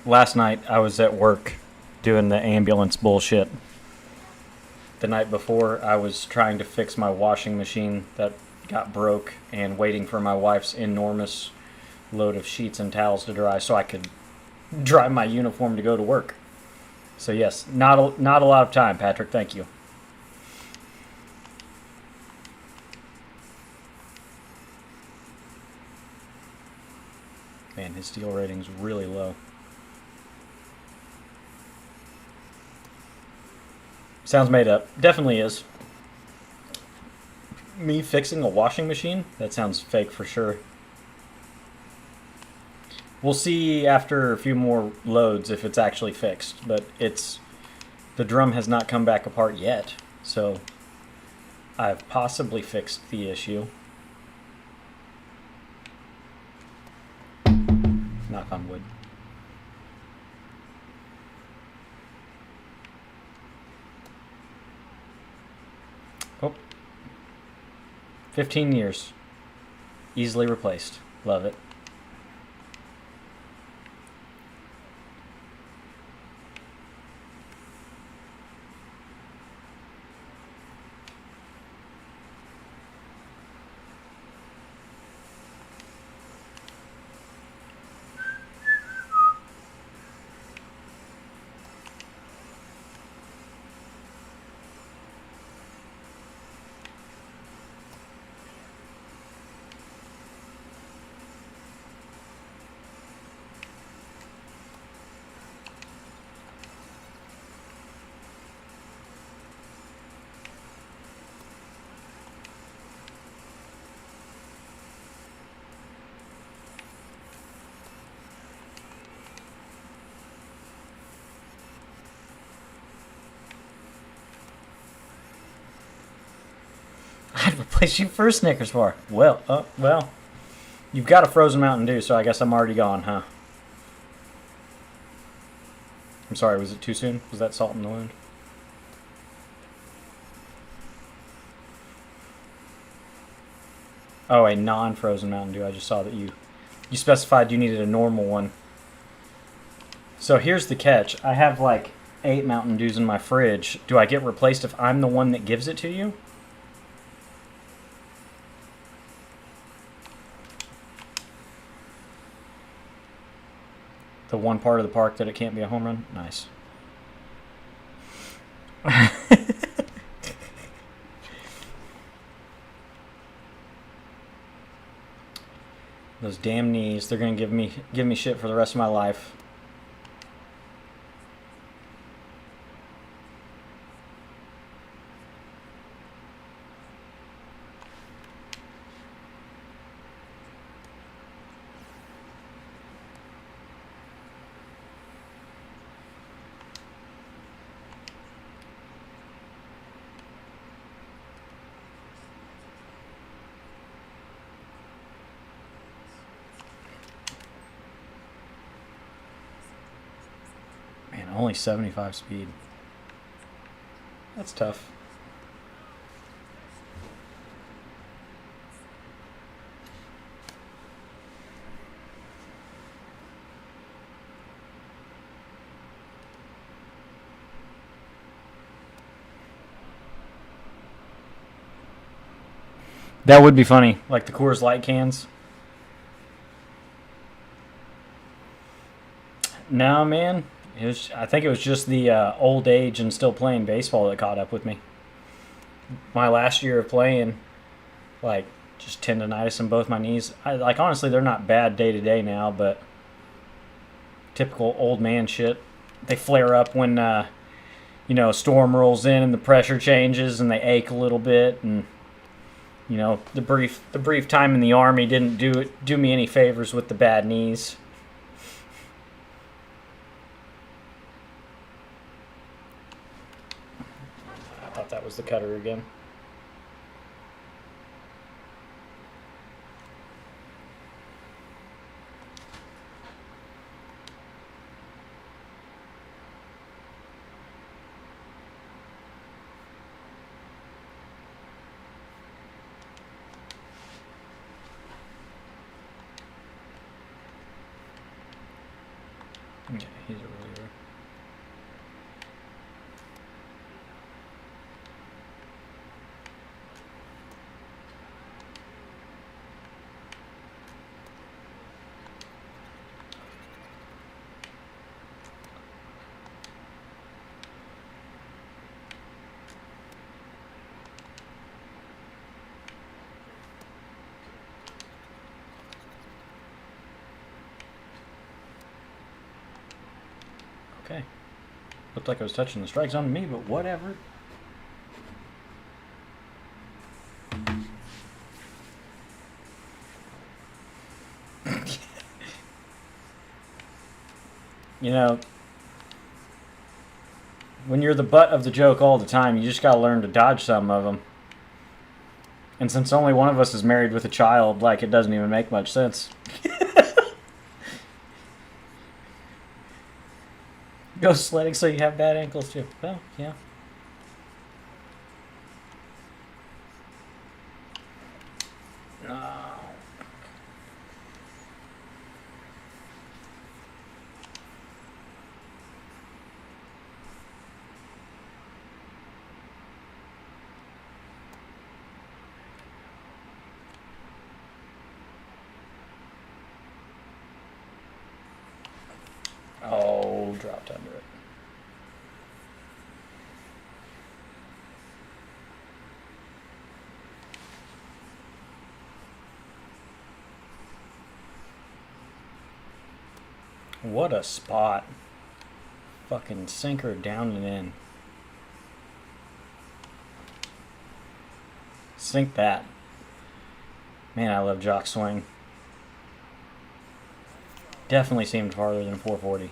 Last night I was at work doing the ambulance bullshit. The night before I was trying to fix my washing machine that got broke and waiting for my wife's enormous load of sheets and towels to dry so I could dry my uniform to go to work. So yes, not a lot of time, Patrick. Thank you. Man, his steel rating's really low. Sounds made up. Definitely is. Me fixing a washing machine? That sounds fake for sure. We'll see after a few more loads if it's actually fixed, but the drum has not come back apart yet, so I've possibly fixed the issue. Knock on wood. Oh. 15 years. Easily replaced. Love it. I'd replace you for a Snickers bar. Well, you've got a frozen Mountain Dew, so I guess I'm already gone, huh? I'm sorry, was it too soon? Was that salt in the wound? Oh, a non-frozen Mountain Dew. I just saw that you specified you needed a normal one. So here's the catch. I have like 8 Mountain Dews in my fridge. Do I get replaced if I'm the one that gives it to you? The one part of the park that it can't be a home run? Nice. Those damn knees, they're gonna give me shit for the rest of my life. Only 75 speed. That's tough. That would be funny, like the Coors Light cans. No, man. I think it was just the old age and still playing baseball that caught up with me. My last year of playing, like, just tendonitis in both my knees. Honestly, they're not bad day to day now, but typical old man shit. They flare up when, a storm rolls in and the pressure changes and they ache a little bit. And, the brief time in the Army didn't do me any favors with the bad knees. I thought that was the cutter again. Yeah, he's a reliever. Okay. Looked like I was touching the strike zone to me, but whatever. When you're the butt of the joke all the time, you just gotta learn to dodge some of them. And since only one of us is married with a child, it doesn't even make much sense. Go sledding so you have bad ankles too. Well, yeah. No. Oh, dropped under it. What a spot. Fucking sinker down and in. Sink that. Man, I love jock swing. Definitely seemed farther than 440.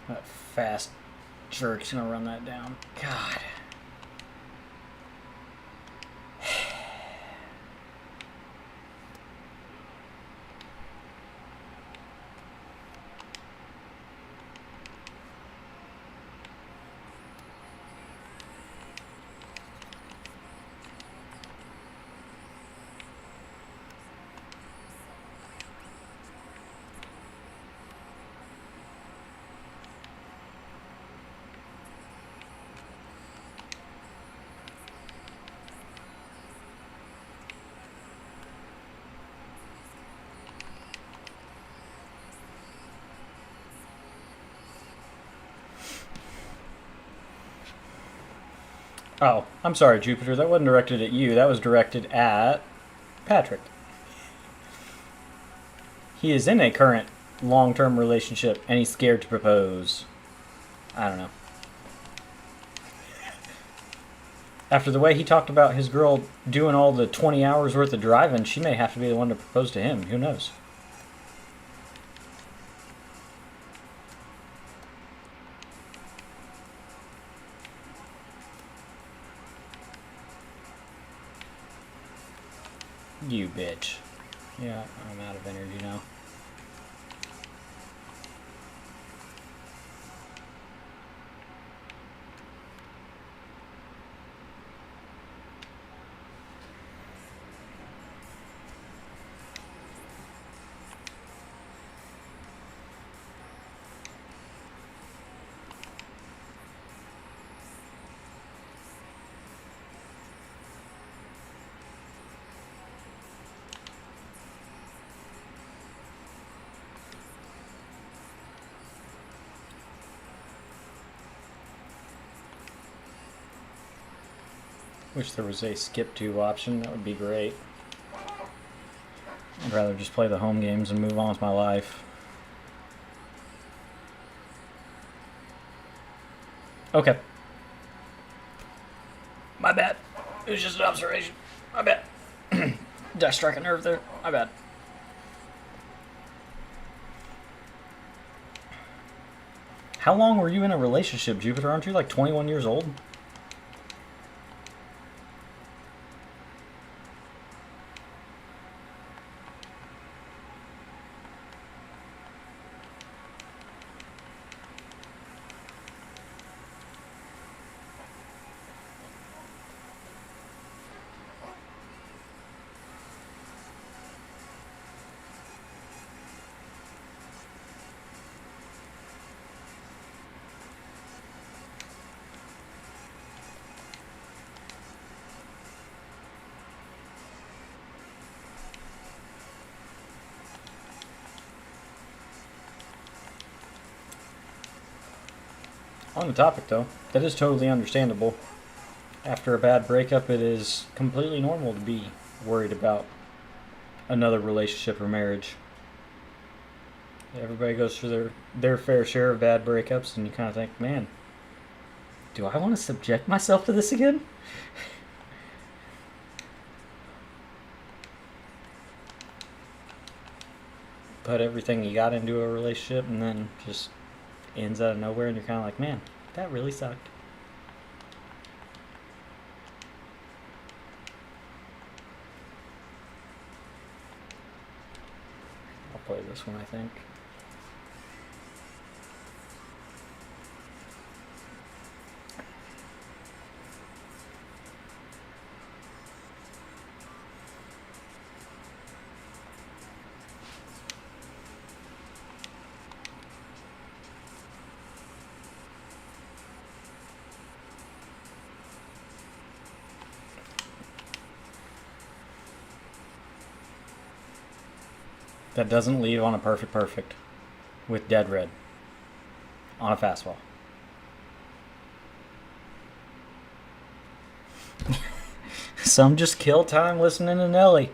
That fast jerk's gonna run that down. God. Oh, I'm sorry, Jupiter. That wasn't directed at you. That was directed at Patrick. He is in a current long-term relationship, and he's scared to propose. I don't know. After the way he talked about his girl doing all the 20 hours worth of driving, she may have to be the one to propose to him. Who knows? You bitch. Yeah, I'm out of energy now. Wish there was a skip to option. That would be great. I'd rather just play the home games and move on with my life. Okay. My bad. It was just an observation. My bad. Did I strike a nerve there? My bad. How long were you in a relationship, Jupiter? Aren't you like 21 years old? On the topic, though, that is totally understandable. After a bad breakup, it is completely normal to be worried about another relationship or marriage. Everybody goes through their fair share of bad breakups, and you kind of think, man, do I want to subject myself to this again? Put everything you got into a relationship, and then just ends out of nowhere, and you're kind of like, man, that really sucked. I'll play this one, I think. That doesn't leave on a perfect with dead red on a fastball. Some just kill time listening to Nelly.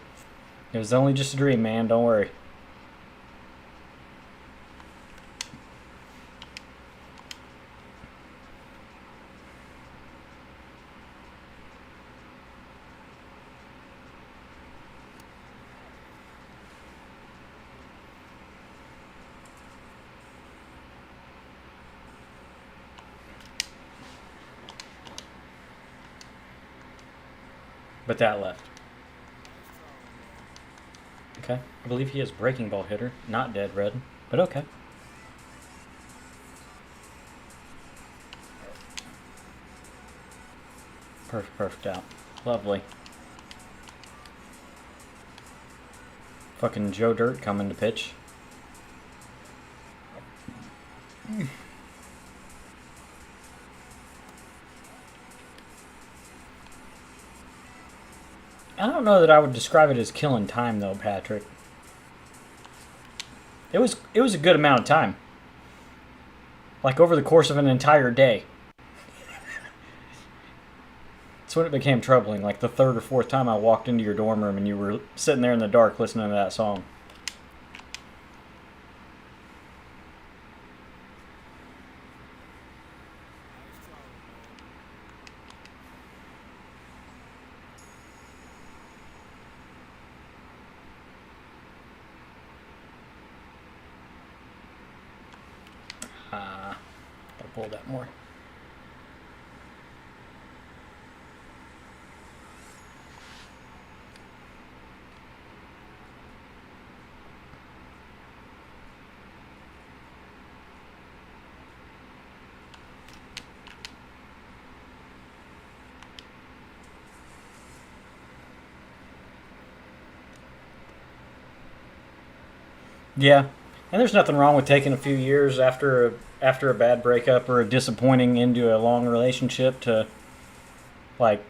It was only just a dream, man. Don't worry. But that left. Okay. I believe he has breaking ball hitter, not dead red, but okay. Perfect out. Lovely. Fucking Joe Dirt coming to pitch. I don't know that I would describe it as killing time, though, Patrick. It was a good amount of time. Like over the course of an entire day. That's when it became troubling. Like the third or fourth time I walked into your dorm room and you were sitting there in the dark listening to that song. I'll pull that more. Yeah, and there's nothing wrong with taking a few years after a bad breakup or a disappointing into a long relationship to like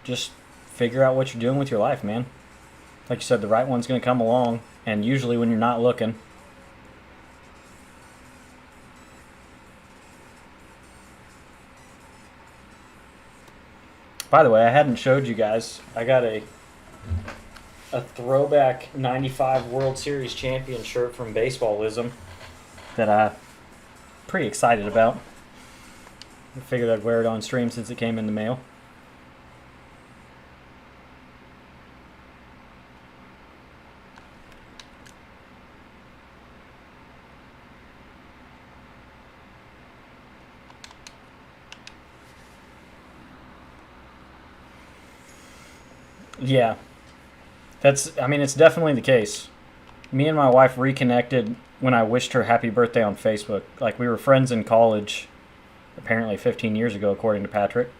just figure out what you're doing with your life, man. Like you said, the right one's going to come along, and usually when you're not looking. By the way, I hadn't showed you guys. I got a throwback 95 World Series champion shirt from Baseballism that I'm pretty excited about. I figured I'd wear it on stream since it came in the mail. Yeah, it's definitely the case. Me and my wife reconnected when I wished her happy birthday on Facebook. Like, we were friends in college, apparently 15 years ago, according to Patrick,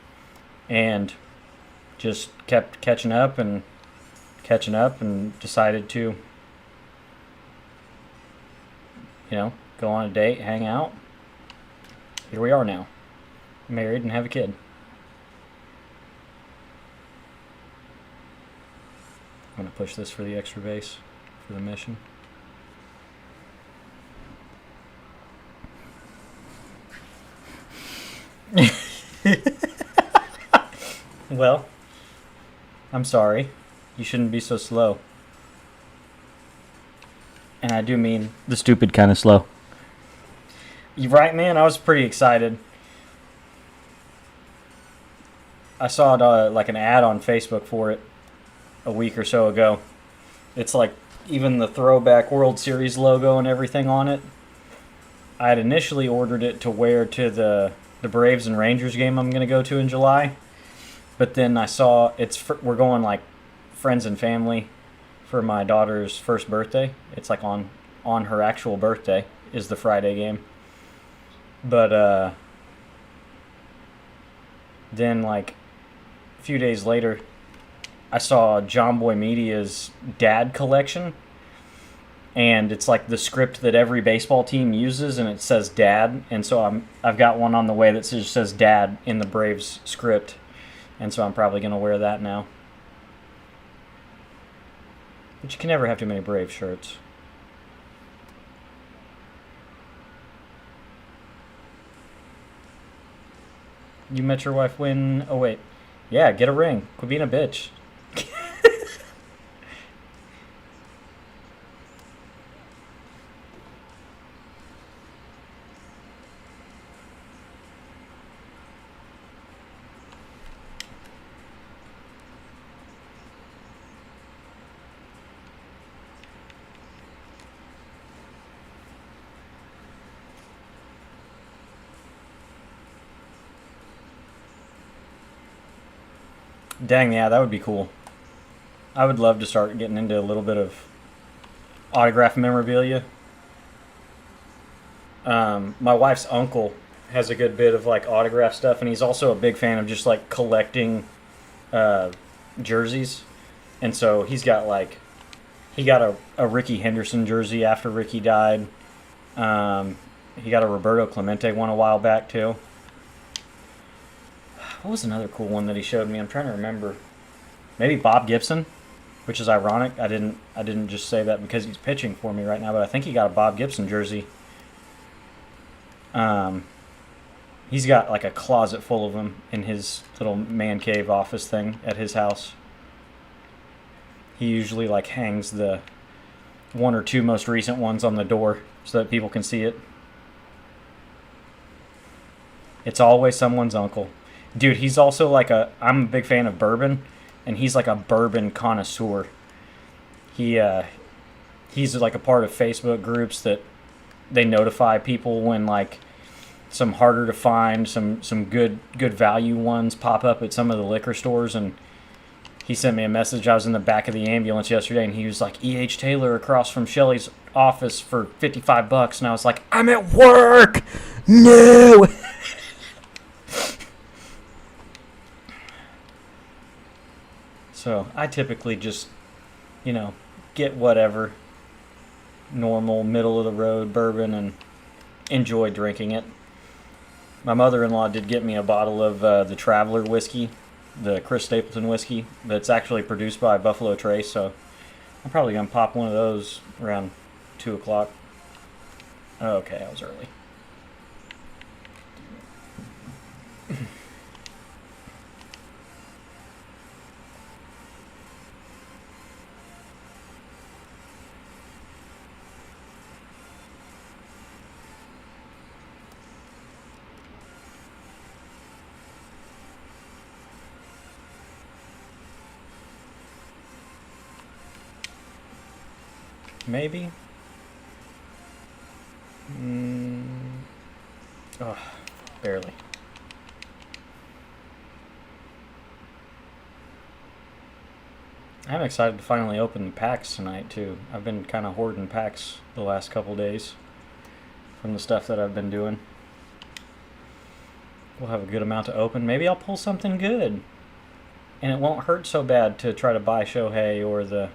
and just kept catching up and decided to, go on a date, hang out. Here we are now, married and have a kid. I'm going to push this for the extra base for the mission. Well, I'm sorry. You shouldn't be so slow. And I do mean the stupid kind of slow. You're right, man. I was pretty excited. I saw it, like an ad on Facebook for it a week or so ago. It's like even the throwback World Series logo and everything on it. I had initially ordered it to wear to the Braves and Rangers game I'm going to go to in July. But then I saw we're going like friends and family for my daughter's first birthday. It's like on her actual birthday is the Friday game. But then like a few days later, I saw John Boy Media's Dad Collection, and it's like the script that every baseball team uses, and it says Dad, and so I've got one on the way that just says Dad in the Braves script, and so I'm probably going to wear that now. But you can never have too many Brave shirts. You met your wife when... Oh, wait. Yeah, get a ring. Quit being a bitch. Dang, yeah, that would be cool. I would love to start getting into a little bit of autograph memorabilia. My wife's uncle has a good bit of like autograph stuff, and he's also a big fan of just like collecting jerseys. And so he got a Ricky Henderson jersey after Ricky died. He got a Roberto Clemente one a while back too. What was another cool one that he showed me? I'm trying to remember. Maybe Bob Gibson, which is ironic. I didn't just say that because he's pitching for me right now, but I think he got a Bob Gibson jersey. He's got like a closet full of them in his little man cave office thing at his house. He usually like hangs the one or two most recent ones on the door so that people can see it. It's always someone's uncle. Dude, he's also like I'm a big fan of bourbon, and he's like a bourbon connoisseur. He's like a part of Facebook groups that they notify people when like some harder to find, some good value ones pop up at some of the liquor stores. And he sent me a message. I was in the back of the ambulance yesterday, and he was like, E.H. Taylor across from Shelly's office for $55. And I was like, I'm at work! No! So I typically just, get whatever normal, middle of the road bourbon and enjoy drinking it. My mother-in-law did get me a bottle of the Traveler whiskey, the Chris Stapleton whiskey, that's actually produced by Buffalo Trace, so I'm probably going to pop one of those around 2 o'clock. Okay, I was early. Maybe. Oh, barely. I'm excited to finally open the packs tonight, too. I've been kind of hoarding packs the last couple days from the stuff that I've been doing. We'll have a good amount to open. Maybe I'll pull something good. And it won't hurt so bad to try to buy Shohei or the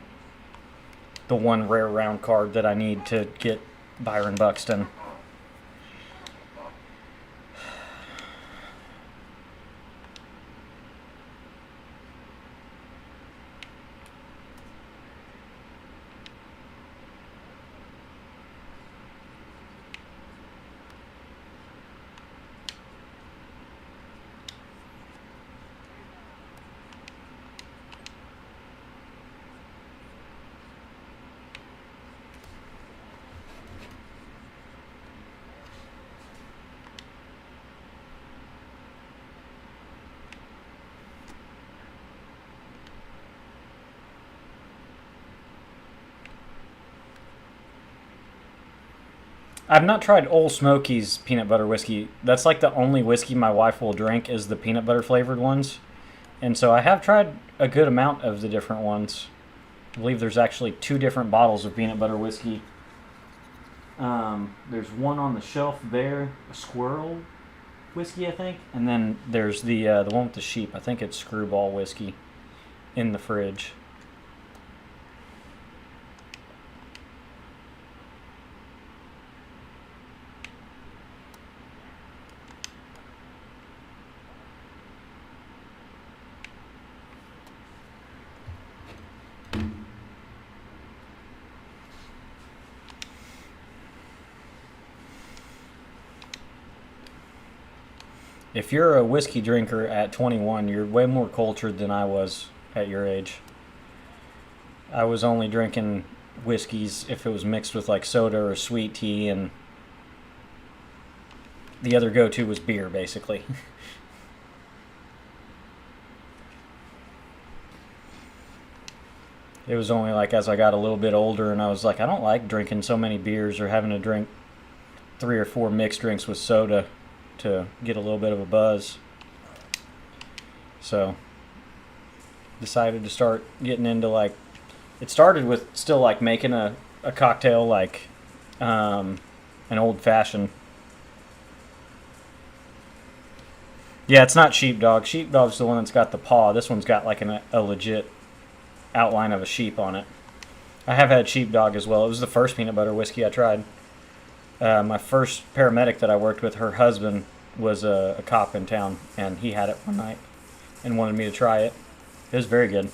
one rare round card that I need to get Byron Buxton. I've not tried Old Smoky's peanut butter whiskey. That's like the only whiskey my wife will drink is the peanut butter flavored ones. And so I have tried a good amount of the different ones. I believe there's actually 2 different bottles of peanut butter whiskey. There's one on the shelf there, a squirrel whiskey, I think. And then there's the one with the sheep. I think it's Screwball whiskey in the fridge. If you're a whiskey drinker at 21, you're way more cultured than I was at your age. I was only drinking whiskeys if it was mixed with like soda or sweet tea, and the other go-to was beer, basically. It was only like as I got a little bit older and I was like, I don't like drinking so many beers or having to drink 3 or 4 mixed drinks with soda to get a little bit of a buzz. So decided to start getting into like, it started with still like making a cocktail like an old fashioned. Yeah, it's not Sheepdog. Sheepdog's the one that's got the paw. This one's got like a legit outline of a sheep on it. I have had Sheepdog as well. It was the first peanut butter whiskey I tried. My first paramedic that I worked with, her husband was a cop in town, and he had it one night and wanted me to try it. It was very good.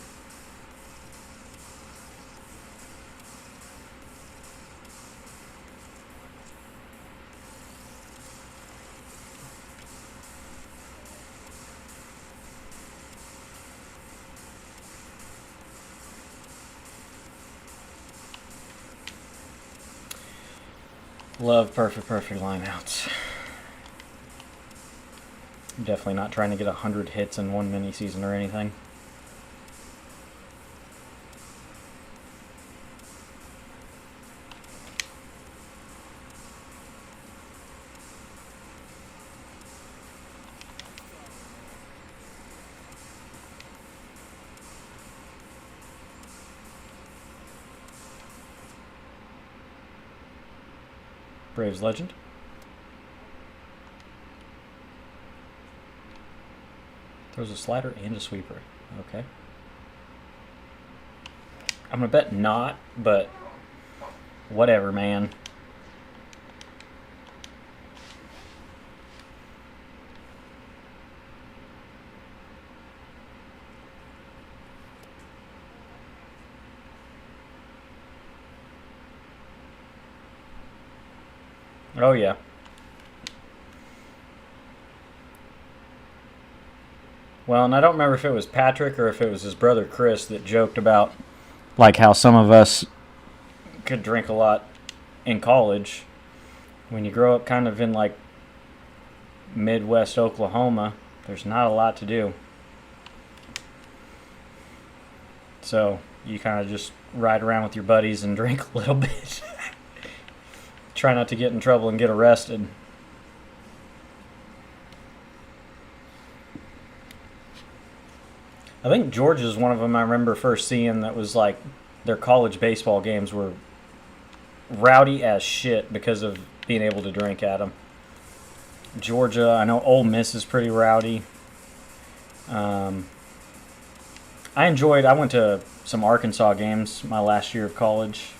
Love perfect lineouts. I'm definitely not trying to get 100 hits in one mini season or anything. Braves legend. Throws a slider and a sweeper. Okay. I'm going to bet not, but whatever, man. Oh, yeah. Well, and I don't remember if it was Patrick or if it was his brother Chris that joked about, like, how some of us could drink a lot in college. When you grow up kind of in, like, Midwest Oklahoma, there's not a lot to do. So you kind of just ride around with your buddies and drink a little bit. Try not to get in trouble and get arrested. I think Georgia's one of them I remember first seeing that was like their college baseball games were rowdy as shit because of being able to drink at them. Georgia, I know Ole Miss is pretty rowdy. I went to some Arkansas games my last year of college.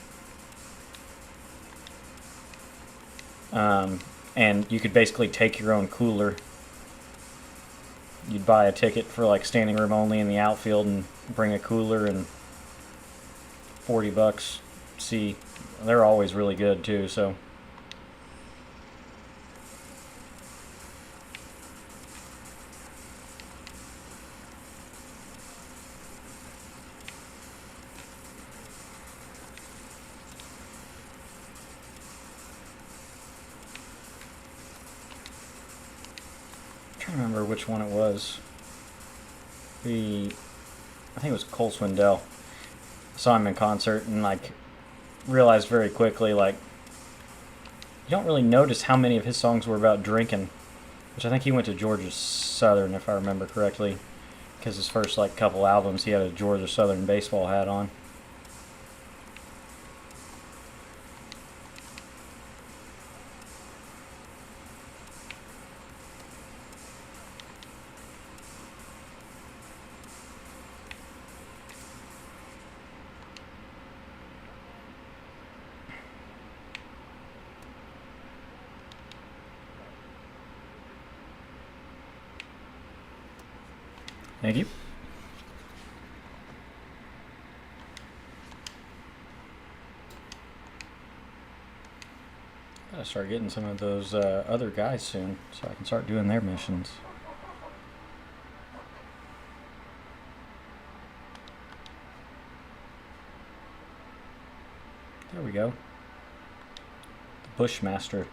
And you could basically take your own cooler. You'd buy a ticket for like standing room only in the outfield and bring a cooler and $40. See, they're always really good too, so. I'm trying to remember which one it was. I think it was Cole Swindell. Saw him in concert and like realized very quickly like you don't really notice how many of his songs were about drinking, which I think he went to Georgia Southern if I remember correctly, because his first like couple albums he had a Georgia Southern baseball hat on. Thank you. Gotta start getting some of those other guys soon so I can start doing their missions. There we go. The Bushmaster.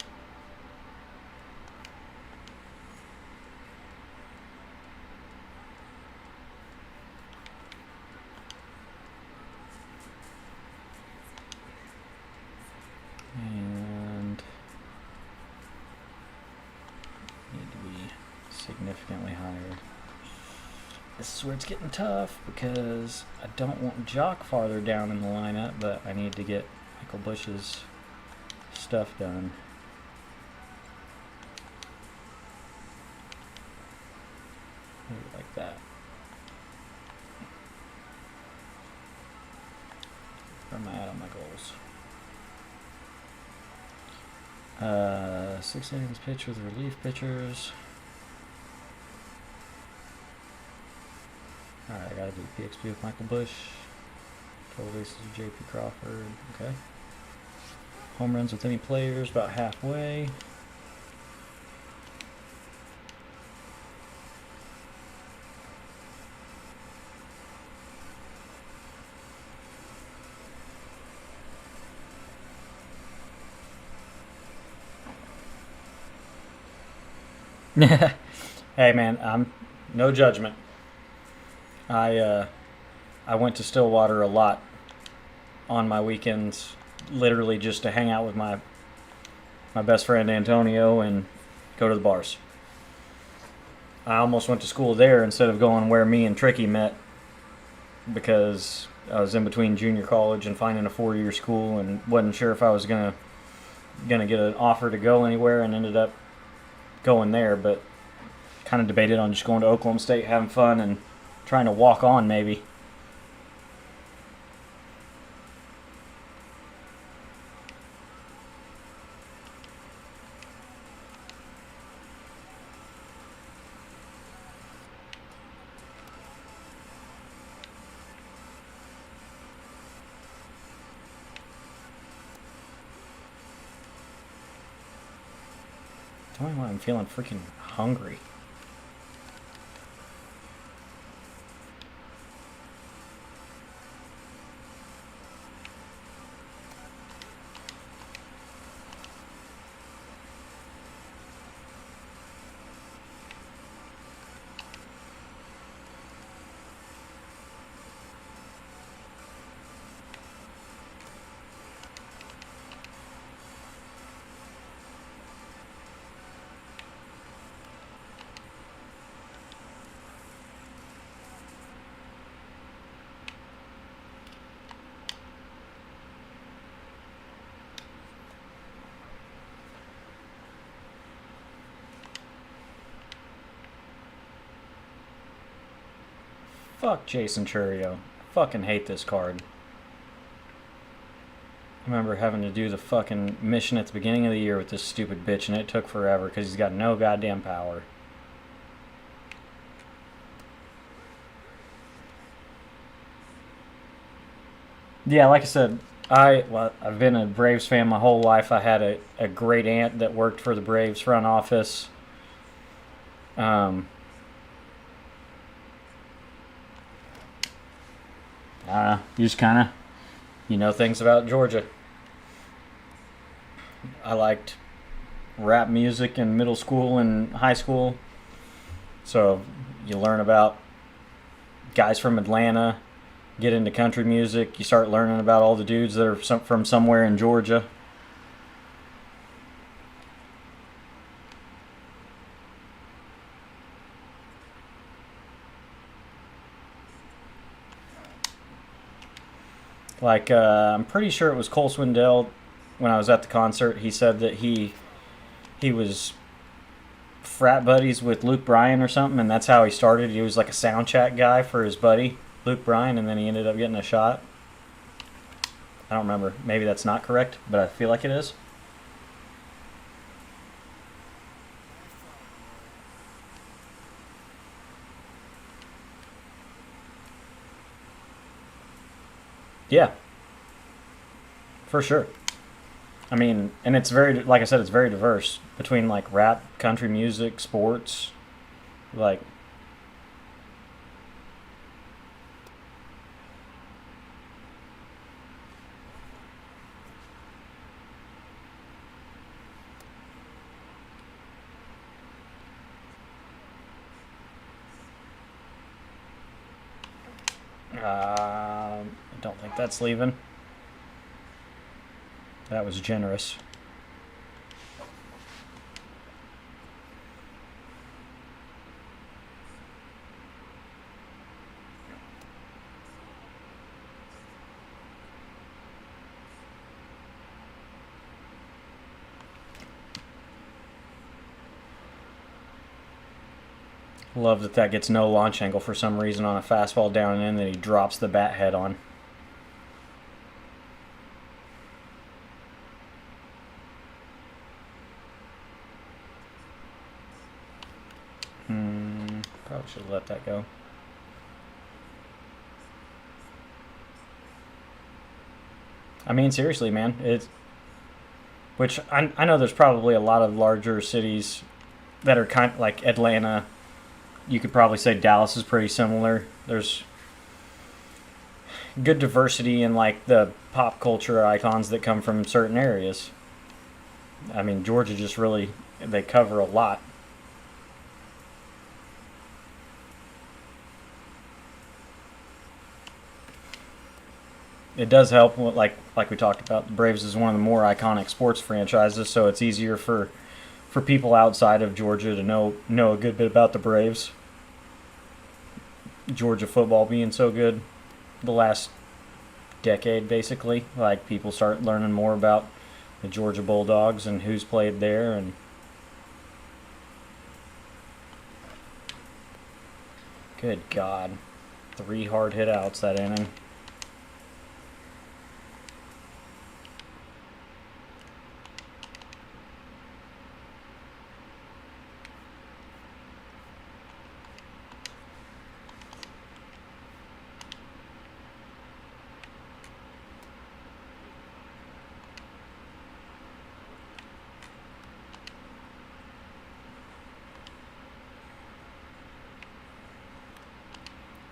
And need to be significantly higher. This is where it's getting tough because I don't want Jock farther down in the lineup, but I need to get Michael Bush's stuff done. Maybe like that. Where am I at on my goals? 6 innings pitch with relief pitchers. Alright, I gotta do PXP with Michael Bush. 12 bases with JP Crawford. Okay. Home runs with any players, about halfway. Hey man, I'm no judgment. I I went to Stillwater a lot on my weekends, literally just to hang out with my best friend Antonio and go to the bars. I almost went to school there instead of going where me and Tricky met because I was in between junior college and finding a 4-year school and wasn't sure if I was gonna get an offer to go anywhere, and ended up going there, but kind of debated on just going to Oklahoma State, having fun, and trying to walk on maybe. Tell me why I'm feeling freaking hungry. Fuck Jason Churio. Fucking hate this card. I remember having to do the fucking mission at the beginning of the year with this stupid bitch, and it took forever because he's got no goddamn power. Yeah, like I said, I've been a Braves fan my whole life. I had a great aunt that worked for the Braves front office. Um, you just kind of, things about Georgia. I liked rap music in middle school and high school. So you learn about guys from Atlanta, get into country music, you start learning about all the dudes that are from somewhere in Georgia. Like, I'm pretty sure it was Cole Swindell when I was at the concert. He said that he was frat buddies with Luke Bryan or something, and that's how he started. He was like a sound check guy for his buddy Luke Bryan, and then he ended up getting a shot. I don't remember. Maybe that's not correct, but I feel like it is. Yeah, for sure. I mean, and it's very, like I said, it's very diverse between like rap, country music, sports. Like, I don't think that's leaving. That was generous. Love that gets no launch angle for some reason on a fastball down and in that he drops the bat head on. Probably should have let that go. I mean, seriously, man. Which I know there's probably a lot of larger cities that are kind of like Atlanta. You could probably say Dallas is pretty similar. There's good diversity in like the pop culture icons that come from certain areas. I mean, Georgia just really, they cover a lot. it does help. Like we talked about, the Braves is one of the more iconic sports franchises, so it's easier for people outside of Georgia to know a good bit about the Braves. Georgia football being so good the last decade, basically. Like, people start learning more about the Georgia Bulldogs and who's played there. And good God, 3 hard hit outs that inning.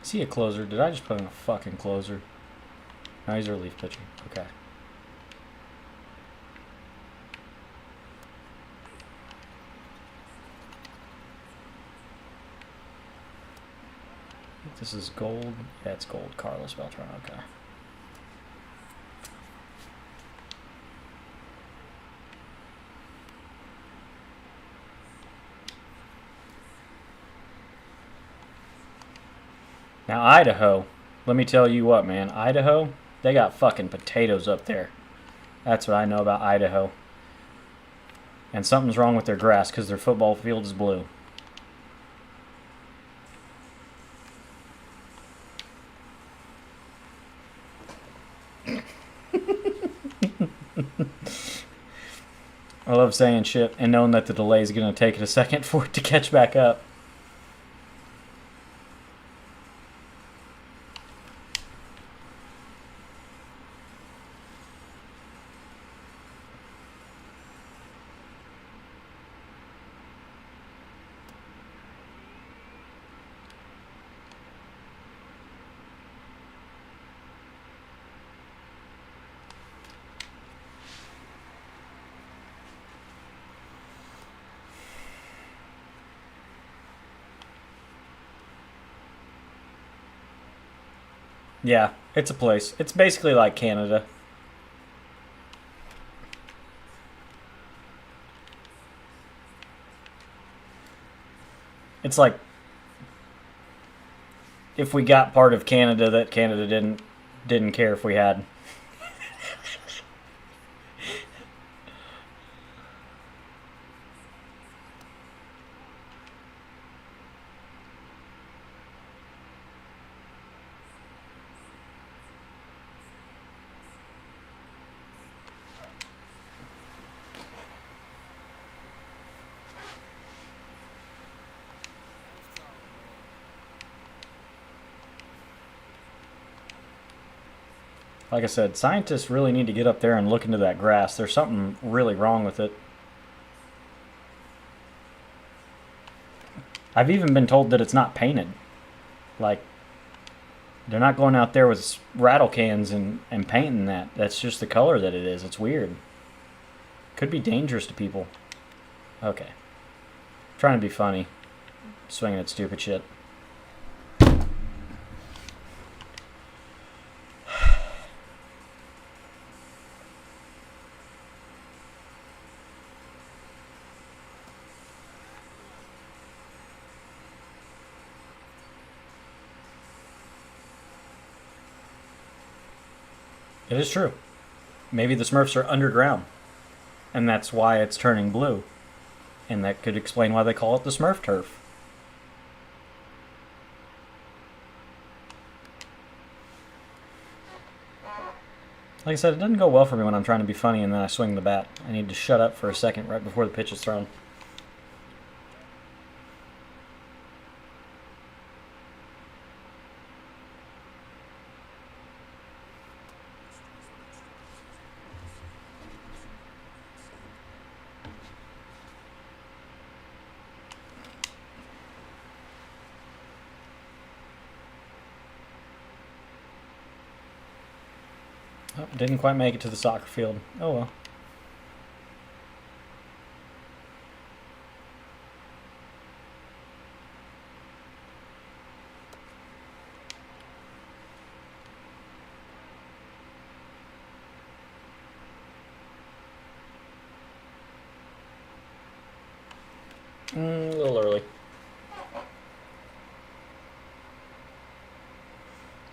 Is he a closer? Did I just put him a fucking closer? No, he's a relief pitcher. Okay. I think this is gold. Yeah, it's gold. Carlos Beltran. Okay. Now, Idaho, let me tell you what, man. Idaho, they got fucking potatoes up there. That's what I know about Idaho. And something's wrong with their grass because their football field is blue. I love saying shit and knowing that the delay is going to take it a second for it to catch back up. Yeah, it's a place. It's basically like Canada. It's like if we got part of Canada that Canada didn't care if we had. Like I said, scientists really need to get up there and look into that grass. There's something really wrong with it. I've even been told that it's not painted. Like, they're not going out there with rattle cans and painting that. That's just the color that it is. It's weird. Could be dangerous to people. Okay. Trying to be funny. Swinging at stupid shit. It is true. Maybe the Smurfs are underground, and that's why it's turning blue. And that could explain why they call it the Smurf turf. Like I said, it doesn't go well for me when I'm trying to be funny and then I swing the bat. I need to shut up for a second right before the pitch is thrown. Oh, didn't quite make it to the soccer field. Oh well. A little early.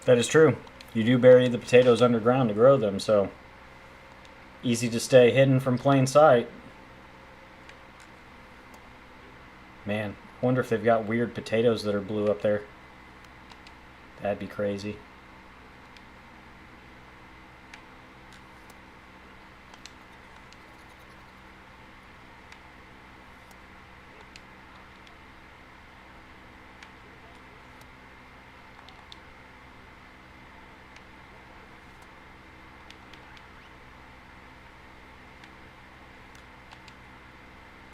That is true. You do bury the potatoes underground to grow them, so easy to stay hidden from plain sight. Man, I wonder if they've got weird potatoes that are blue up there. That'd be crazy.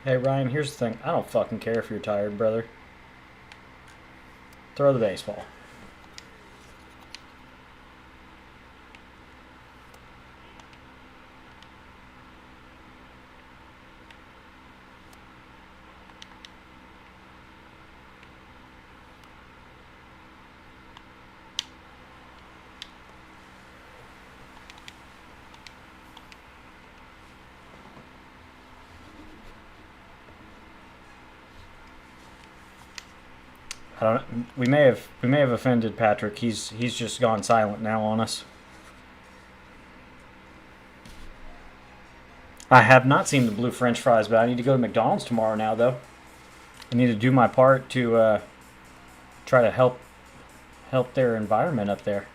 Hey Ryan, here's the thing. I don't fucking care if you're tired, brother. Throw the baseball. I don't. We may have offended Patrick. He's just gone silent now on us. I have not seen the blue French fries, but I need to go to McDonald's tomorrow now, though. I need to do my part to try to help their environment up there.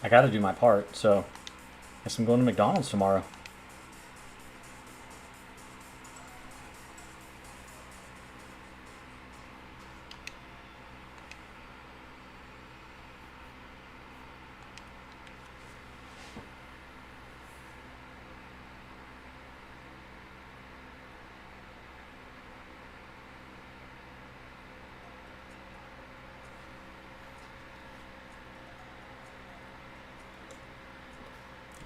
I got to do my part, so I guess I'm going to McDonald's tomorrow.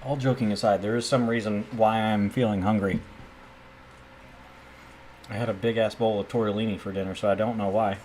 All joking aside, there is some reason why I'm feeling hungry. I had a big ass bowl of tortellini for dinner, so I don't know why.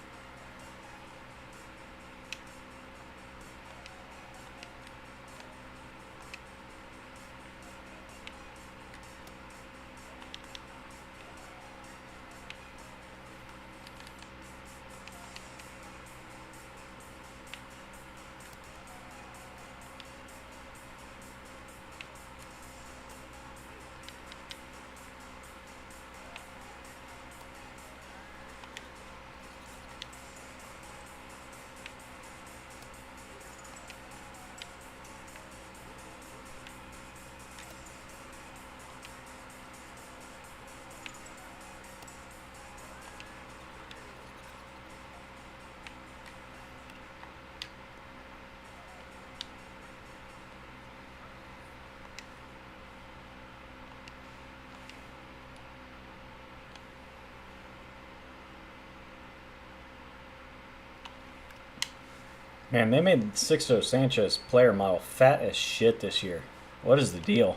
Man, they made Sixto Sanchez player model fat as shit this year. What is the deal?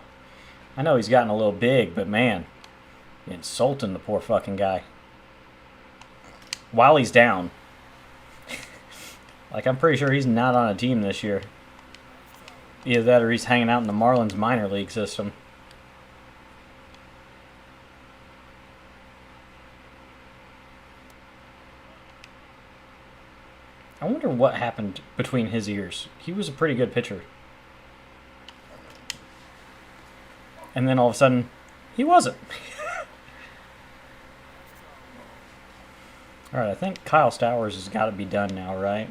I know he's gotten a little big, but man, insulting the poor fucking guy. While he's down. Like, I'm pretty sure he's not on a team this year. Either that or he's hanging out in the Marlins minor league system. I wonder what happened between his ears. He was a pretty good pitcher. And then all of a sudden, he wasn't. Alright, I think Kyle Stowers has got to be done now, right?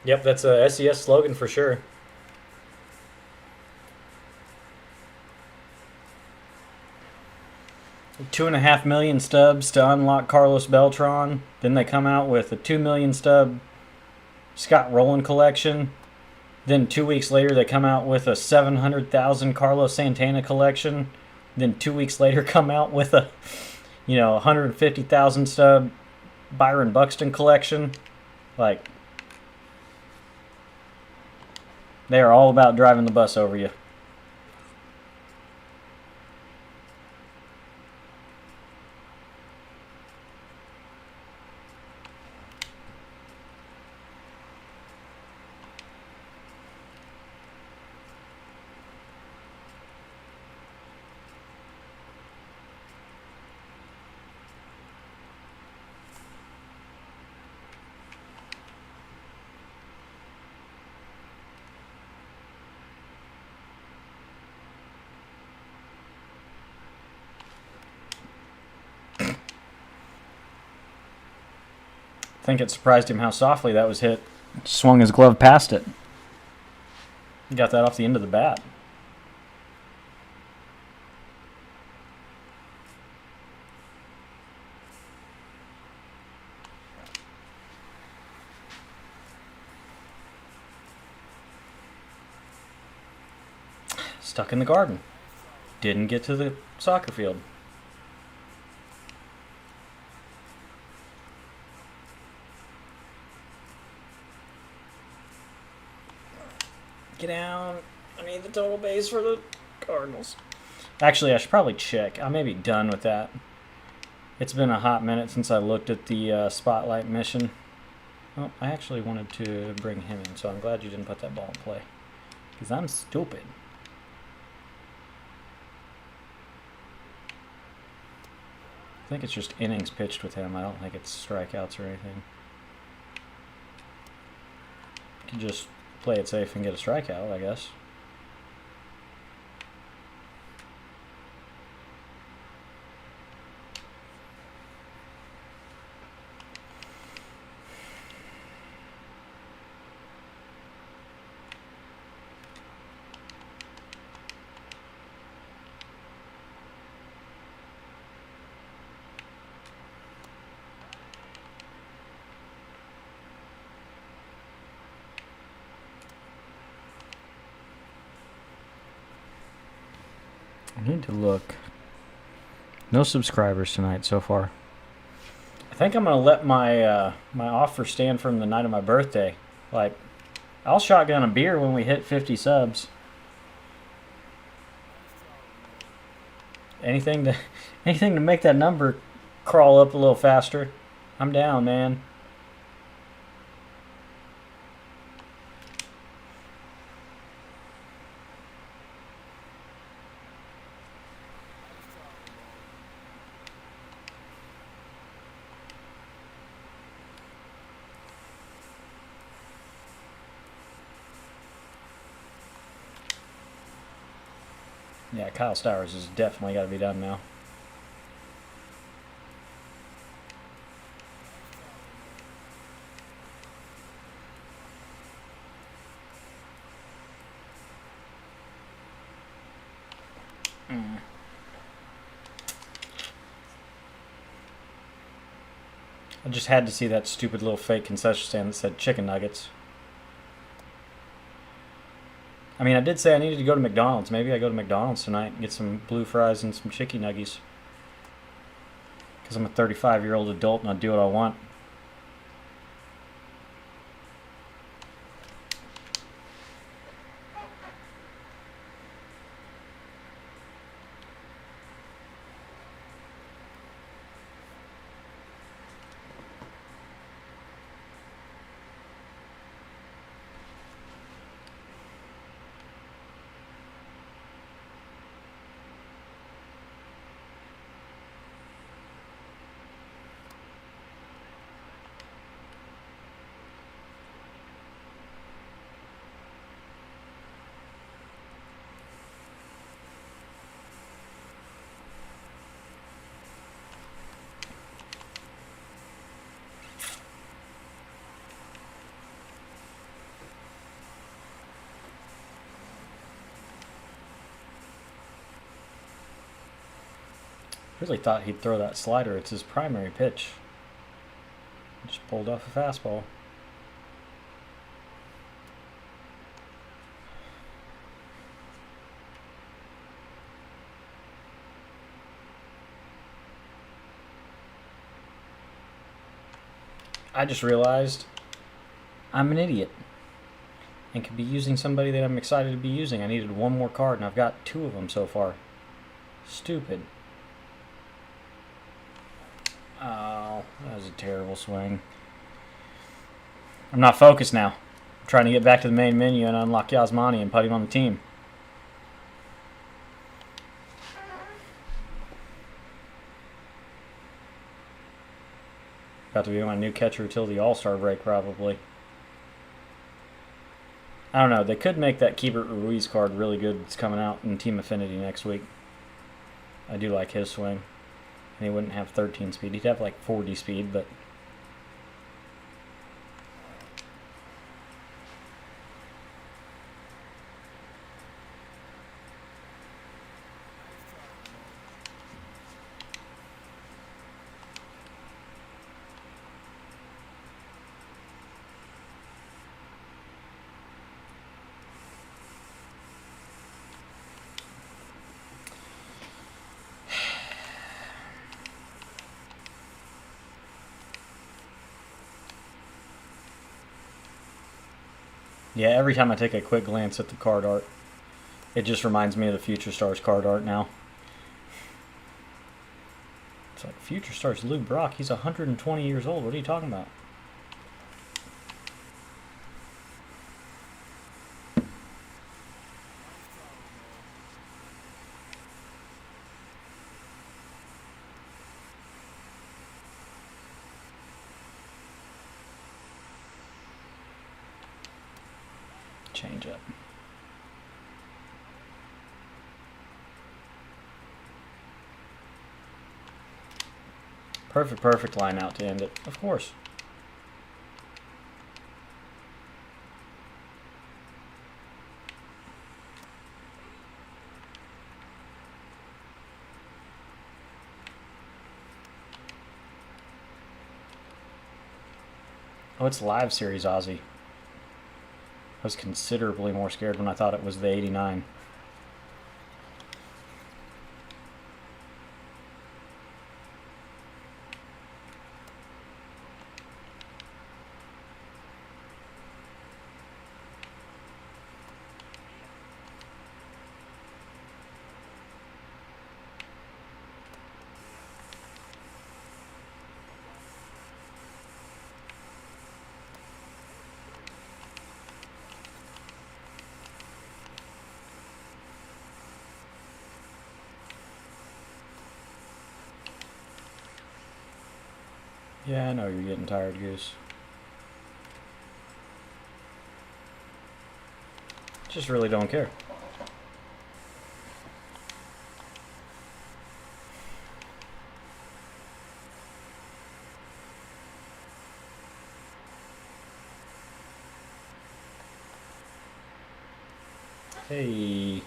Yep, that's a SES slogan for sure. $2.5 million stubs to unlock Carlos Beltran. Then they come out with a 2 million stub Scott Rowland collection. Then 2 weeks later they come out with a 700,000 Carlos Santana collection. Then 2 weeks later come out with a you know, 150,000 stub Byron Buxton collection. Like, they are all about driving the bus over you. I think it surprised him how softly that was hit. Swung his glove past it. He got that off the end of the bat. Stuck in the garden. Didn't get to the soccer field. Get down. I need the total base for the Cardinals. Actually, I should probably check. I may be done with that. It's been a hot minute since I looked at the spotlight mission. Oh, I actually wanted to bring him in, so I'm glad you didn't put that ball in play. Because I'm stupid. I think it's just innings pitched with him. I don't think it's strikeouts or anything. You can just play it safe and get a strikeout, I guess. I need to look. No subscribers tonight so far. I think I'm gonna let my my offer stand from the night of my birthday. Like, I'll shotgun a beer when we hit 50 subs. Anything to make that number crawl up a little faster. I'm down, man. Yeah, Kyle Stowers has definitely got to be done now. I just had to see that stupid little fake concession stand that said chicken nuggets. I mean, I did say I needed to go to McDonald's. Maybe I go to McDonald's tonight and get some blue fries and some chicken nuggies. Because I'm a 35-year-old adult and I do what I want. Really thought he'd throw that slider. It's his primary pitch. Just pulled off a fastball. I just realized I'm an idiot and could be using somebody that I'm excited to be using. I needed one more card, and I've got 2 of them so far. Stupid. Oh, that was a terrible swing. I'm not focused now. I'm trying to get back to the main menu and unlock Yasmani and put him on the team. About to be my new catcher till the All-Star break, probably. I don't know. They could make that Keibert Ruiz card really good. It's coming out in Team Affinity next week. I do like his swing. And he wouldn't have 13 speed. He'd have like 40 speed, but... yeah, every time I take a quick glance at the card art, it just reminds me of the Future Stars card art now. It's like, Future Stars Luke Brock, he's 120 years old. What are you talking about? Change up. Perfect line out to end it, of course. Oh, it's live series Ozzy. I was considerably more scared when I thought it was the 89. Yeah, I know you're getting tired, Goose. Just really don't care. Hey.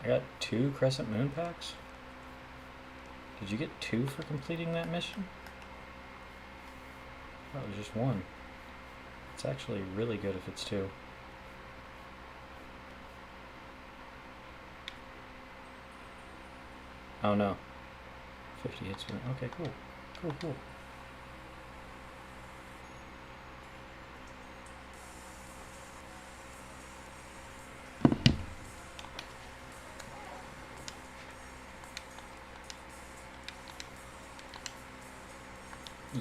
I got 2 Crescent Moon packs? Did you get 2 for completing that mission? That was just 1. It's actually really good if it's 2. Oh no. 50 hits. Okay, cool. Cool.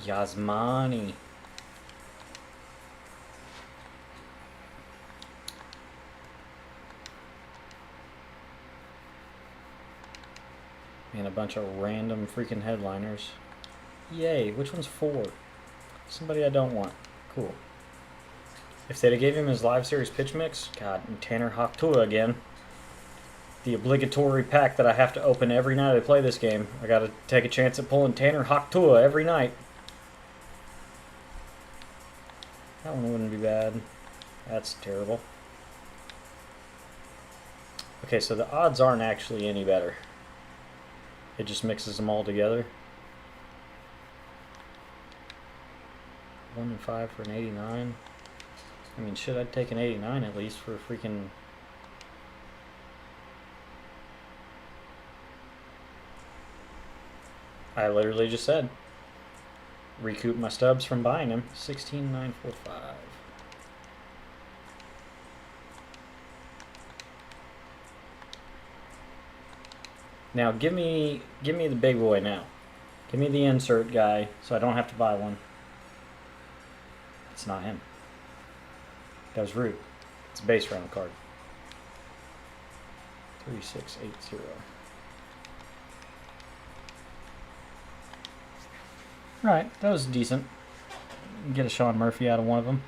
Yasmani. And a bunch of random freaking headliners. Yay, which one's 4? Somebody I don't want. Cool. If they'd have gave him his live series pitch mix, God, and Tanner Haktua again. The obligatory pack that I have to open every night I play this game. I gotta take a chance at pulling Tanner Haktua every night. That one wouldn't be bad. That's terrible. Okay, so the odds aren't actually any better. It just mixes them all together. and 5 for an 89. I mean, shit, I'd take an 89 at least for a freaking... I literally just said recoup my stubs from buying him. 16,945. Now give me the big boy now. Give me the insert guy so I don't have to buy one. It's not him. That was rude. It's a base round card. 3680. Right, that was decent. Get a Sean Murphy out of one of them.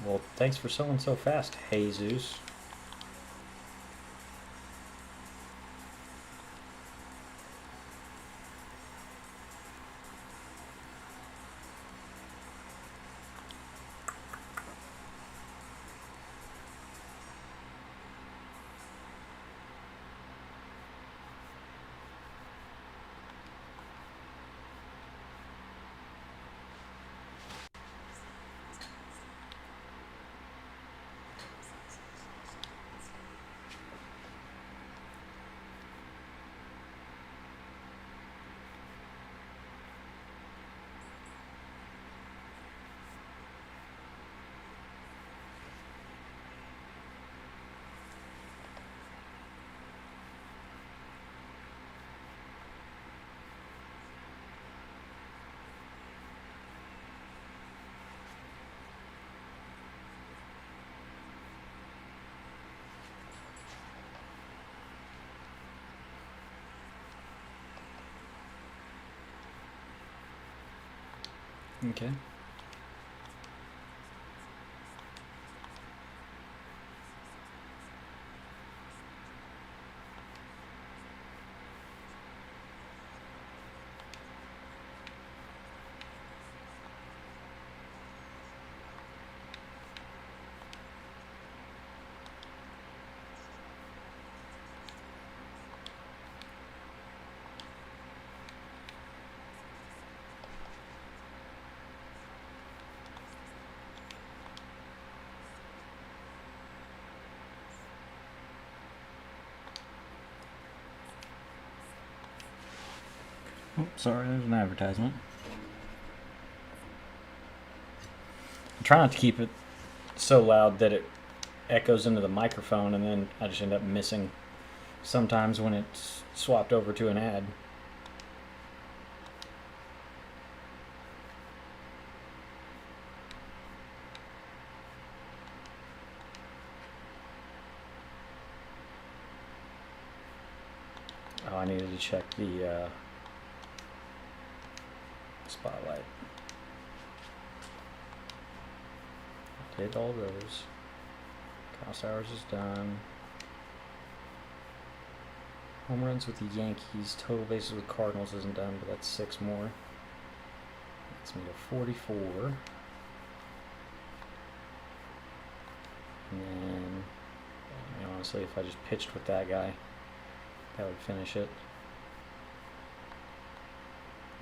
Well, thanks for selling so fast, Jesus. Okay. Oh, sorry, there's an advertisement. I'm trying not to keep it so loud that it echoes into the microphone, and then I just end up missing sometimes when it's swapped over to an ad. Oh, I needed to check the spotlight. Did all those. Cost hours is done. Home runs with the Yankees. Total bases with Cardinals isn't done, but that's 6 more. That's me to 44. And then, I mean, honestly, if I just pitched with that guy, that would finish it.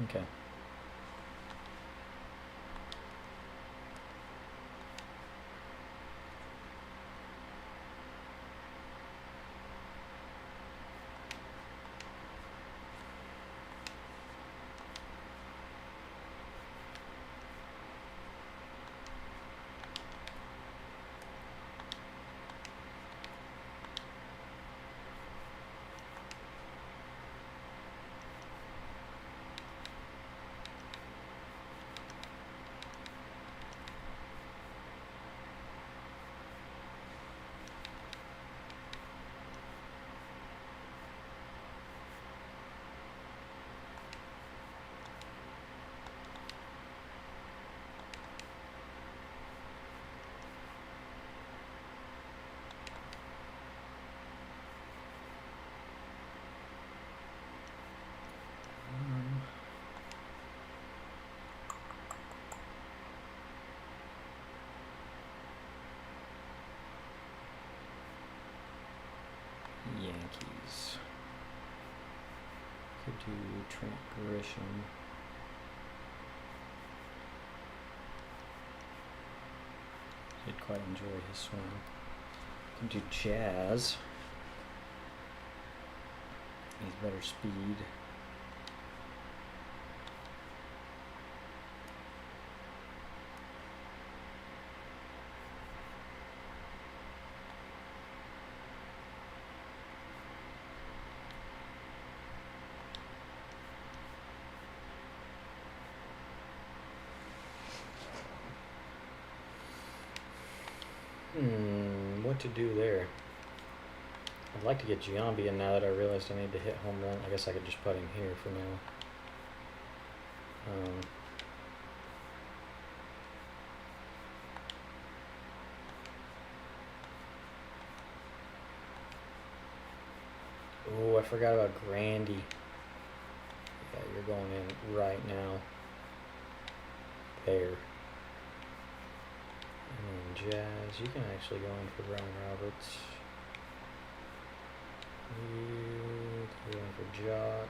Okay. Yankees. Could do Trent Grisham. Did quite enjoy his swing. Could do Jazz. He's better speed. What to do there? I'd like to get Giambi in now that I realized I need to hit home run. I guess I could just put him here for now. Oh, I forgot about Grandy. Yeah, you're going in right now. There. And then Jazz, you can actually go in for Brian Roberts. You can go in for Jock.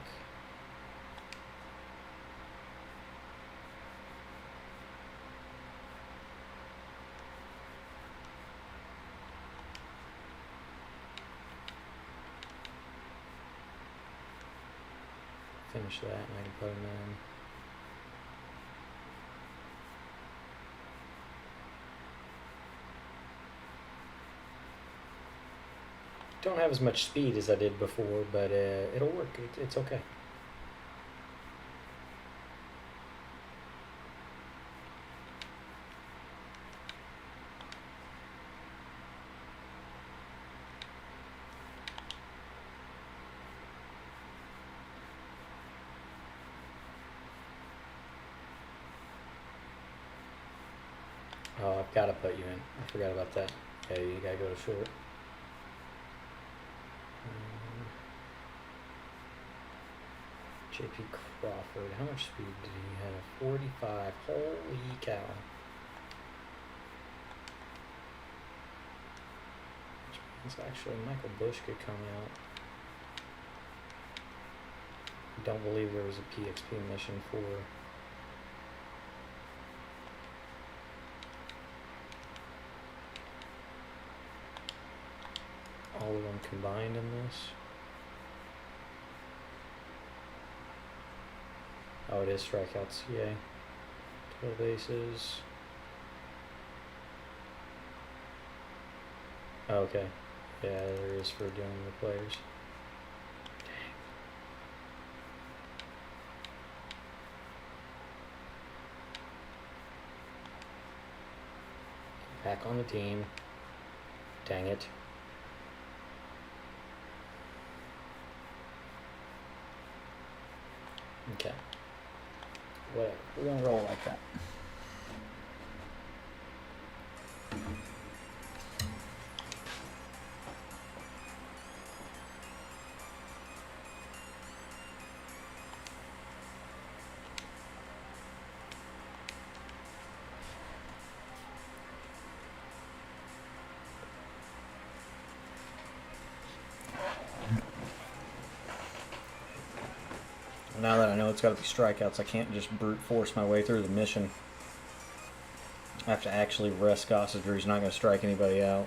Finish that and I can put him in. Don't have as much speed as I did before, but it'll work. It's okay. Oh, I've got to put you in. I forgot about that. Yeah, you got to go to short. JP Crawford, how much speed did he have? 45. Holy cow. Which means actually Michael Bush could come out. I don't believe there was a PXP mission for all of them combined in this. Oh, it is strikeouts, yay. 12 bases. Oh, okay. Yeah, there is for doing the players. Dang. Back on the team. Dang it. Okay. Whatever. We're gonna roll like that. Now that I know it's got to be strikeouts, I can't just brute force my way through the mission. I have to actually rest Gossage or he's not going to strike anybody out.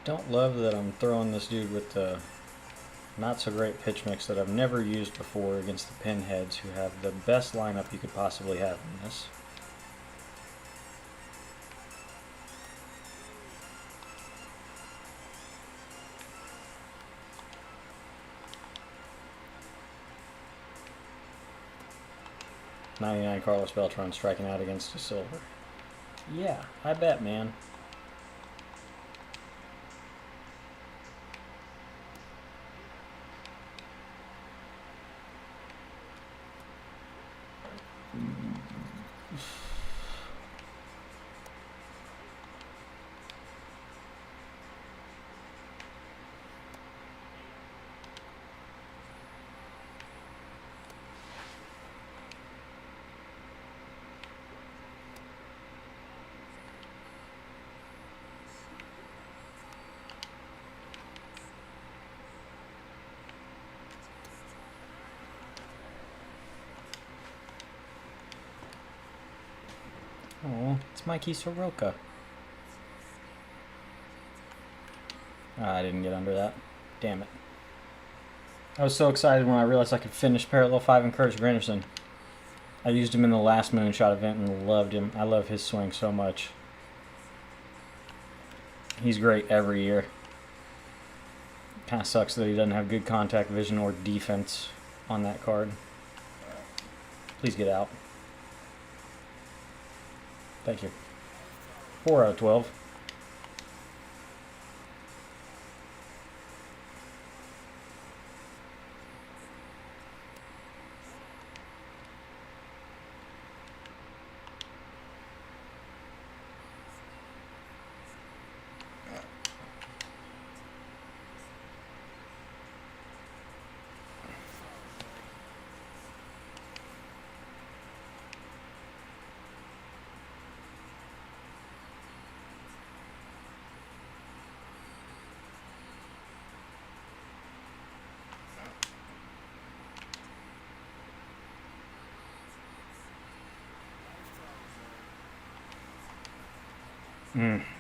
Don't love that I'm throwing this dude with the not so great pitch mix that I've never used before against the Pinheads, who have the best lineup you could possibly have in this. .99 Carlos Beltran striking out against a silver. Yeah, I bet, man. It's Mikey Soroka. I didn't get under that. Damn it. I was so excited when I realized I could finish Parallel 5 and Curtis Granderson. I used him in the last Moonshot event and loved him. I love his swing so much. He's great every year. Kind of sucks that he doesn't have good contact vision or defense on that card. Please get out. Thank you. 4 out of 12.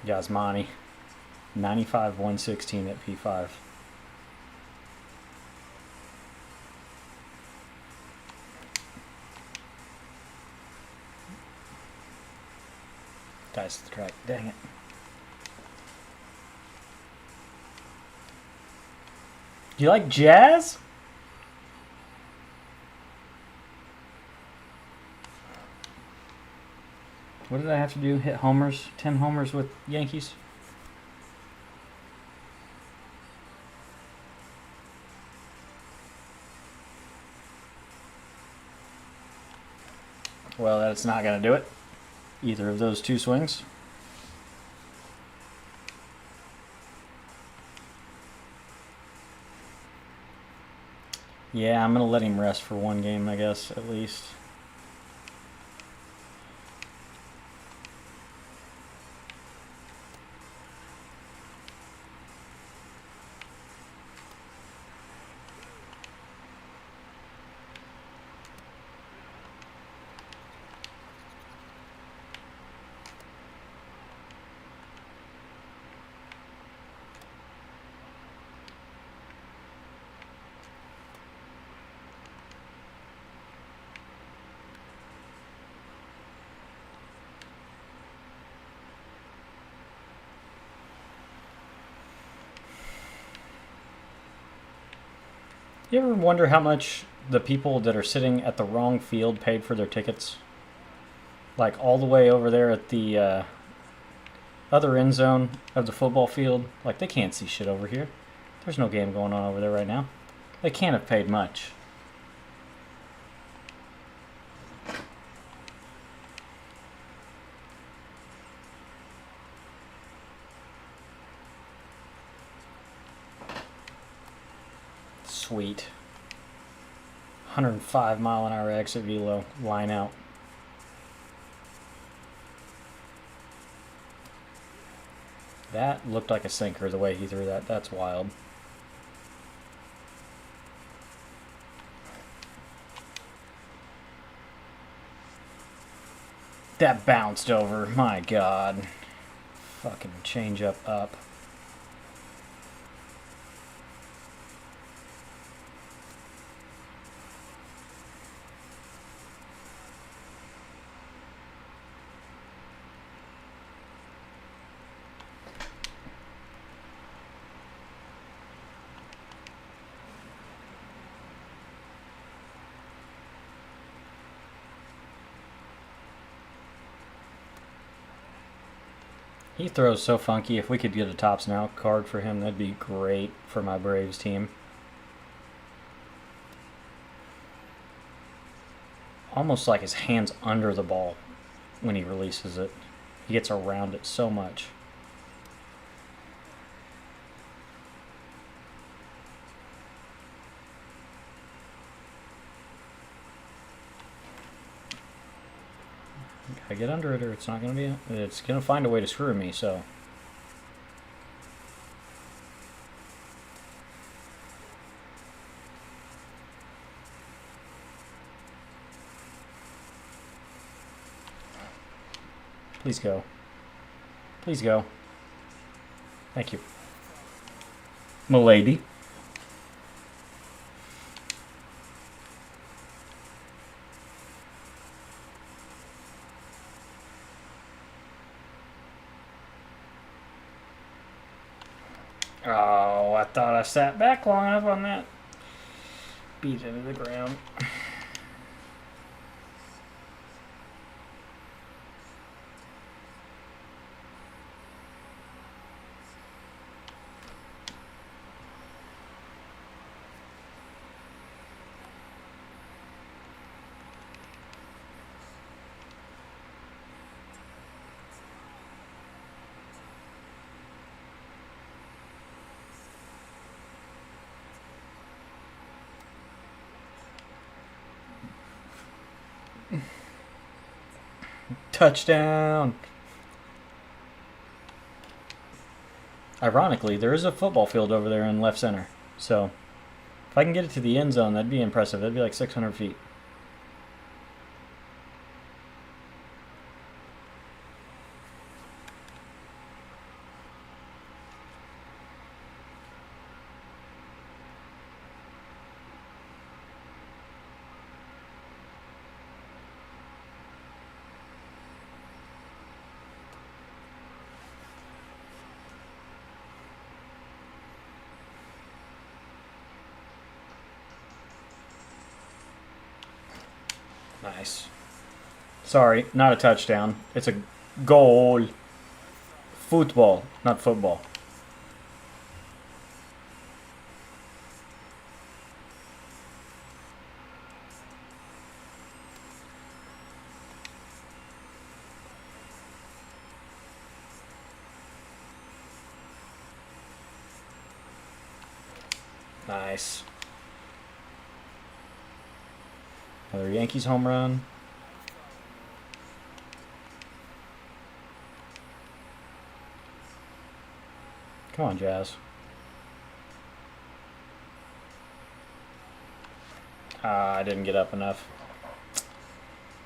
Yasmani. 95 116 at P5. Dice the track. Dang it. Do you like jazz? What did I have to do? Hit homers? 10 homers with Yankees? Well, that's not going to do it. Either of those two swings. Yeah, I'm going to let him rest for one game, I guess, at least. You ever wonder how much the people that are sitting at the wrong field paid for their tickets? Like all the way over there at the other end zone of the football field. Like they can't see shit over here. There's no game going on over there right now. They can't have paid much. Sweet. 105 mile an hour exit velo, line out. That looked like a sinker the way he threw that. That's wild. That bounced over. My God. Fucking change up. He throws so funky. If we could get a Tops Now card for him, that'd be great for my Braves team. Almost like his hand's under the ball when he releases it. He gets around it so much. I get under it or it's not going to be... It's going to find a way to screw me, so... Please go. Please go. Thank you. Milady. Oh, I thought I sat back long enough on that. Beat into the ground. Touchdown! Ironically, there is a football field over there in left center. So, if I can get it to the end zone, that'd be impressive. That'd be like 600 feet. Nice. Sorry, not a touchdown. It's a goal. Football, not football. Nice. Another Yankees home run. Come on, Jazz. I didn't get up enough.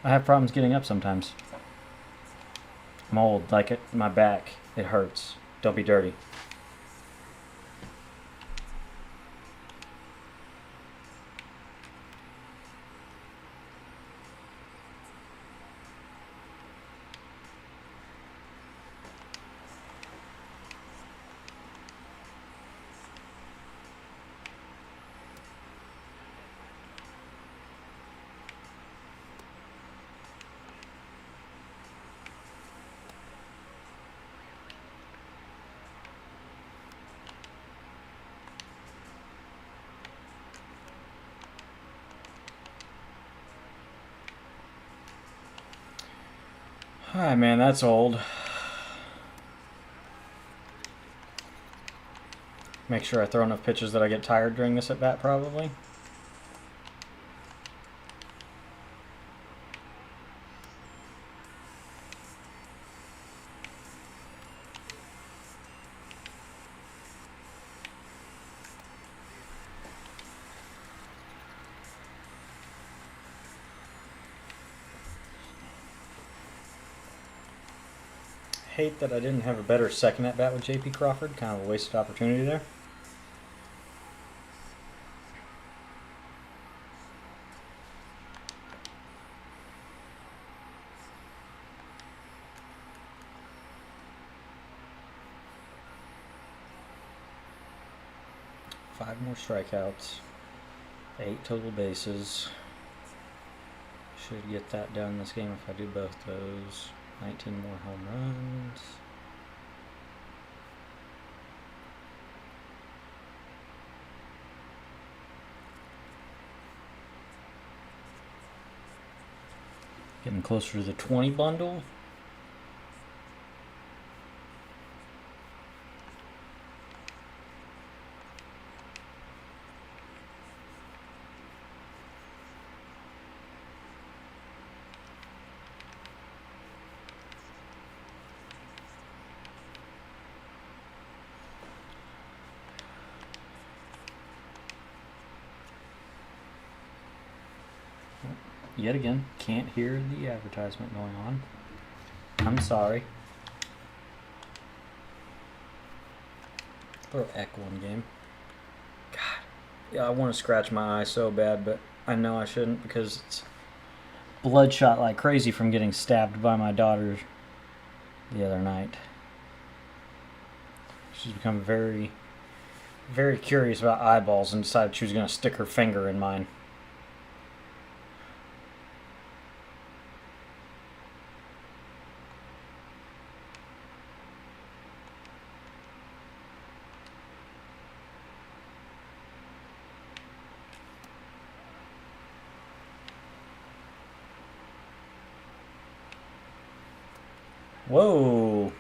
I have problems getting up sometimes. I'm old, like it. My back, it hurts. Don't be dirty. Alright, man, that's old. Make sure I throw enough pitches that I get tired during this at bat, probably. Hate that I didn't have a better second at bat with JP Crawford. Kind of a wasted opportunity there. Five more strikeouts. 8 total bases. Should get that done this game if I do both those. 19 more home runs. Getting closer to the 20 bundle. Yet again, can't hear the advertisement going on. I'm sorry. Little Eck one game. God. Yeah, I want to scratch my eye so bad, but I know I shouldn't because it's bloodshot like crazy from getting stabbed by my daughter the other night. She's become very, very curious about eyeballs and decided she was going to stick her finger in mine. Whoa.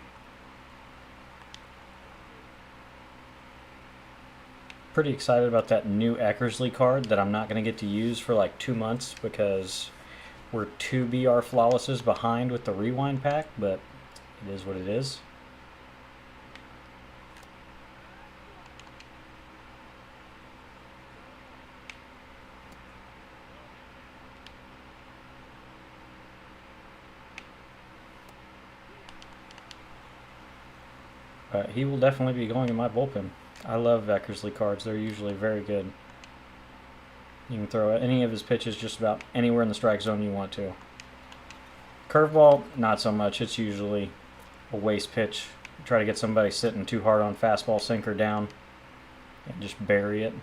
Pretty excited about that new Eckersley card that I'm not going to get to use for like 2 months because we're 2 BR Flawlesses behind with the rewind pack, but it is what it is. He will definitely be going in my bullpen. I love Eckersley cards. They're usually very good. You can throw any of his pitches just about anywhere in the strike zone you want to. Curveball, not so much. It's usually a waste pitch. Try to get somebody sitting too hard on fastball, sinker down, and just bury it.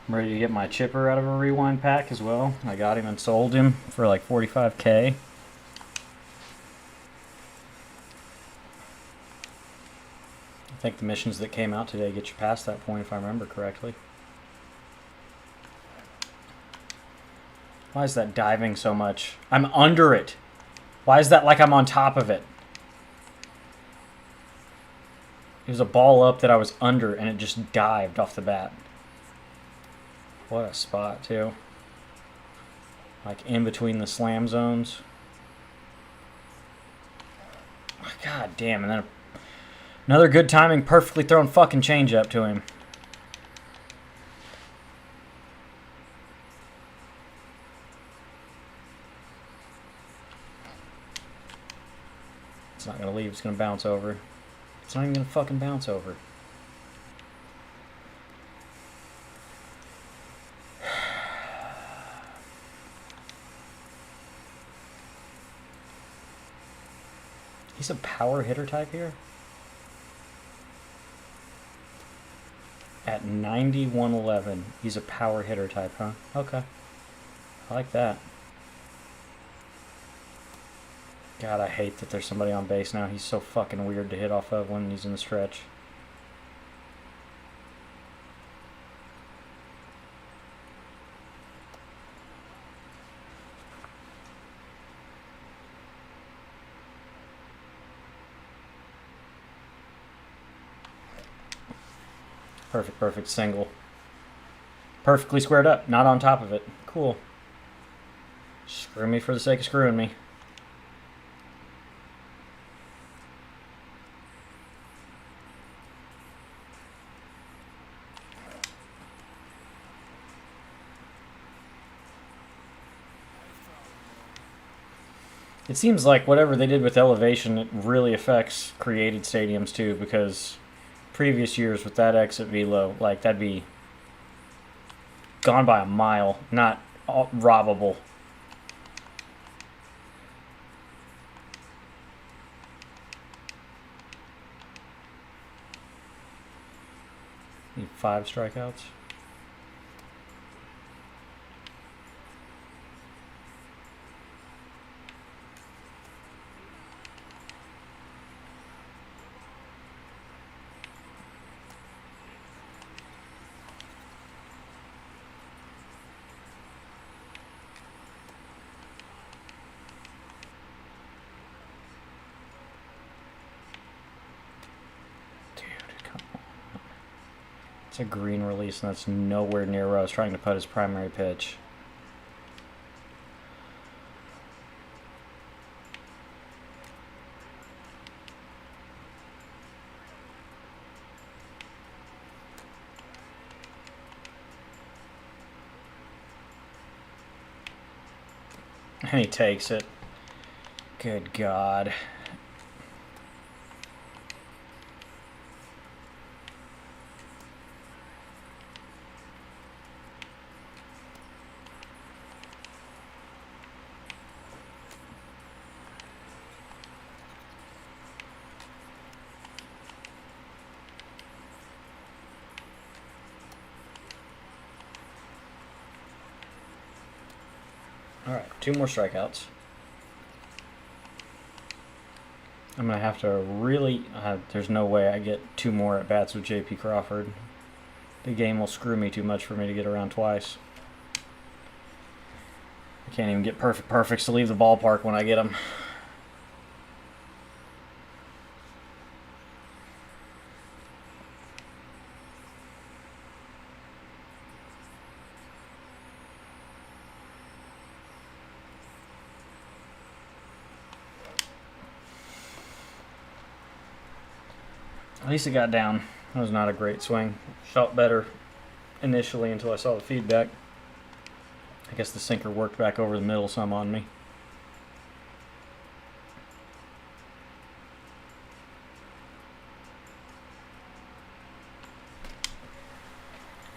I'm ready to get my chipper out of a rewind pack as well. I got him and sold him for like 45K. I think the missions that came out today get you past that point if I remember correctly. Why is that diving so much? I'm under it. Why is that like I'm on top of it? It was a ball up that I was under and it just dived off the bat. What a spot, too. Like in between the slam zones. God damn, and then another good timing, perfectly thrown fucking changeup to him. It's not going to leave, it's going to bounce over. It's not even going to fucking bounce over. He's a power hitter type here? At 9111, he's a power hitter type, huh? Okay. I like that. God, I hate that there's somebody on base now. He's so fucking weird to hit off of when he's in the stretch. Perfect single. Perfectly squared up, not on top of it. Cool. Screw me for the sake of screwing me. It seems like whatever they did with elevation, it really affects created stadiums too, because previous years with that exit velo, like that'd be gone by a mile, not robbable. Need 5 strikeouts. It's a green release, and that's nowhere near where I was trying to put his primary pitch. And he takes it. Good God. All right, 2 more strikeouts. I'm going to have to really... there's no way I get 2 more at-bats with J.P. Crawford. The game will screw me too much for me to get around twice. I can't even get perfects to leave the ballpark when I get them. At least it got down. That was not a great swing. Felt better initially until I saw the feedback. I guess the sinker worked back over the middle some on me.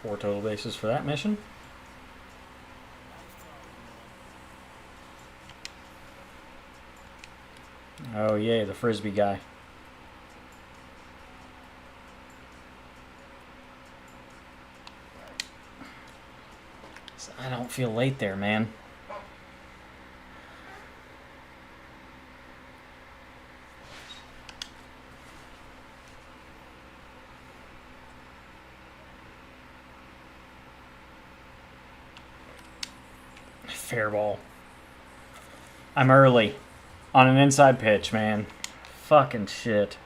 Four total bases for that mission. Oh yay, the frisbee guy. I don't feel late there, man. Fair ball. I'm early on an inside pitch, man. Fucking shit.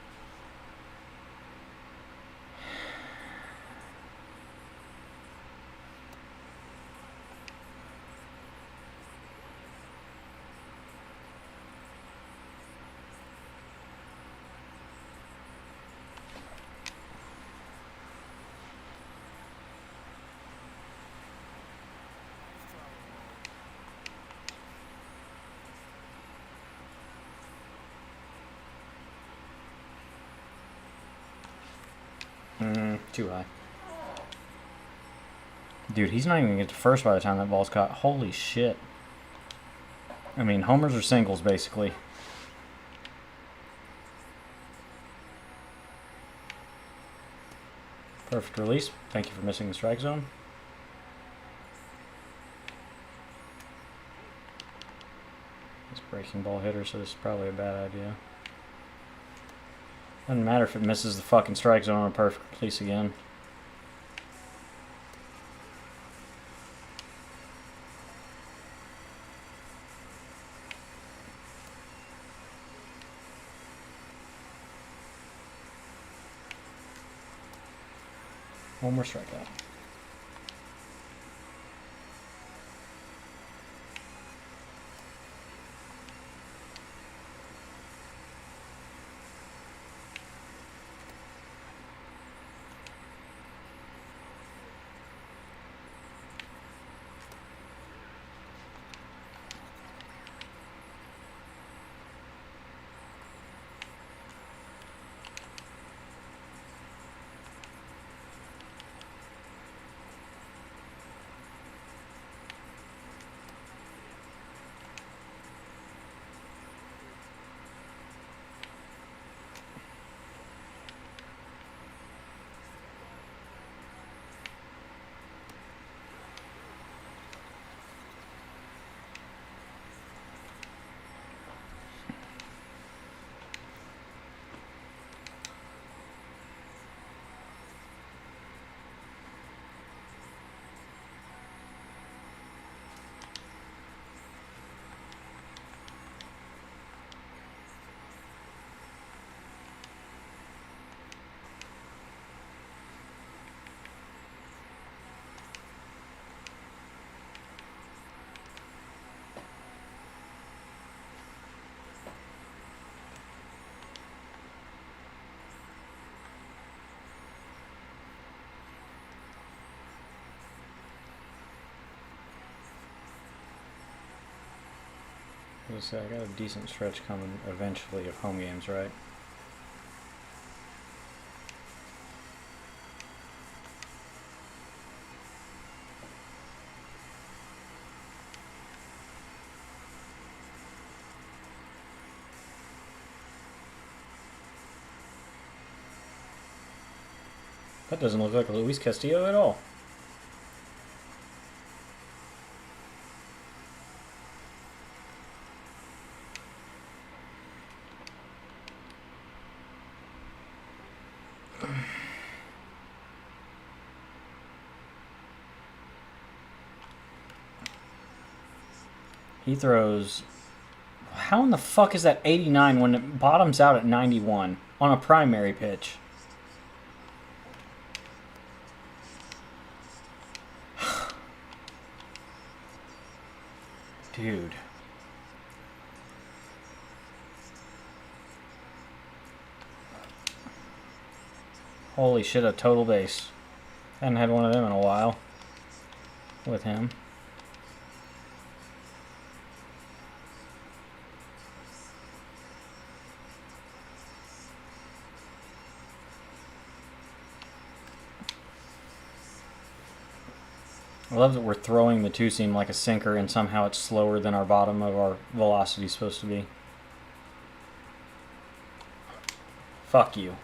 Too high. Dude, he's not even going to get to first by the time that ball's caught. Holy shit. I mean, homers or singles, basically. Perfect release. Thank you for missing the strike zone. It's a breaking ball hitter, so this is probably a bad idea. Doesn't matter if it misses the fucking strike zone on a perfect release again. One more strikeout. gonna say, I got a decent stretch coming eventually of home games, right? That doesn't look like Luis Castillo at all. He throws... How in the fuck is that 89 when it bottoms out at 91 on a primary pitch? Dude. Holy shit, a total base. Hadn't had one of them in a while. With him. I love that we're throwing the two-seam like a sinker and somehow it's slower than our bottom of our velocity is supposed to be. Fuck you.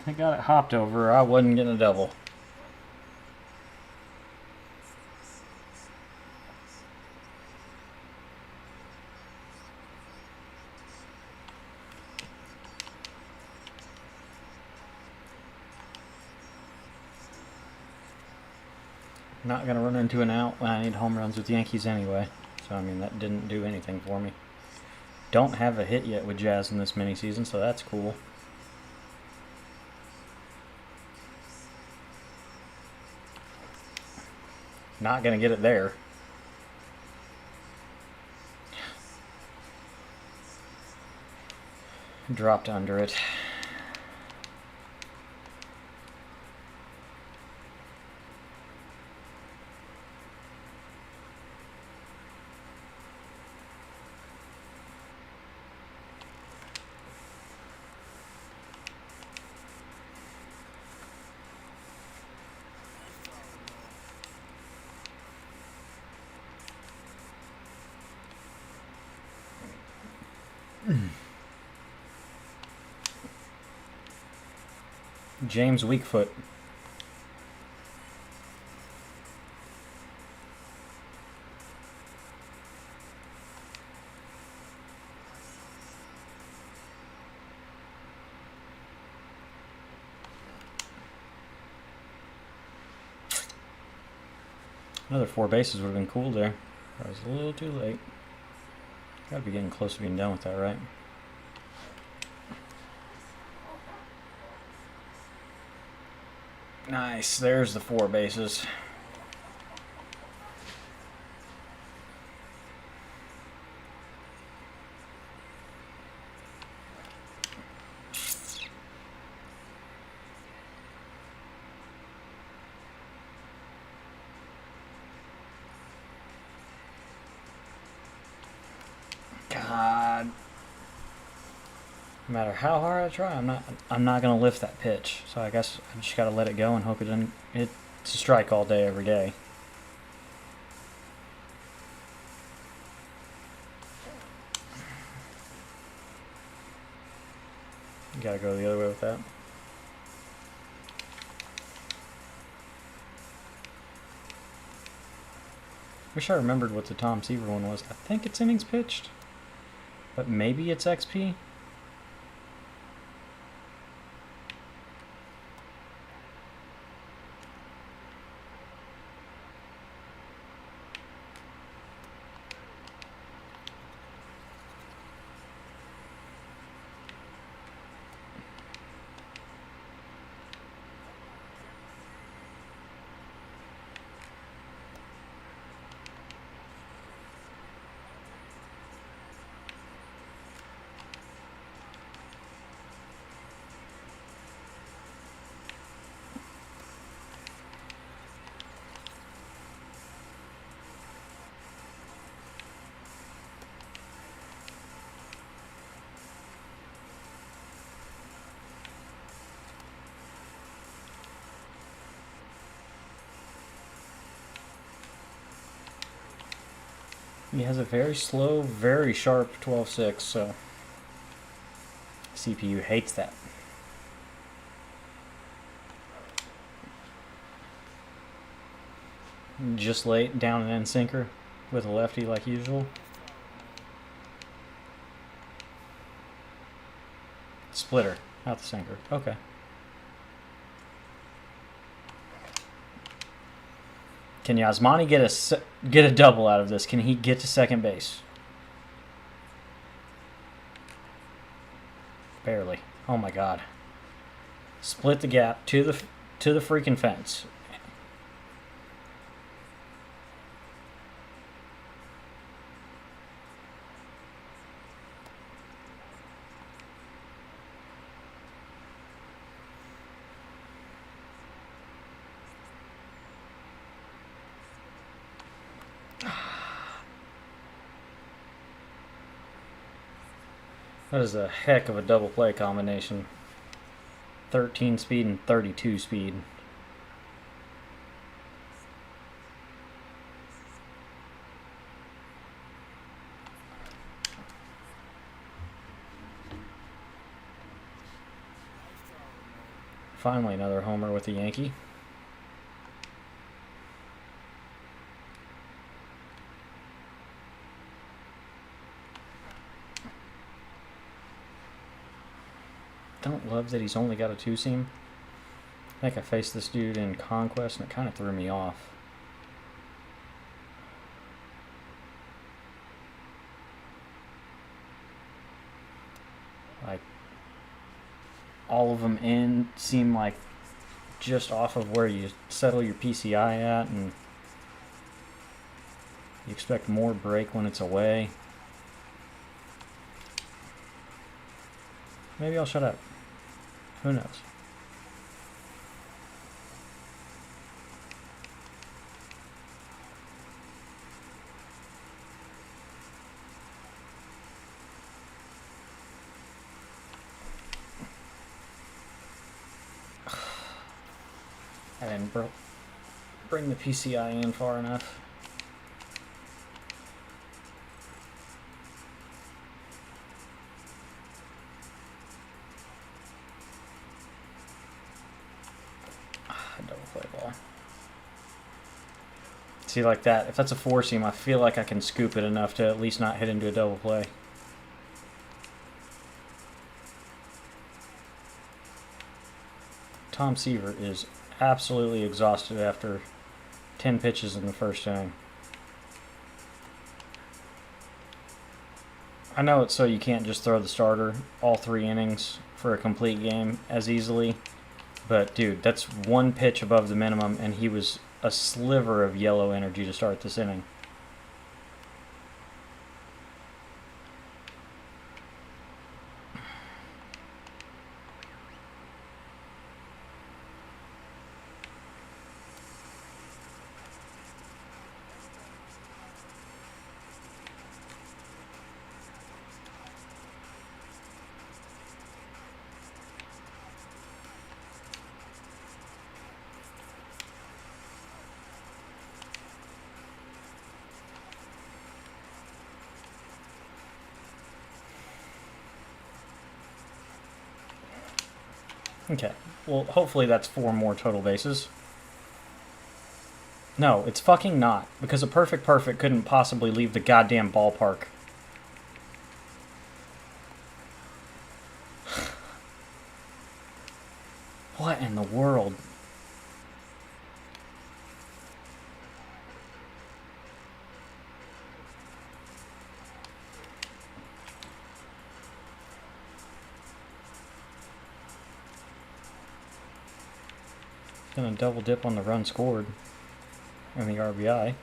I got it hopped over, I wasn't getting a double. Not going to run into an out when I need home runs with the Yankees anyway. So, I mean, that didn't do anything for me. Don't have a hit yet with Jazz in this mini season, so that's cool. Not going to get it there. Dropped under it. James Weakfoot. Another 4 bases would have been cool there. I was a little too late. Gotta be getting close to being done with that, right? Nice, there's the 4 bases. God. No matter how hard I try, I'm not gonna lift that pitch. So I guess I just gotta let it go and hope it doesn't. It's a strike all day, every day. You gotta go the other way with that. Wish I remembered what the Tom Seaver one was. I think it's innings pitched, but maybe it's XP. He has a very slow, very sharp 12.6, so CPU hates that. Just late, down and end sinker with a lefty like usual. Splitter, not the sinker. Okay. Can Yasmani get a double out of this? Can he get to second base? Barely. Oh my god. Split the gap to the freaking fence. That is a heck of a double play combination. 13 speed and 32 speed. Finally another homer with the Yankee. Don't love that he's only got a two-seam. I think I faced this dude in Conquest and it kind of threw me off. Like, all of them in seem like just off of where you settle your PCI at, and you expect more break when it's away. Maybe I'll shut up. Who knows? I didn't bring the PCI in far enough. Double play ball. See, like that, if that's a four seam, I feel like I can scoop it enough to at least not hit into a double play. Tom Seaver is absolutely exhausted after 10 pitches in the first inning. I know it's so you can't just throw the starter all 3 innings for a complete game as easily, but dude, that's 1 pitch above the minimum, and he was a sliver of yellow energy to start this inning. Okay, well, hopefully that's 4 more total bases. No, it's fucking not, because a perfect couldn't possibly leave the goddamn ballpark. What in the world? Gonna double dip on the run scored and the RBI.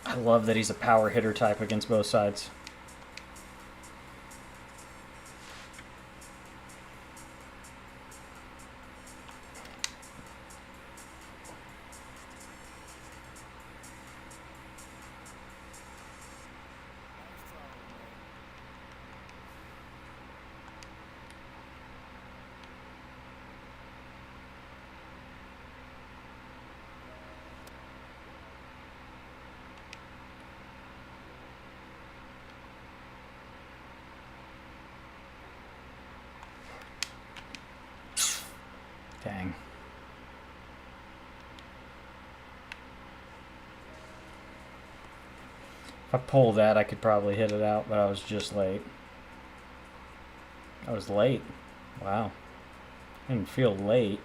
I love that he's a power hitter type against both sides. Dang. If I pull that, I could probably hit it out, but I was just late. I was late. Wow. I didn't feel late.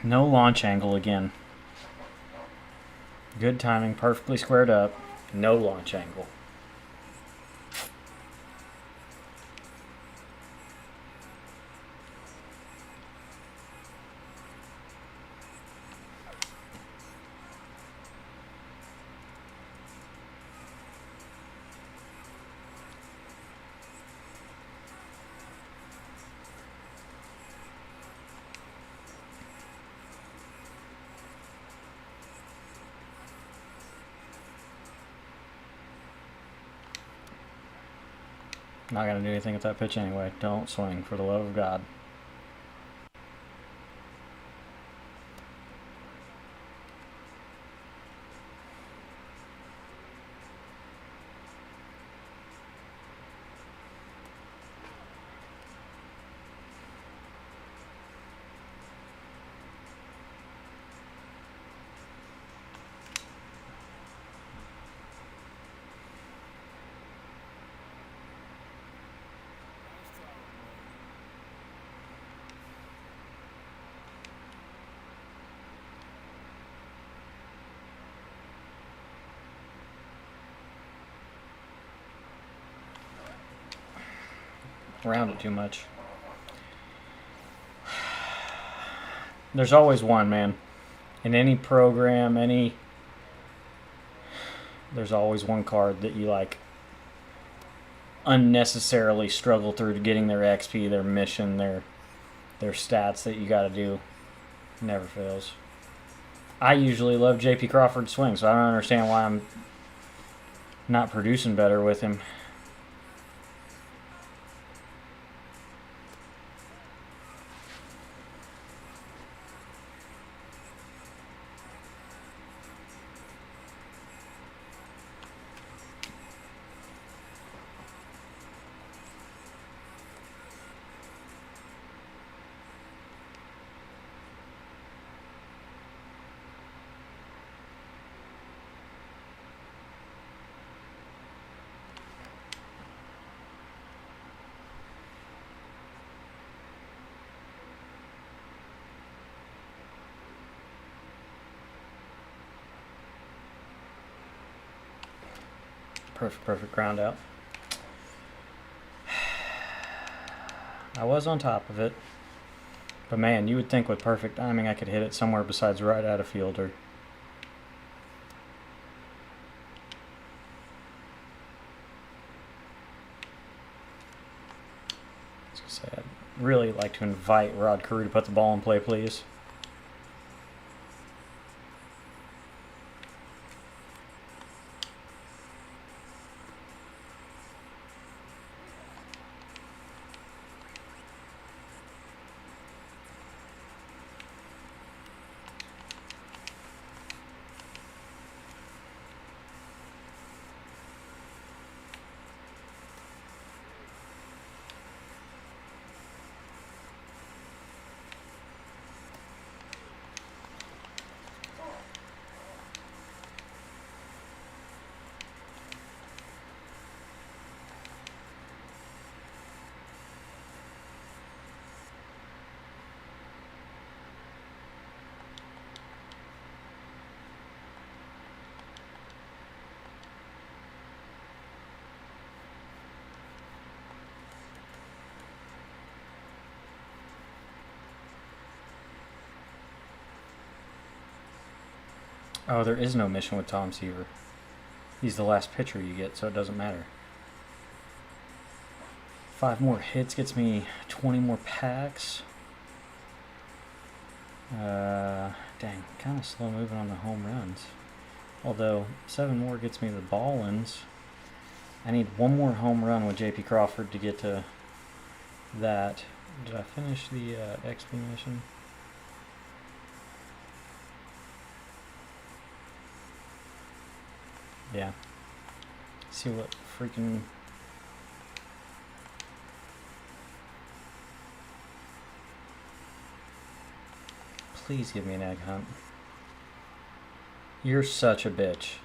No launch angle again. Good timing, perfectly squared up. No launch angle. Not going to do anything with that pitch anyway. Don't swing, for the love of God. Around it too much. There's always one, man. In any program, there's always one card that you like unnecessarily struggle through to getting their XP, their mission, their stats that you got to do. Never fails. I usually love JP Crawford's swing, so I don't understand why I'm not producing better with him. Perfect ground out. I was on top of it. But man, you would think with perfect timing I could hit it somewhere besides right out of fielder. I was gonna say, I'd really like to invite Rod Carew to put the ball in play, please. Oh, there is no mission with Tom Seaver. He's the last pitcher you get, so it doesn't matter. 5 more hits gets me 20 more packs. Dang, kind of slow moving on the home runs. Although 7 more gets me the ball-ins. I need 1 more home run with JP Crawford to get to that. Did I finish the XP mission? Yeah. See what freaking... Please give me an egg hunt. You're such a bitch.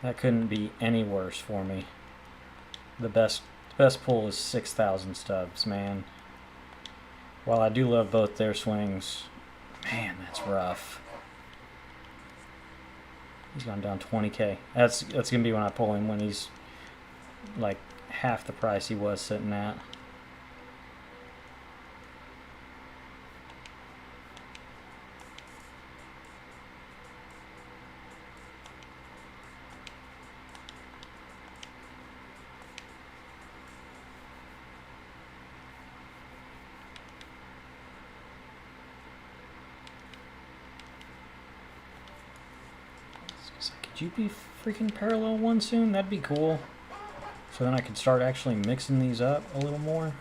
That couldn't be any worse for me. The best pull is 6,000 stubs, man. While I do love both their swings, man, that's rough. He's gone down 20k. That's gonna be when I pull him, when he's like half the price he was sitting at. Could you be freaking parallel one soon? That'd be cool. So then I could start actually mixing these up a little more.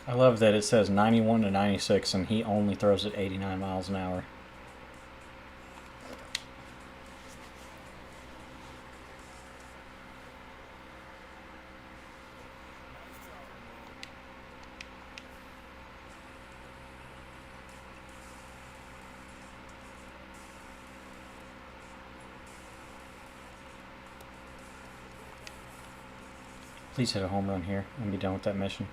I love that it says 91 to 96 and he only throws at 89 miles an hour. Please hit a home run here and be done with that mission.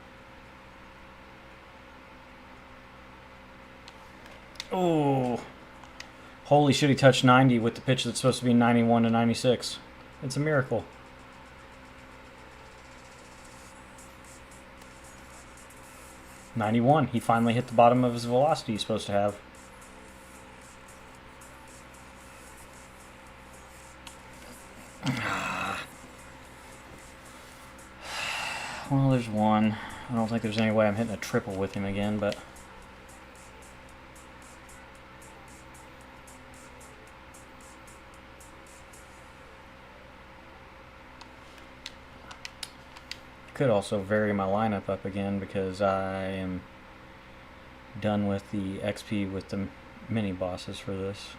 Oh, holy shit, he touched 90 with the pitch that's supposed to be 91 to 96. It's a miracle. .91. He finally hit the bottom of his velocity he's supposed to have. Well, there's one. I don't think there's any way I'm hitting a triple with him again, but... Could also vary my lineup up again because I am done with the XP with the mini bosses for this.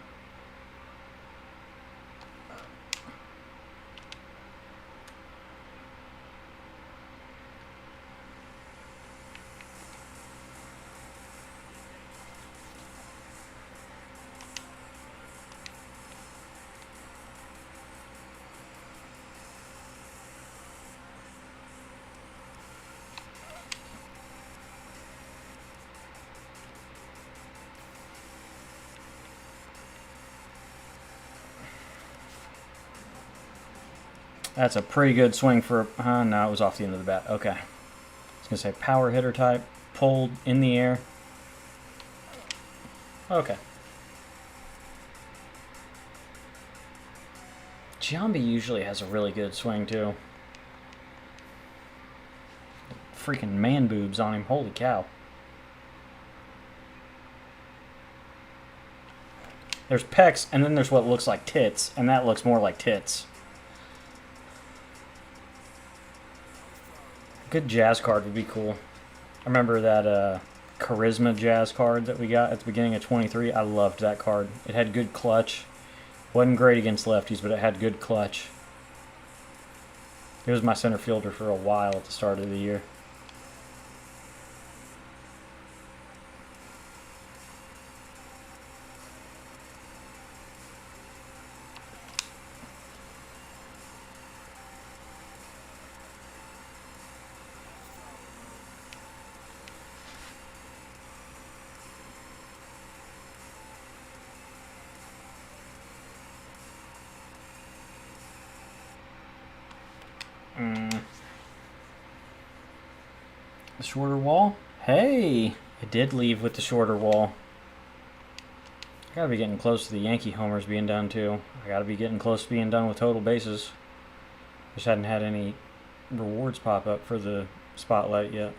That's a pretty good swing for... no, it was off the end of the bat. Okay. I was going to say power hitter type. Pulled in the air. Okay. Giambi usually has a really good swing, too. Freaking man boobs on him. Holy cow. There's pecs, and then there's what looks like tits, and that looks more like tits. Good jazz card would be cool. I remember that charisma jazz card that we got at the beginning of 23. I loved that card. It had good clutch. Wasn't great against lefties, but it had good clutch. He was my center fielder for a while at the start of the year. The shorter wall? Hey! I did leave with the shorter wall. I gotta be getting close to the Yankee homers being done too. I gotta be getting close to being done with total bases. Just hadn't had any rewards pop up for the spotlight yet.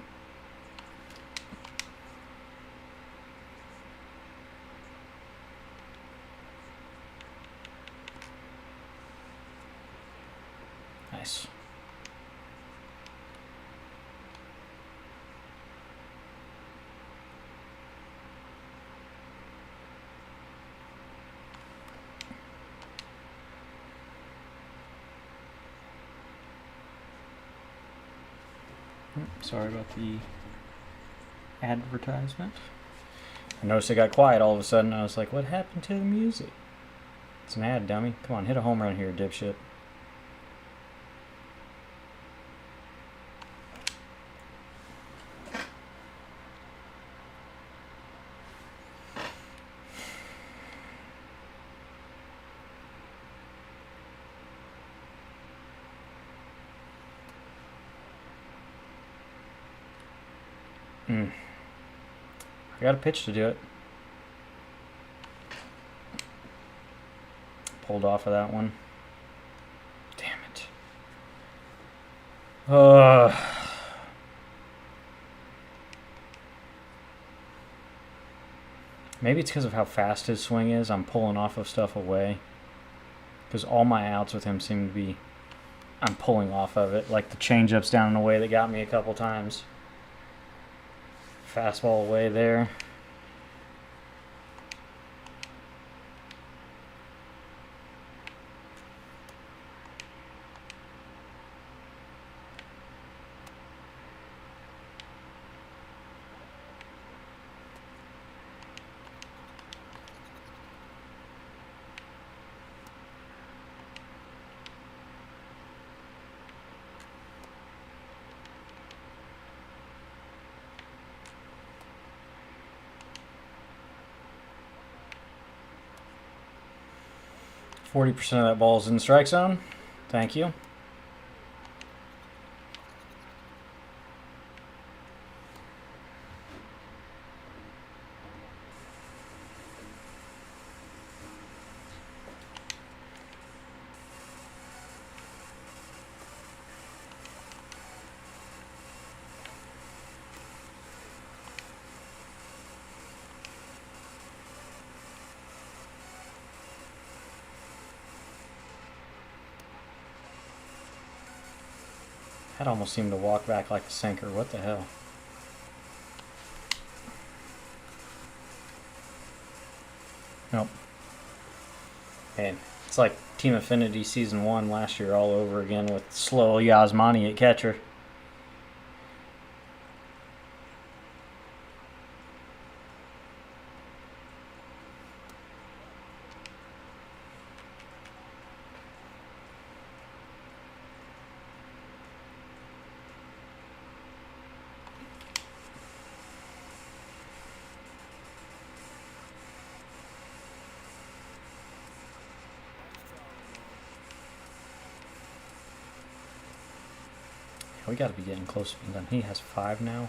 Nice. Sorry about the advertisement. I noticed it got quiet all of a sudden. I was like, what happened to the music? It's an ad, dummy. Come on, hit a home run here, dipshit. I got a pitch to do it. Pulled off of that one. Damn it. Maybe it's because of how fast his swing is. I'm pulling off of stuff away. Because all my outs with him seem to be... I'm pulling off of it. Like the changeup's down and away that got me a couple times. Fastball away there. %40 of that ball is in the strike zone. Thank you. That almost seemed to walk back like a sinker. What the hell? Nope. Man, it's like Team Affinity Season 1 last year all over again with slow Yasmani at catcher. We gotta be getting close to being done. He has 5 now.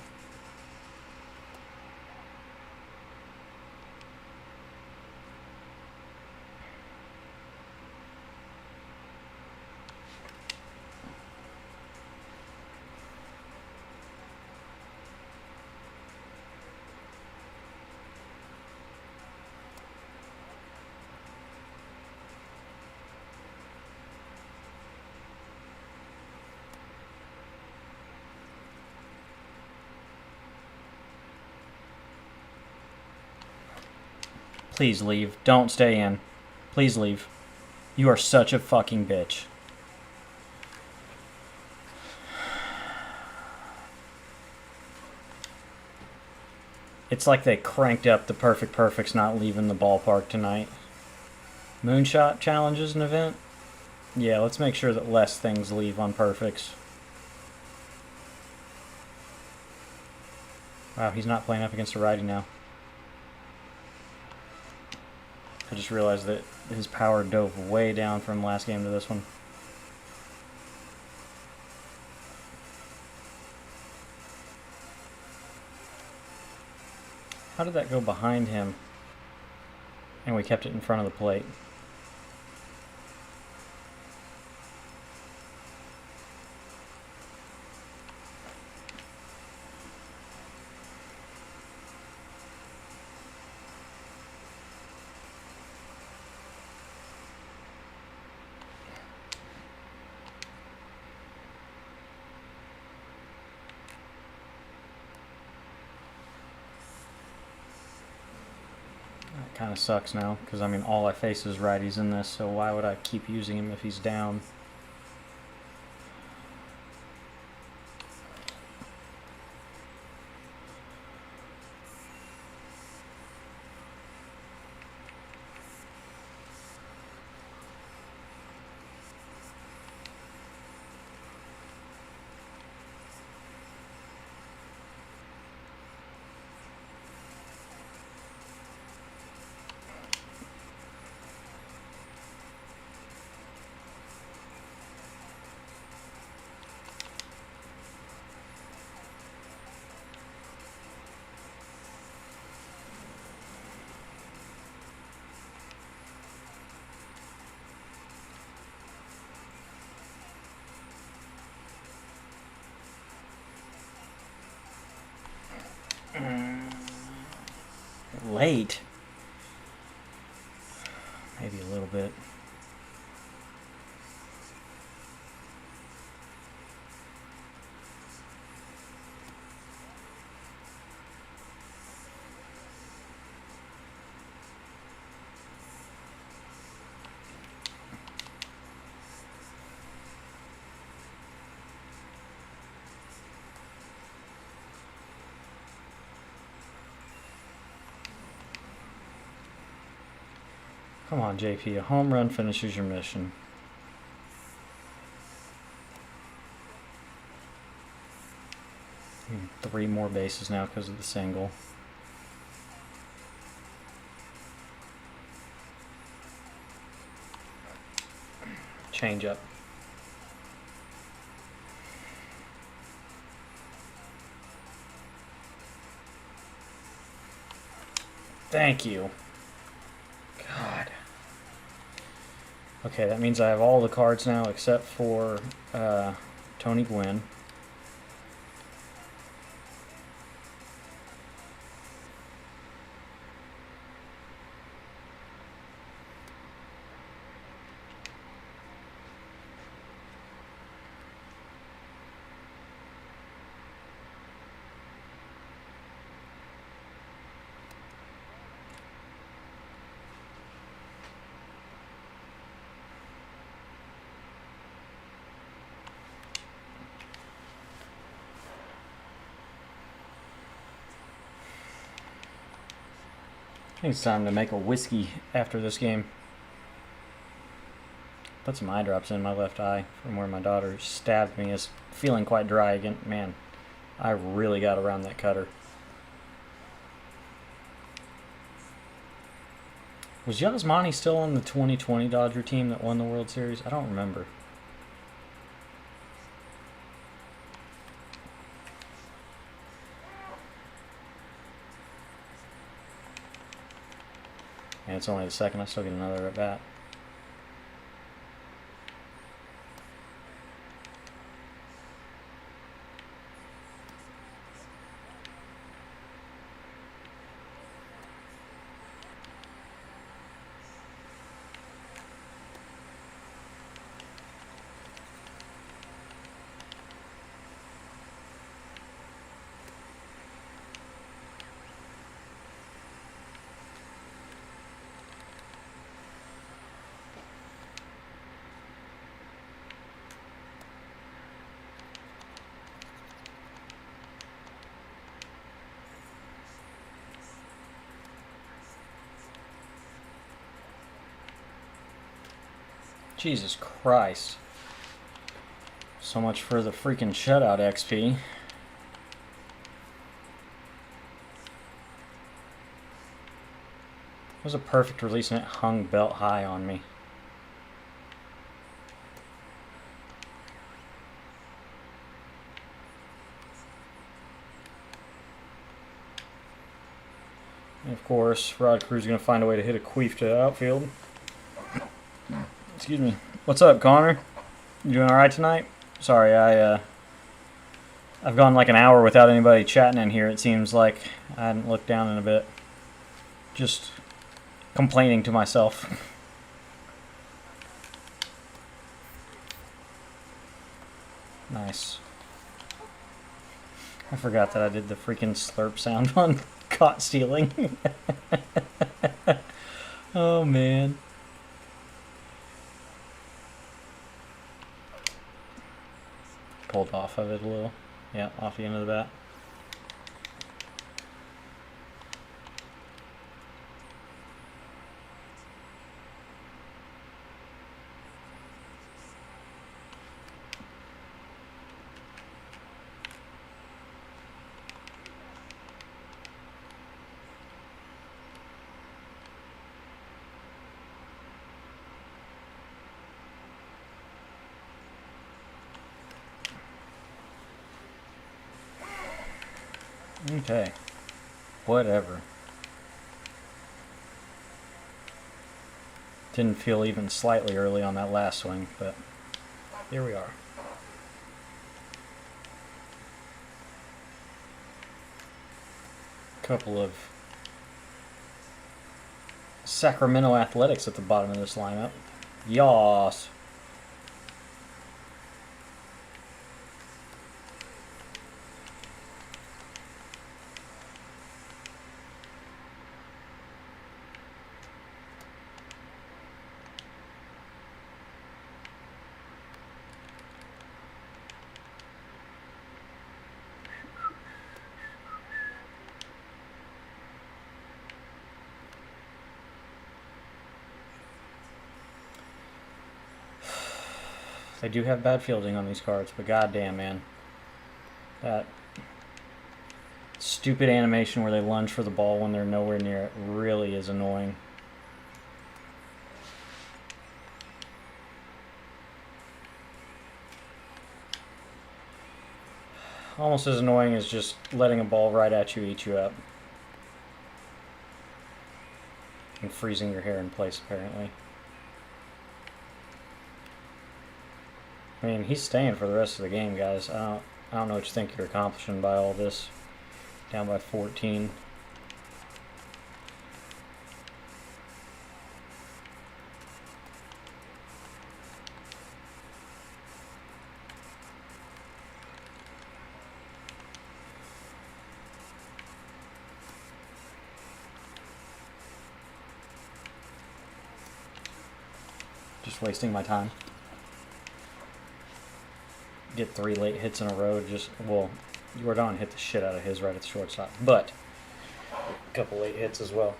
Please leave. Don't stay in. Please leave. You are such a fucking bitch. It's like they cranked up the perfect's not leaving the ballpark tonight. Moonshot challenge is an event? Yeah, let's make sure that less things leave on perfects. Wow, he's not playing up against a righty now. I just realized that his power dove way down from last game to this one. How did that go behind him? And we kept it in front of the plate. Kind of sucks now, because I mean all I face is righties in this, so why would I keep using him if he's down? Late. Maybe a little bit. Come on, JP. A home run finishes your mission. Three more bases now because of the single. Change up. Thank you. God. Okay, that means I have all the cards now except for Tony Gwynn. I think it's time to make a whiskey after this game. Put some eye drops in my left eye from where my daughter stabbed me. It's feeling quite dry again. Man, I really got around that cutter. Was Yasmani still on the 2020 Dodger team that won the World Series? I don't remember. And it's only the second. I still get another at bat. Jesus Christ. So much for the freaking shutout XP. It was a perfect release and it hung belt high on me. And of course, Rod Crew's going to find a way to hit a queef to outfield. Excuse me. What's up, Connor? You doing alright tonight? Sorry, I've gone like an hour without anybody chatting in here. It seems like I hadn't looked down in a bit. Just complaining to myself. Nice. I forgot that I did the freaking slurp sound on caught stealing. Oh man. Pulled off of it a little. Yeah, off the end of the bat. Okay. Whatever. Didn't feel even slightly early on that last swing, but here we are. Couple of Sacramento Athletics at the bottom of this lineup. Yas. They do have bad fielding on these cards, but goddamn, man. That stupid animation where they lunge for the ball when they're nowhere near it really is annoying. Almost as annoying as just letting a ball right at you eat you up. And freezing your hair in place, apparently. I mean, he's staying for the rest of the game, guys. I don't know what you think you're accomplishing by all this. Down by 14. Just wasting my time. Get 3 late hits in a row. Well, Jordan hit the shit out of his right at the shortstop, but a couple late hits as well.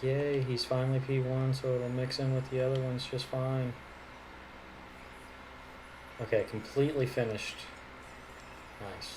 Yay, he's finally P1, so it'll mix in with the other ones just fine. Okay, completely finished. Nice.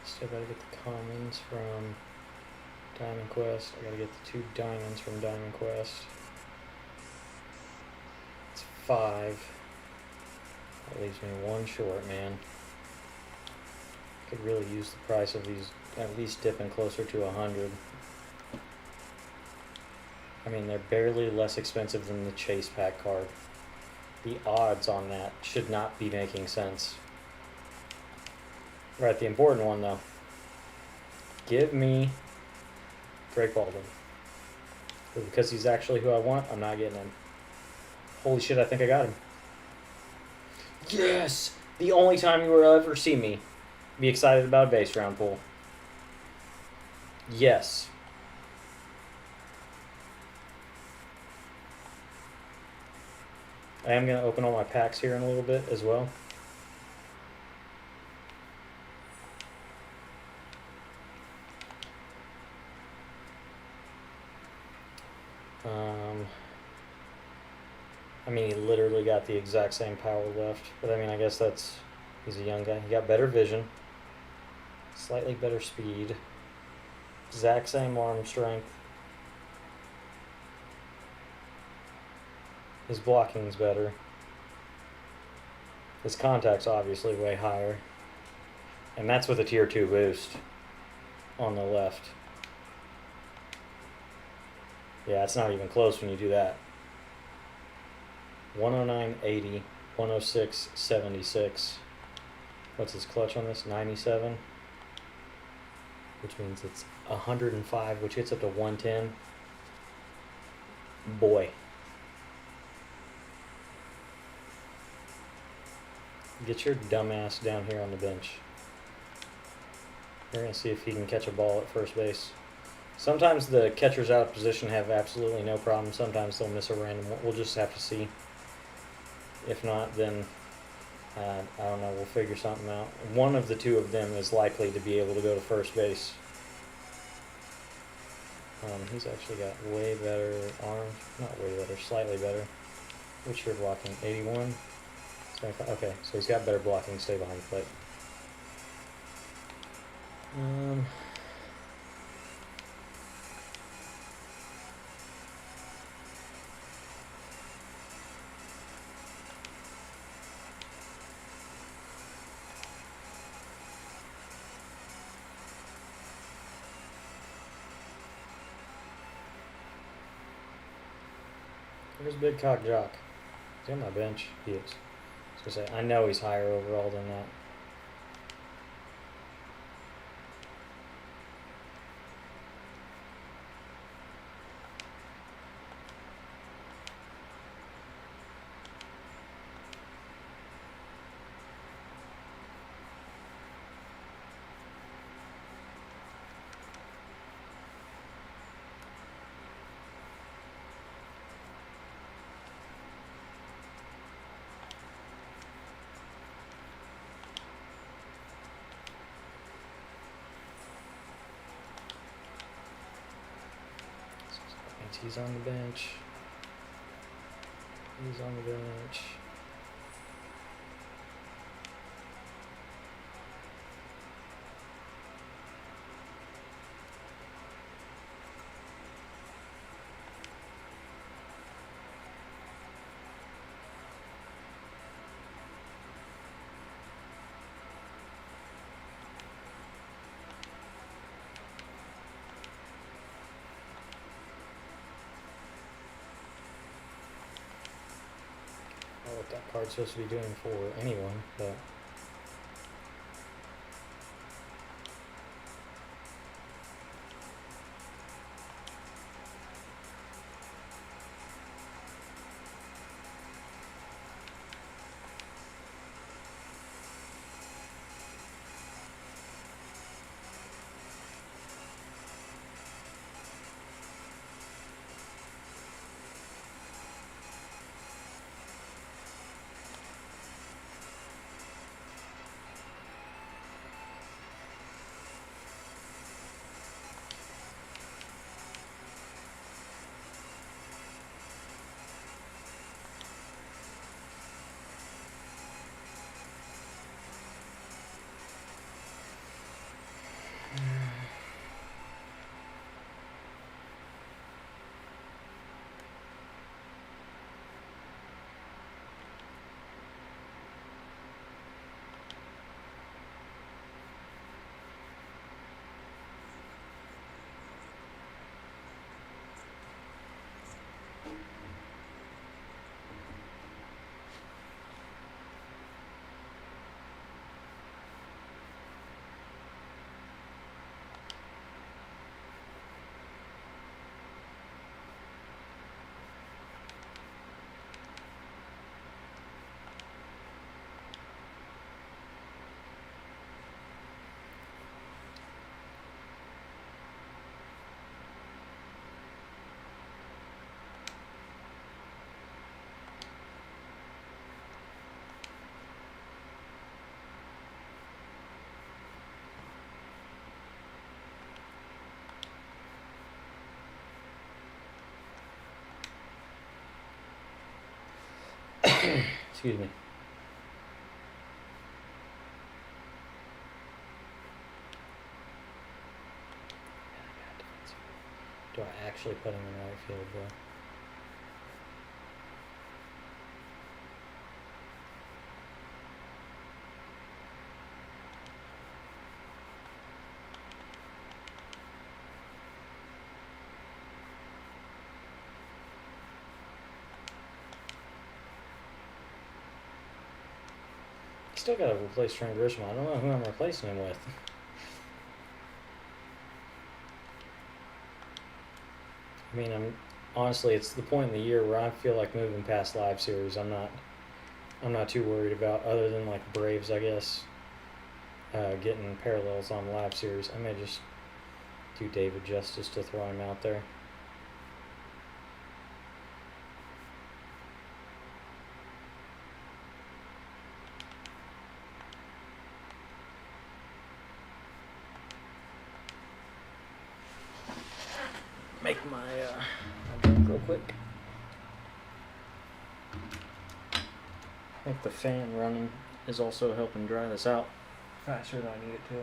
Still gotta get the commons from Diamond Quest. I gotta get the 2 diamonds from Diamond Quest. It's 5. That leaves me 1 short, man. Could really use the price of these at least dipping closer to 100. I mean, they're barely less expensive than the Chase Pack card. The odds on that should not be making sense. Right, the important one, though. Give me Drake Baldwin. But because he's actually who I want, I'm not getting him. Holy shit, I think I got him. Yes! The only time you will ever see me be excited about a base round pull. Yes. I am going to open all my packs here in a little bit as well. I mean, he literally got the exact same power left. But I mean, I guess that's, he's a young guy. He got better vision, slightly better speed, exact same arm strength. His blocking's better. His contact's obviously way higher. And that's with a tier 2 boost on the left. Yeah, it's not even close when you do that. 109.80, 106.76. What's his clutch on this? 97. Which means it's 105, which gets up to 110. Boy. Get your dumbass down here on the bench. We're going to see if he can catch a ball at first base. Sometimes the catchers out of position have absolutely no problem. Sometimes they'll miss a random one. We'll just have to see. If not, then I don't know. We'll figure something out. One of the two of them is likely to be able to go to first base. He's actually got way better arms. Not way better, slightly better. What's your blocking? 81? 75? Okay, so he's got better blocking. Stay behind the plate. There's Big Cock Jock. He's on my bench. He is. I was gonna say, I know he's higher overall than that. He's on the bench. He's on the bench. I don't know what that card's supposed to be doing for anyone, but Excuse me. Do I actually put him in right field, bro? Still gotta replace Trent Grisham. I don't know who I'm replacing him with. I mean, honestly, it's the point in the year where I feel like moving past live series. I'm not too worried about, other than like Braves, I guess, getting parallels on live series. I may just do David justice to throw him out there. Make my drink real quick. I think the fan running is also helping dry this out faster than I need it to.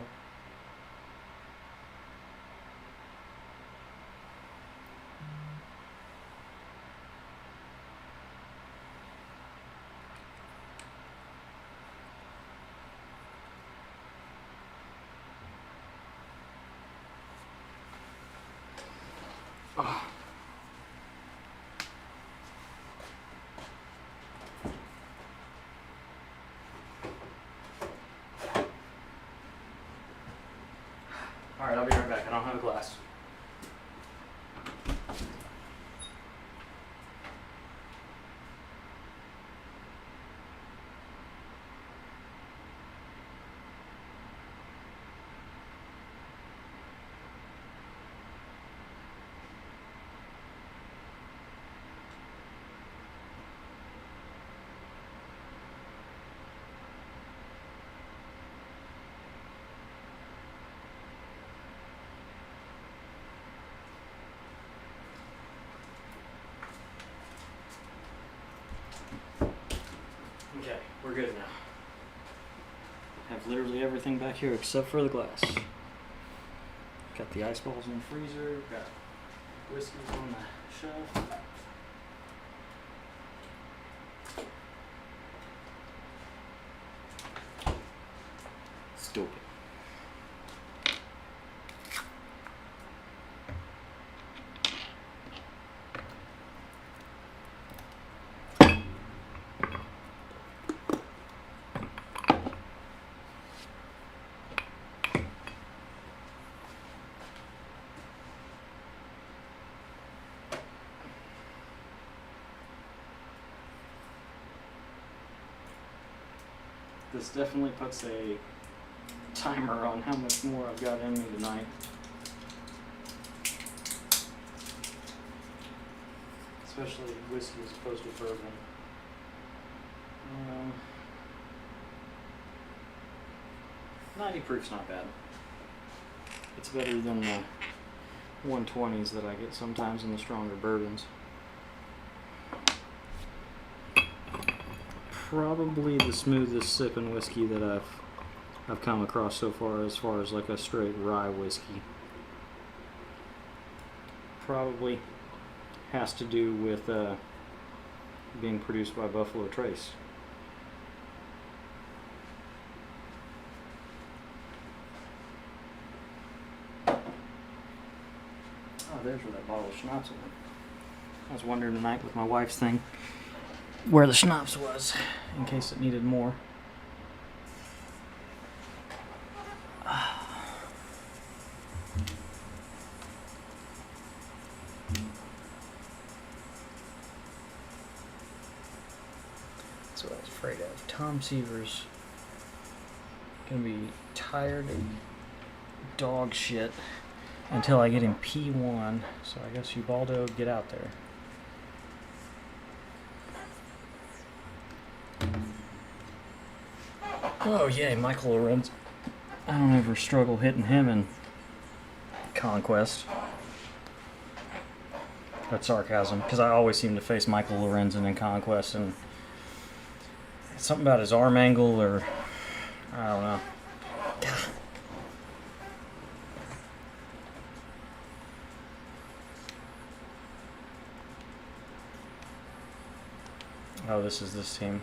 Alright, I'll be right back. I don't have a glass. Okay, we're good now. Have literally everything back here except for the glass. Got the ice balls in the freezer, got whiskeys on the shelf. Stupid. This definitely puts a timer on how much more I've got in me tonight. Especially whiskey as opposed to bourbon. 90 proof's not bad. It's better than the 120s that I get sometimes in the stronger bourbons. Probably the smoothest sipping whiskey that I've come across so far as like a straight rye whiskey. Probably has to do with being produced by Buffalo Trace. Oh, there's where that bottle of schnapps went. I was wondering tonight with my wife's thing where the schnapps was, in case it needed more. That's what I was afraid of. Tom Seaver's gonna be tired of dog shit until I get him P1, so I guess Ubaldo, get out there. Oh yay, Michael Lorenz. I don't ever struggle hitting him in Conquest. That's sarcasm, because I always seem to face Michael Lorenzen in Conquest, and Something about his arm angle, or I don't know. Oh, this is this team.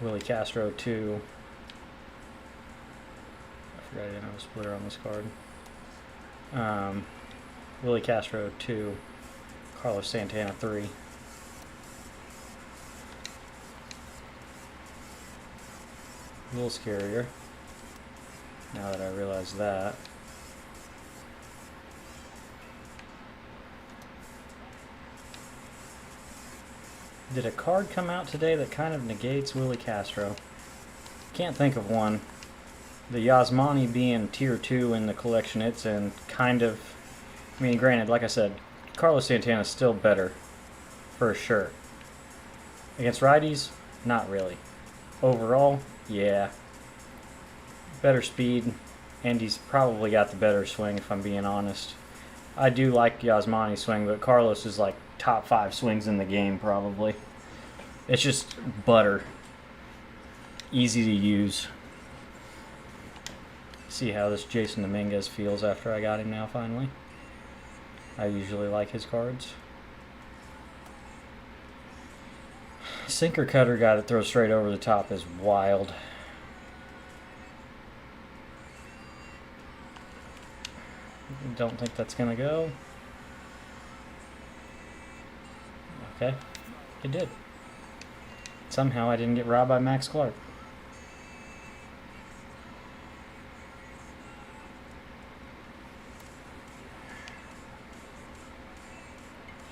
Willie Castro 2. I forgot I didn't have a splitter on this card. Willie Castro 2. Carlos Santana 3. A little scarier, now that I realize that. Did a card come out today that kind of negates Willie Castro? Can't think of one. The Yasmani being tier 2 in the collection it's in, kind of... I mean, granted, like I said, Carlos Santana is still better, for sure. Against righties, not really. Overall, yeah. Better speed, and he's probably got the better swing, if I'm being honest. I do like Yasmani's swing, but Carlos is like top 5 swings in the game, probably. It's just butter. Easy to use. See how this Jason Dominguez feels after I got him now, finally. I usually like his cards. Sinker cutter guy that throws straight over the top is wild. Don't think that's gonna go. Okay, it did. Somehow I didn't get robbed by Max Clark.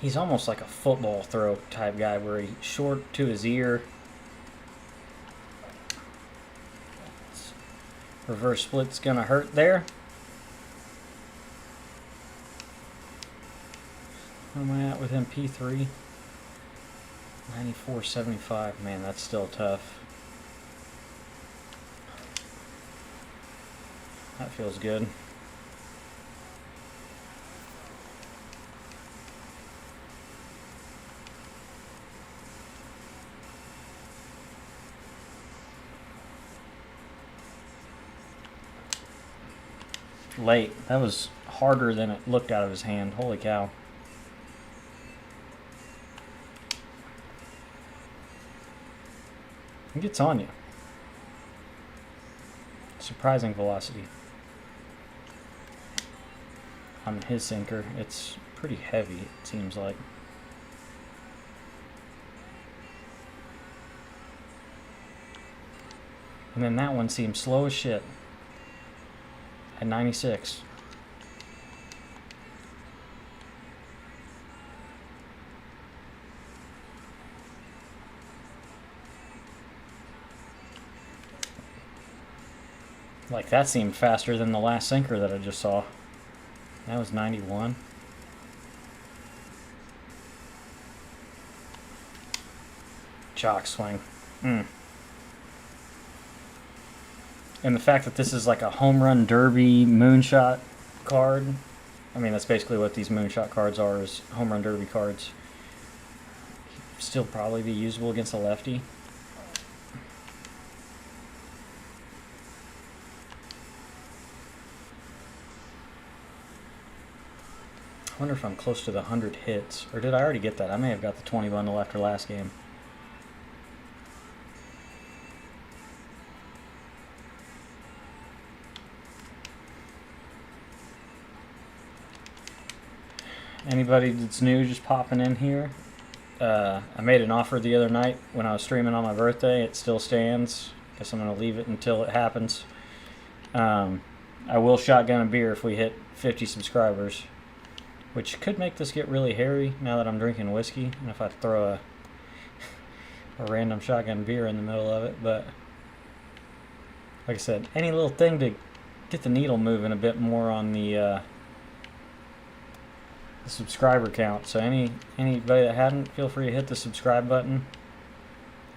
He's almost like a football throw type guy where he's short to his ear. Reverse split's gonna hurt there. Where am I at with him? P3? 94.75. Man, that's still tough. That feels good. Late. That was harder than it looked out of his hand. Holy cow. It gets on you. Surprising velocity. On his sinker, it's pretty heavy, it seems like. And then that one seems slow as shit. At 96. Like, that seemed faster than the last sinker that I just saw. That was 91. Jock swing. And the fact that this is like a home run derby moonshot card. I mean, that's basically what these moonshot cards are, is home run derby cards. Still probably be usable against a lefty. I wonder if I'm close to the 100 hits. Or did I already get that? I may have got the 20 bundle after last game. Anybody that's new just popping in here, I made an offer the other night when I was streaming on my birthday. It still stands. Guess I'm going to leave it until it happens. I will shotgun a beer if we hit 50 subscribers, which could make this get really hairy now that I'm drinking whiskey, and if I throw a random shotgun beer in the middle of it. But like I said, any little thing to get the needle moving a bit more on the subscriber count. So anybody that hadn't, feel free to hit the subscribe button.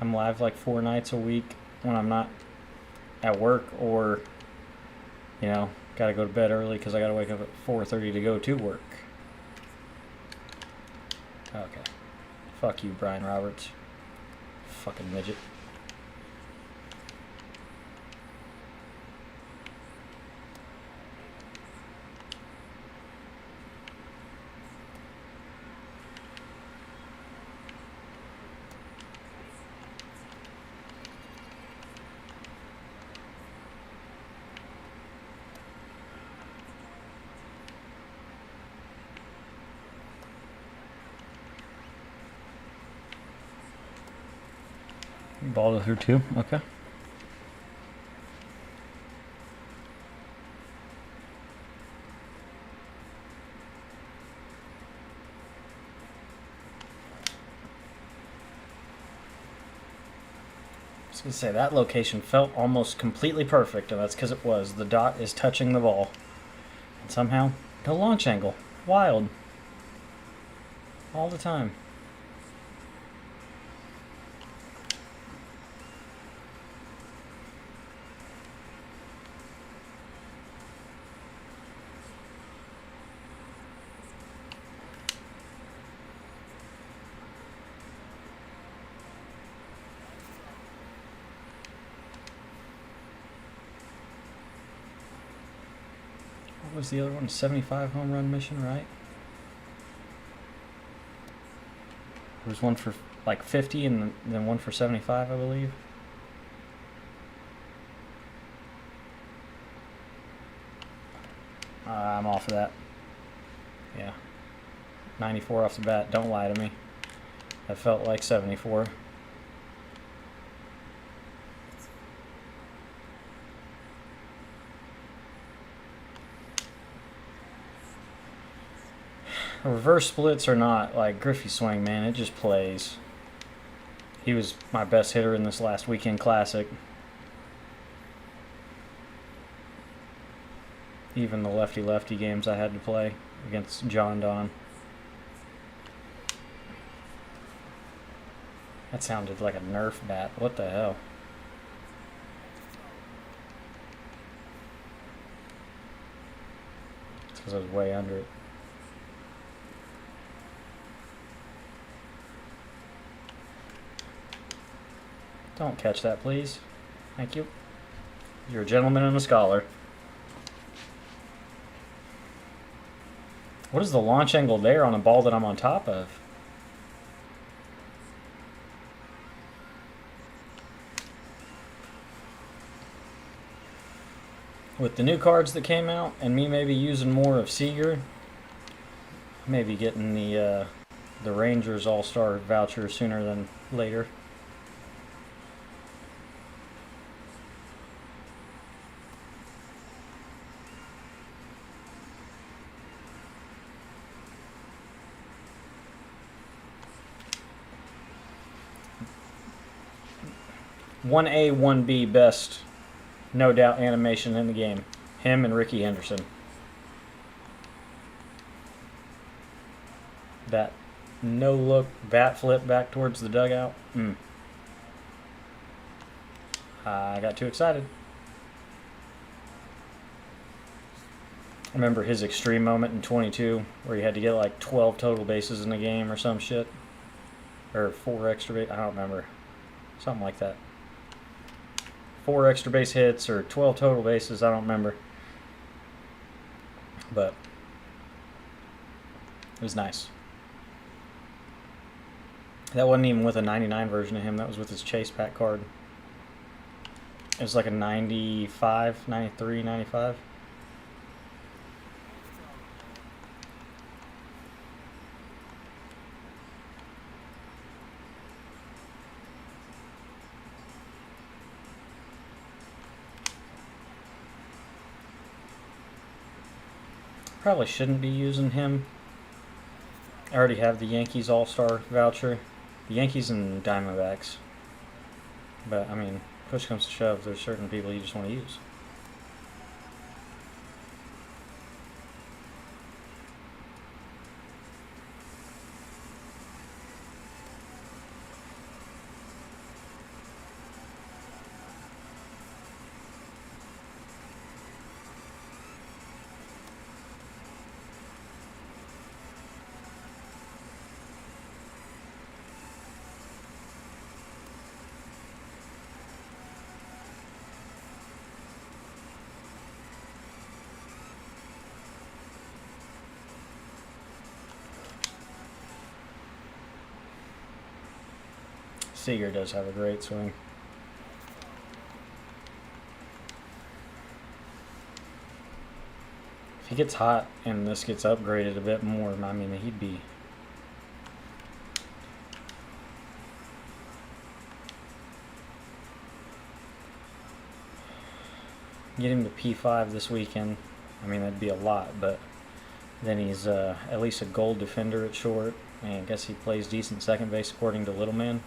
I'm live like 4 nights a week when I'm not at work, or you know, gotta go to bed early because I gotta wake up at 4:30 to go to work. Okay, fuck you, Brian Roberts. fucking midget. Ball through 2, okay. I was going to say, that location felt almost completely perfect, and that's because it was. The dot is touching the ball. And somehow, no launch angle. Wild. All the time. What was the other one? 75 home run mission, right? There was one for like 50 and then one for 75, I believe. I'm off of that. Yeah. 94 off the bat. Don't lie to me. That felt like 74. Reverse splits or not, like Griffey swing, man, it just plays. He was my best hitter in this last weekend classic. Even the lefty-lefty games I had to play against John Don. That sounded like a Nerf bat. What the hell? It's because I was way under it. Don't catch that, please. Thank you. You're a gentleman and a scholar. What is the launch angle there on a ball that I'm on top of? With the new cards that came out, and me maybe using more of Seager, maybe getting the Rangers All-Star voucher sooner than later. One A, 1B best, no doubt, animation in the game. Him and Ricky Henderson. That no-look bat flip back towards the dugout. I got too excited. I remember his extreme moment in 22 where he had to get like 12 total bases in the game or some shit. Or 4 extra base. I don't remember. Something like that. 4 extra base hits or 12 total bases, I don't remember. But it was nice. That wasn't even with a 99 version of him, that was with his chase pack card. It was like a 95, 93, 95. Probably shouldn't be using him. I already have the Yankees All-Star voucher. The Yankees and Diamondbacks. But, I mean, push comes to shove, there's certain people you just want to use. Seager does have a great swing. If he gets hot and this gets upgraded a bit more, I mean, he'd be... Get him to P5 this weekend. I mean, that'd be a lot, but then he's at least a gold defender at short, and I guess he plays decent second base according to Little Man.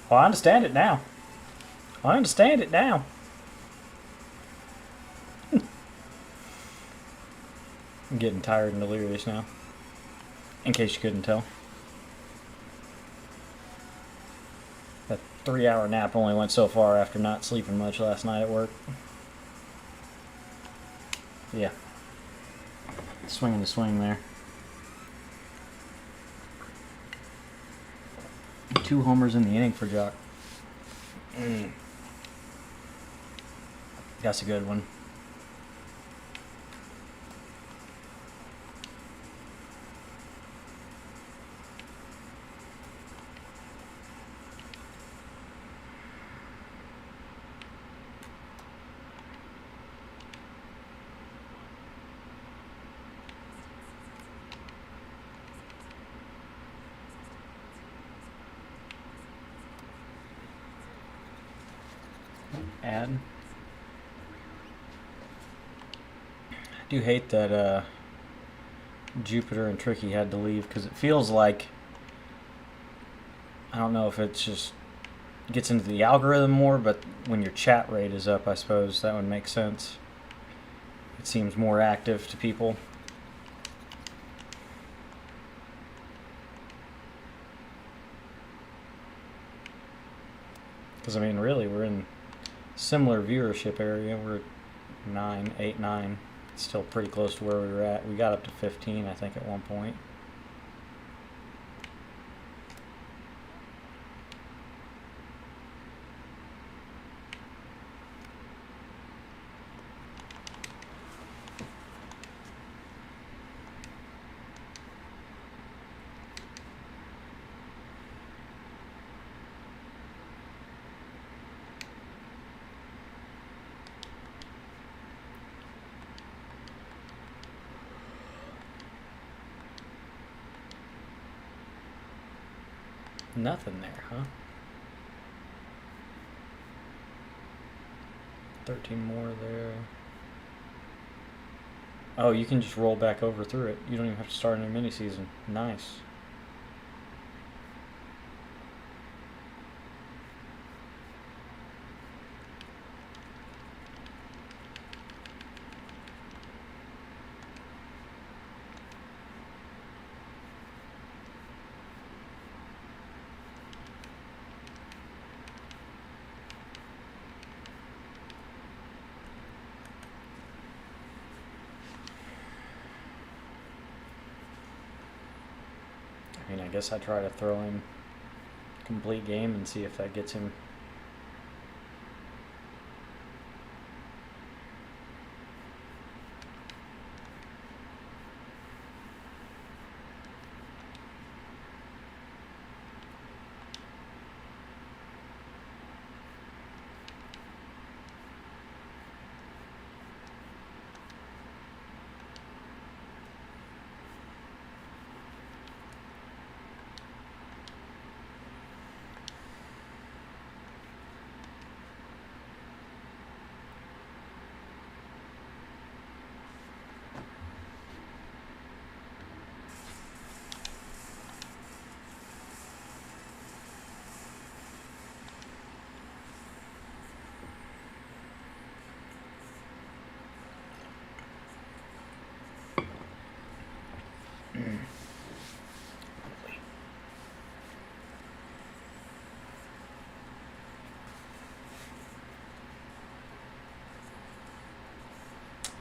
Well, I understand it now. I understand it now. I'm getting tired and delirious now, in case you couldn't tell. That 3-hour nap only went so far after not sleeping much last night at work. Yeah. Swinging the swing there. 2 homers in the inning for Jock. That's a good one. Add. I do hate that Jupiter and Tricky had to leave, because it feels like, I don't know if it's just gets into the algorithm more, but when your chat rate is up, I suppose that would make sense. It seems more active to people. Because, I mean, really, we're in similar viewership area. We're at 8, 9. It's still pretty close to where we were at. We got up to 15, I think, at one point. Nothing there, huh? 13 more there. Oh, you can just roll back over through it. You don't even have to start a new mini season. Nice. I mean, I guess I try to throw in complete game and see if that gets him.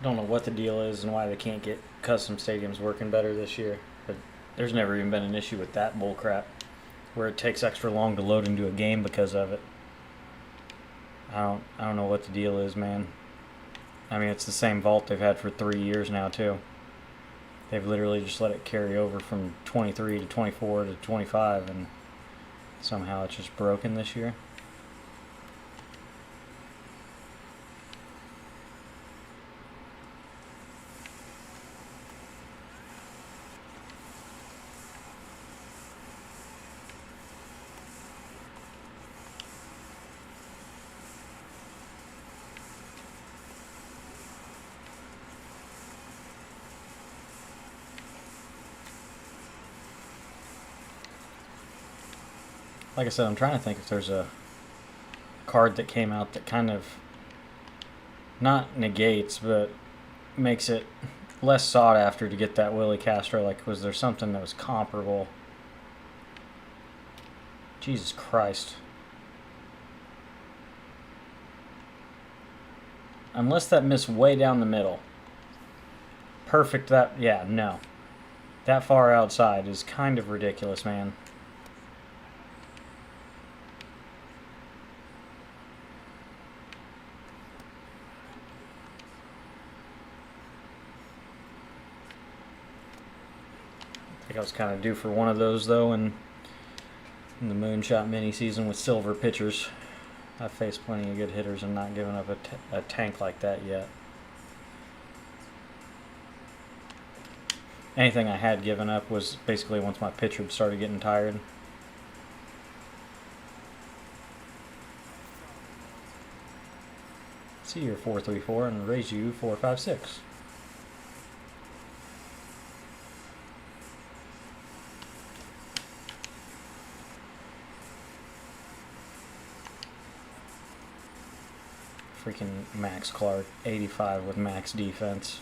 Don't know what the deal is and why they can't get custom stadiums working better this year, but there's never even been an issue with that bull crap. where it takes extra long to load into a game because of it. I don't know what the deal is, man. I mean, it's the same vault they've had for 3 years now, too. They've literally just let it carry over from 23 to 24 to 25, and somehow it's just broken this year. Like I said, I'm trying to think if there's a card that came out that kind of not negates, but makes it less sought after to get that Willie Castro. Like, was there something that was comparable? Jesus Christ. Unless that missed way down the middle. Perfect that, yeah, no. That far outside is kind of ridiculous, man. I think I was kind of due for one of those, though, in the Moonshot mini season with silver pitchers. I've faced plenty of good hitters and not given up a tank like that yet. Anything I had given up was basically once my pitcher started getting tired. See your 434 and raise you 456. Freaking Max Clark, 85 with max defense.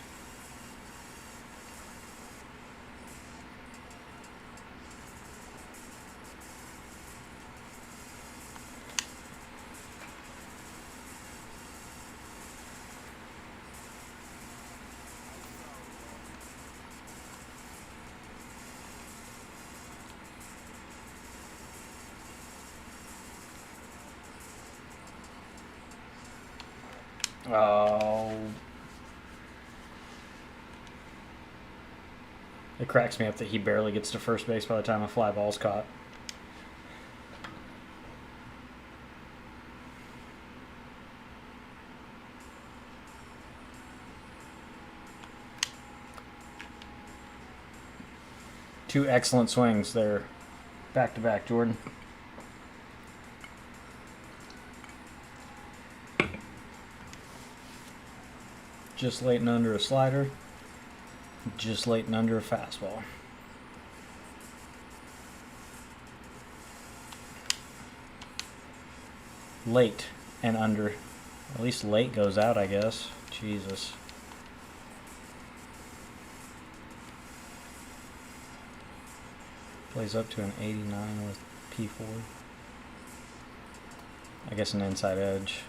Oh. It cracks me up that he barely gets to first base by the time a fly ball's caught. Two excellent swings there. Back to back, Jordan. Just late and under a slider. Just late and under a fastball. Late and under. At least late goes out, I guess. Jesus. Plays up to an 89 with P4. I guess an inside edge.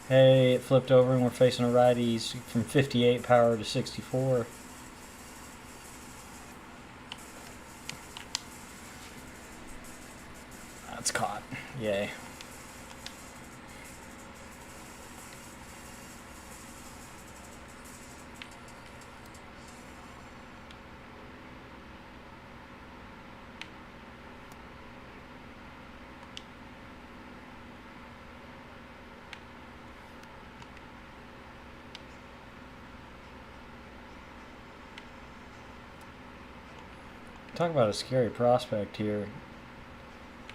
Hey, it flipped over and we're facing a righty. He's from 58 power to 64. That's caught. Yay. Talk about a scary prospect here.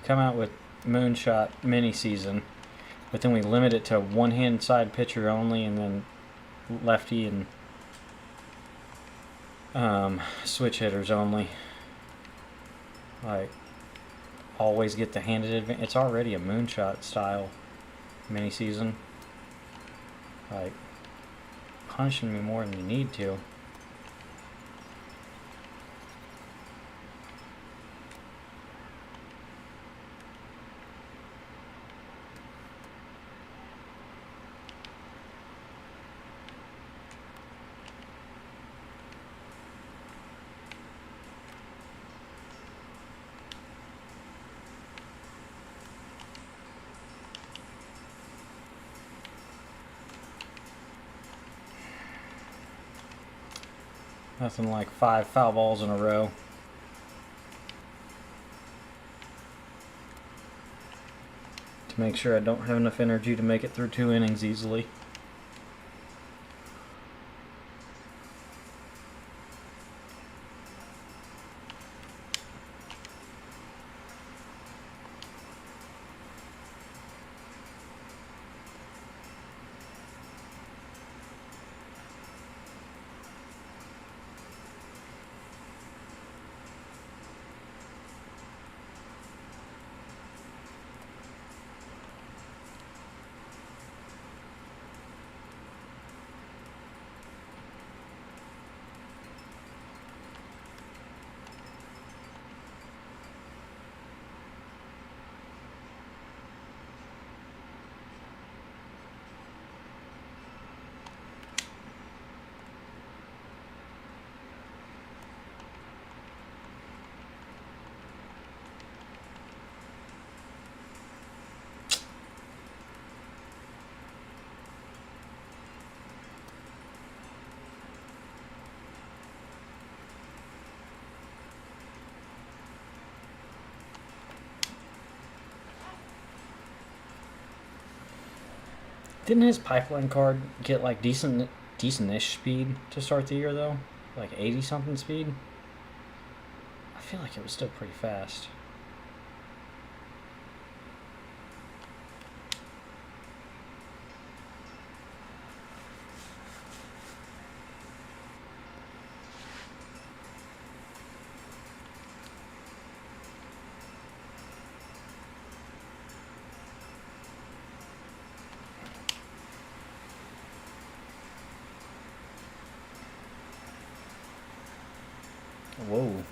Come out with Moonshot mini season, but then we limit it to one-hand side pitcher only, and then lefty and switch hitters only. Like, always get the handed advantage. It's already a Moonshot style mini season. Like, punishing me more than you need to. Nothing like 5 foul balls in a row. To make sure I don't have enough energy to make it through 2 innings easily. Didn't his pipeline card get like decent-ish speed to start the year though? Like 80 something speed? I feel like it was still pretty fast. Whoa.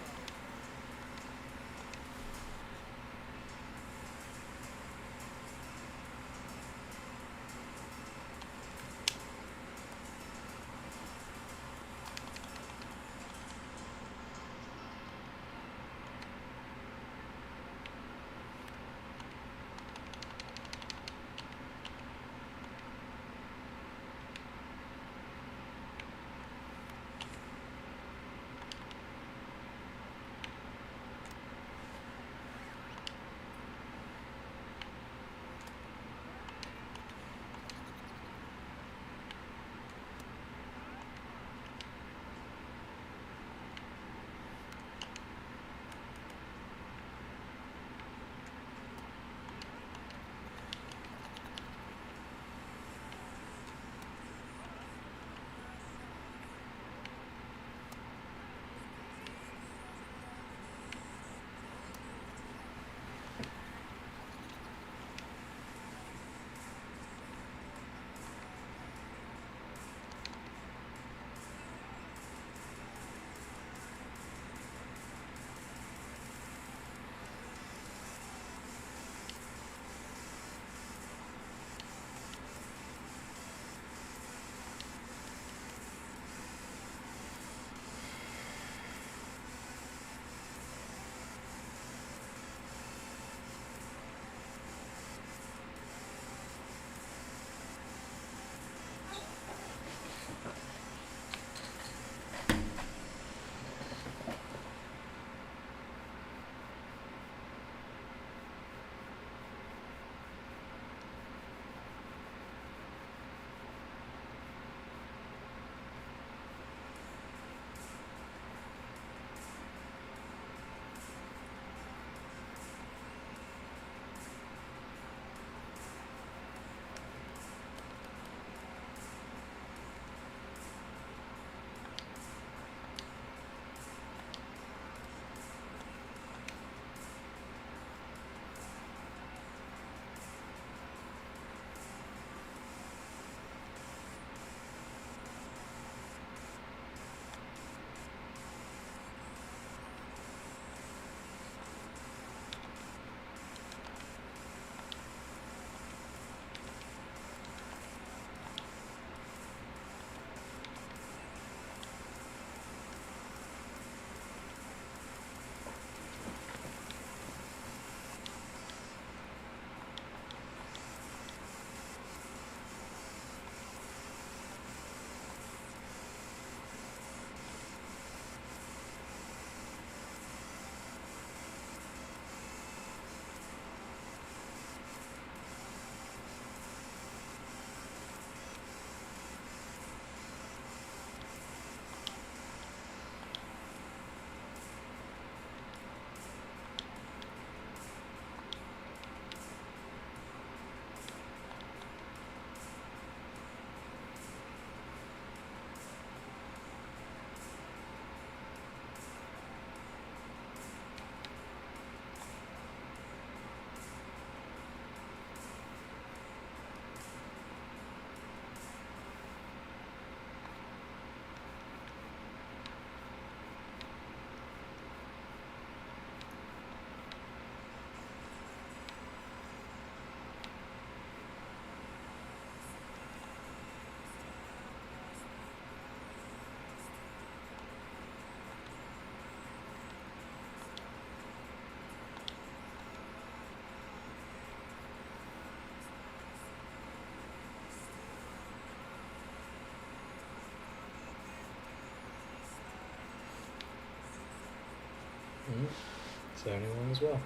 So anyone as well.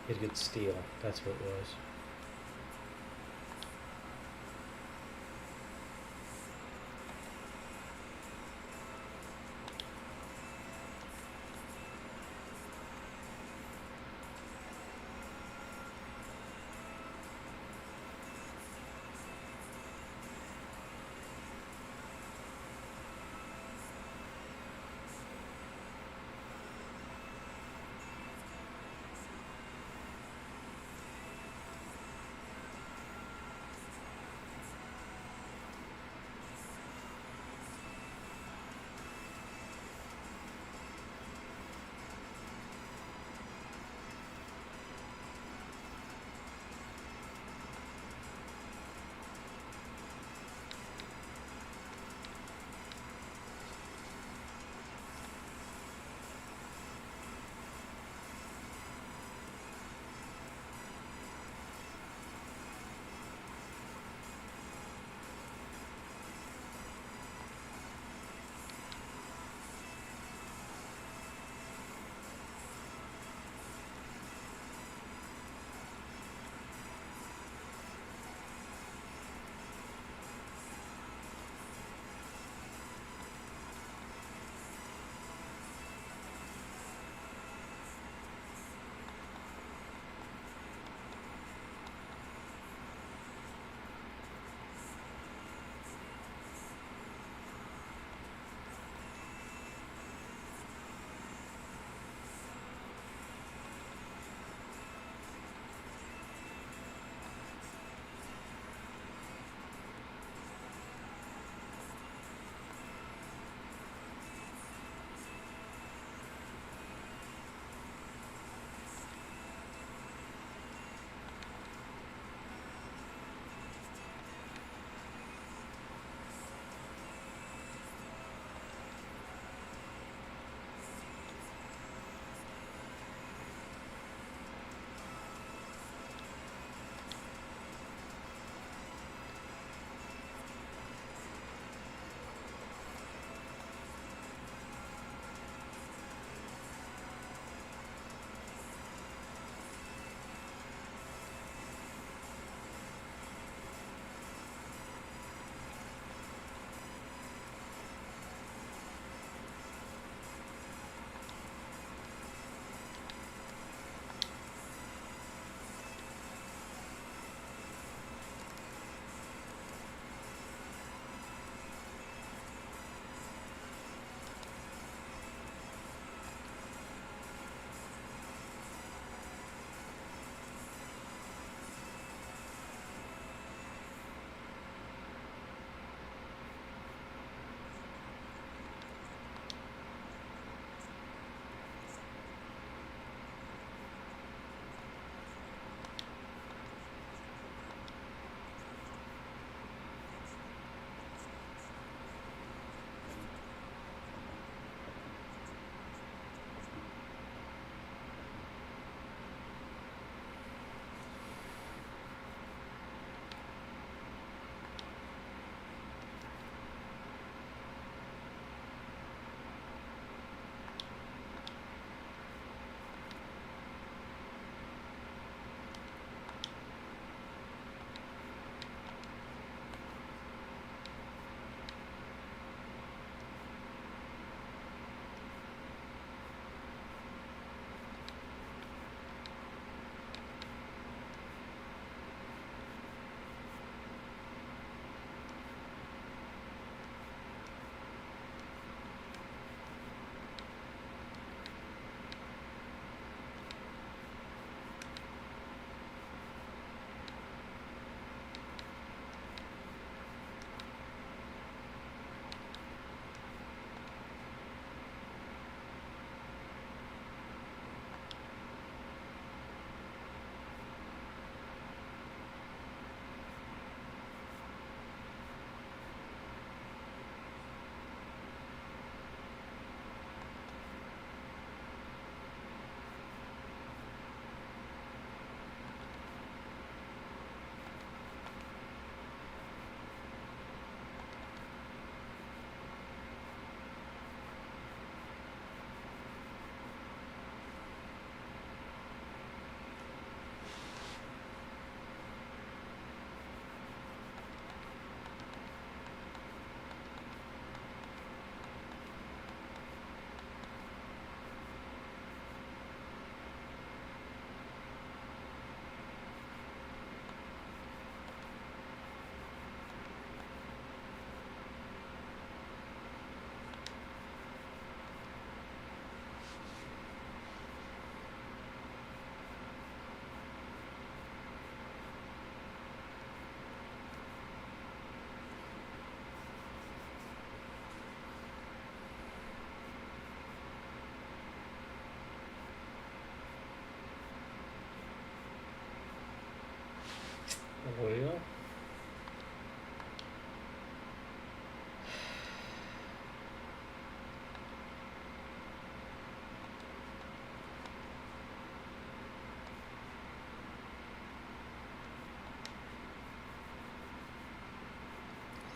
It could steal. That's what it was.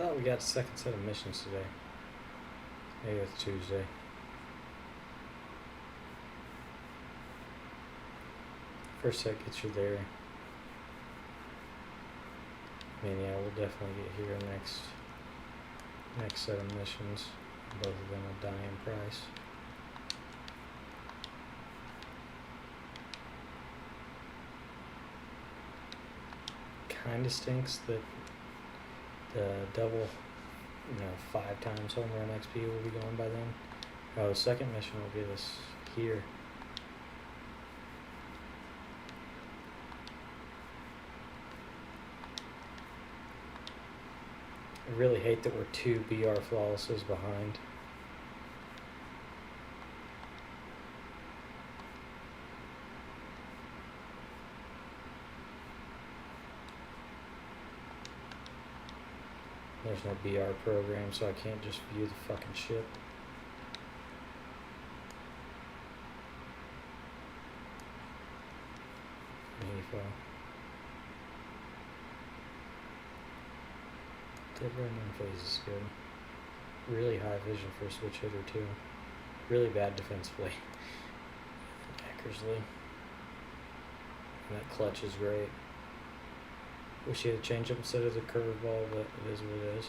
thought we got a second set of missions today. Maybe it's Tuesday. First set gets you there. I mean, yeah, we'll definitely get here next set of missions. Both of them will die in price. Kinda stinks that the double, 5 times home run XP will be going by then. Oh, the second mission will get us here. I really hate that we're 2 BR flawlesses behind. There's no BR program, so I can't just view the fucking ship. Dead right on phase is good. Really high vision for a switch hitter too. Really bad defensively. Eckersley. And that clutch is great. Wish he had a changeup instead of the curveball, but it is what it is.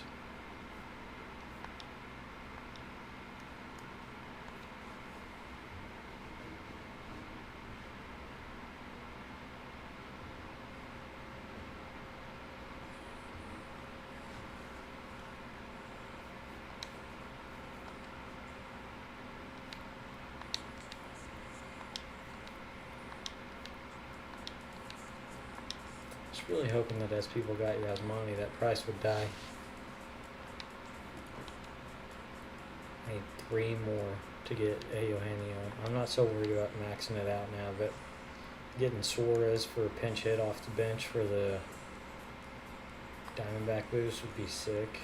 Just really hoping that as people got Yasmani, that price would die. I need 3 more to get a Eugenio. I'm not so worried about maxing it out now, but getting Suarez for a pinch hit off the bench for the Diamondback boost would be sick.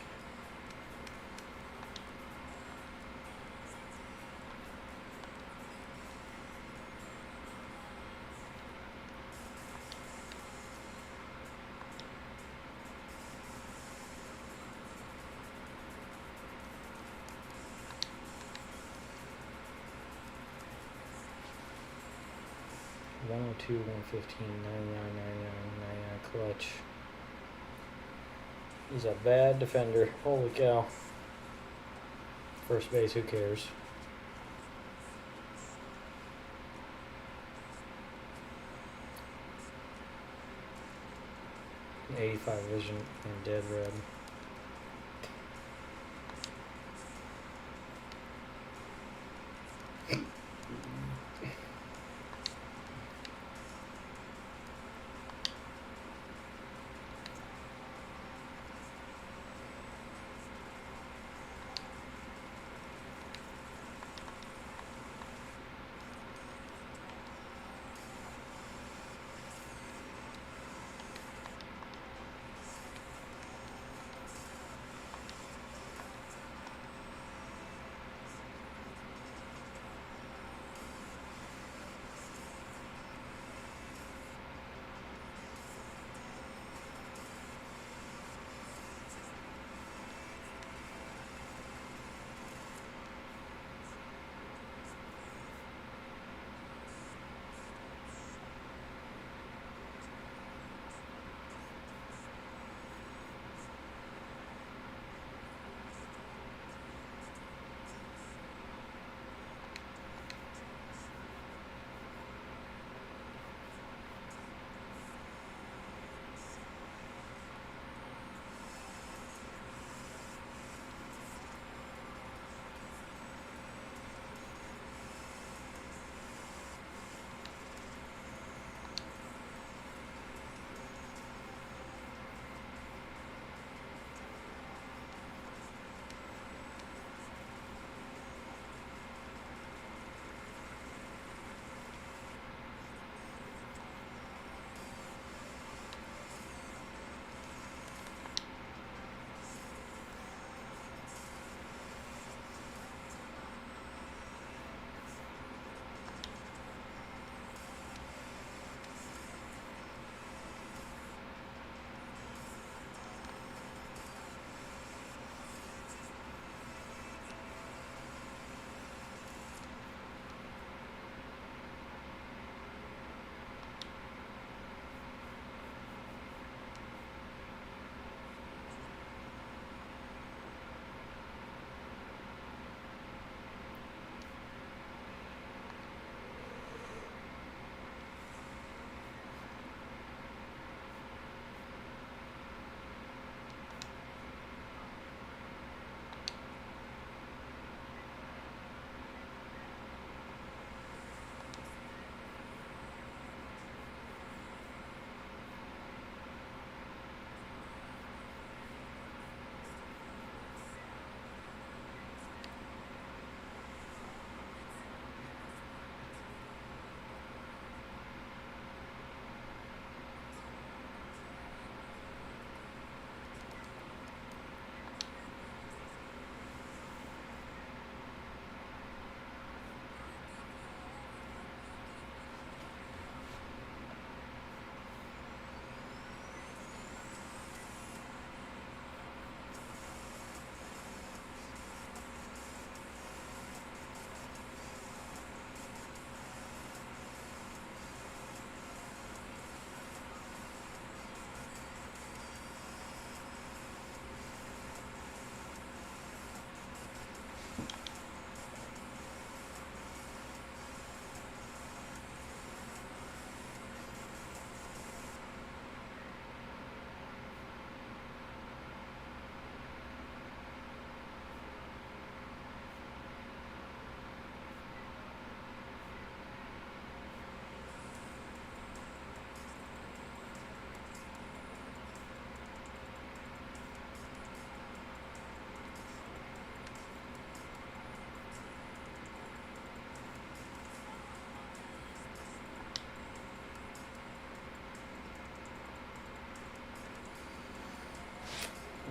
$102, $115, $99, $99, $99 clutch. He's a bad defender. Holy cow. First base, who cares? An 85 vision and dead red.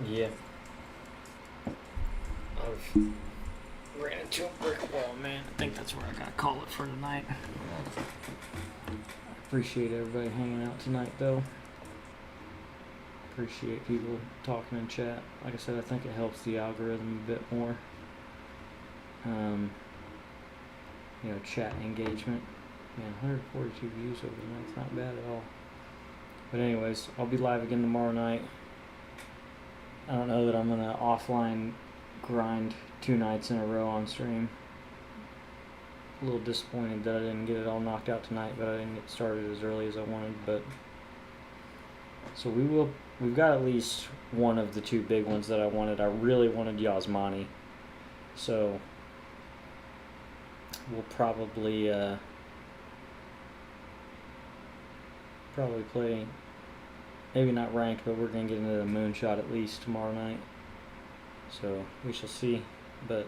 Yeah. I've ran into a brick wall, man. I think that's where I gotta call it for tonight. I appreciate everybody hanging out tonight, though. Appreciate people talking in chat. Like I said, I think it helps the algorithm a bit more. Chat engagement. Man, 142 views over the night. It's not bad at all. But anyways, I'll be live again tomorrow night. I don't know that I'm gonna offline grind 2 nights in a row on stream. A little disappointed that I didn't get it all knocked out tonight, but I didn't get started as early as I wanted. But so we've got at least one of the 2 big ones that I wanted. I really wanted Yasmani, so we'll probably play, maybe not ranked, but we're gonna get into the Moonshot at least tomorrow night. So we shall see, but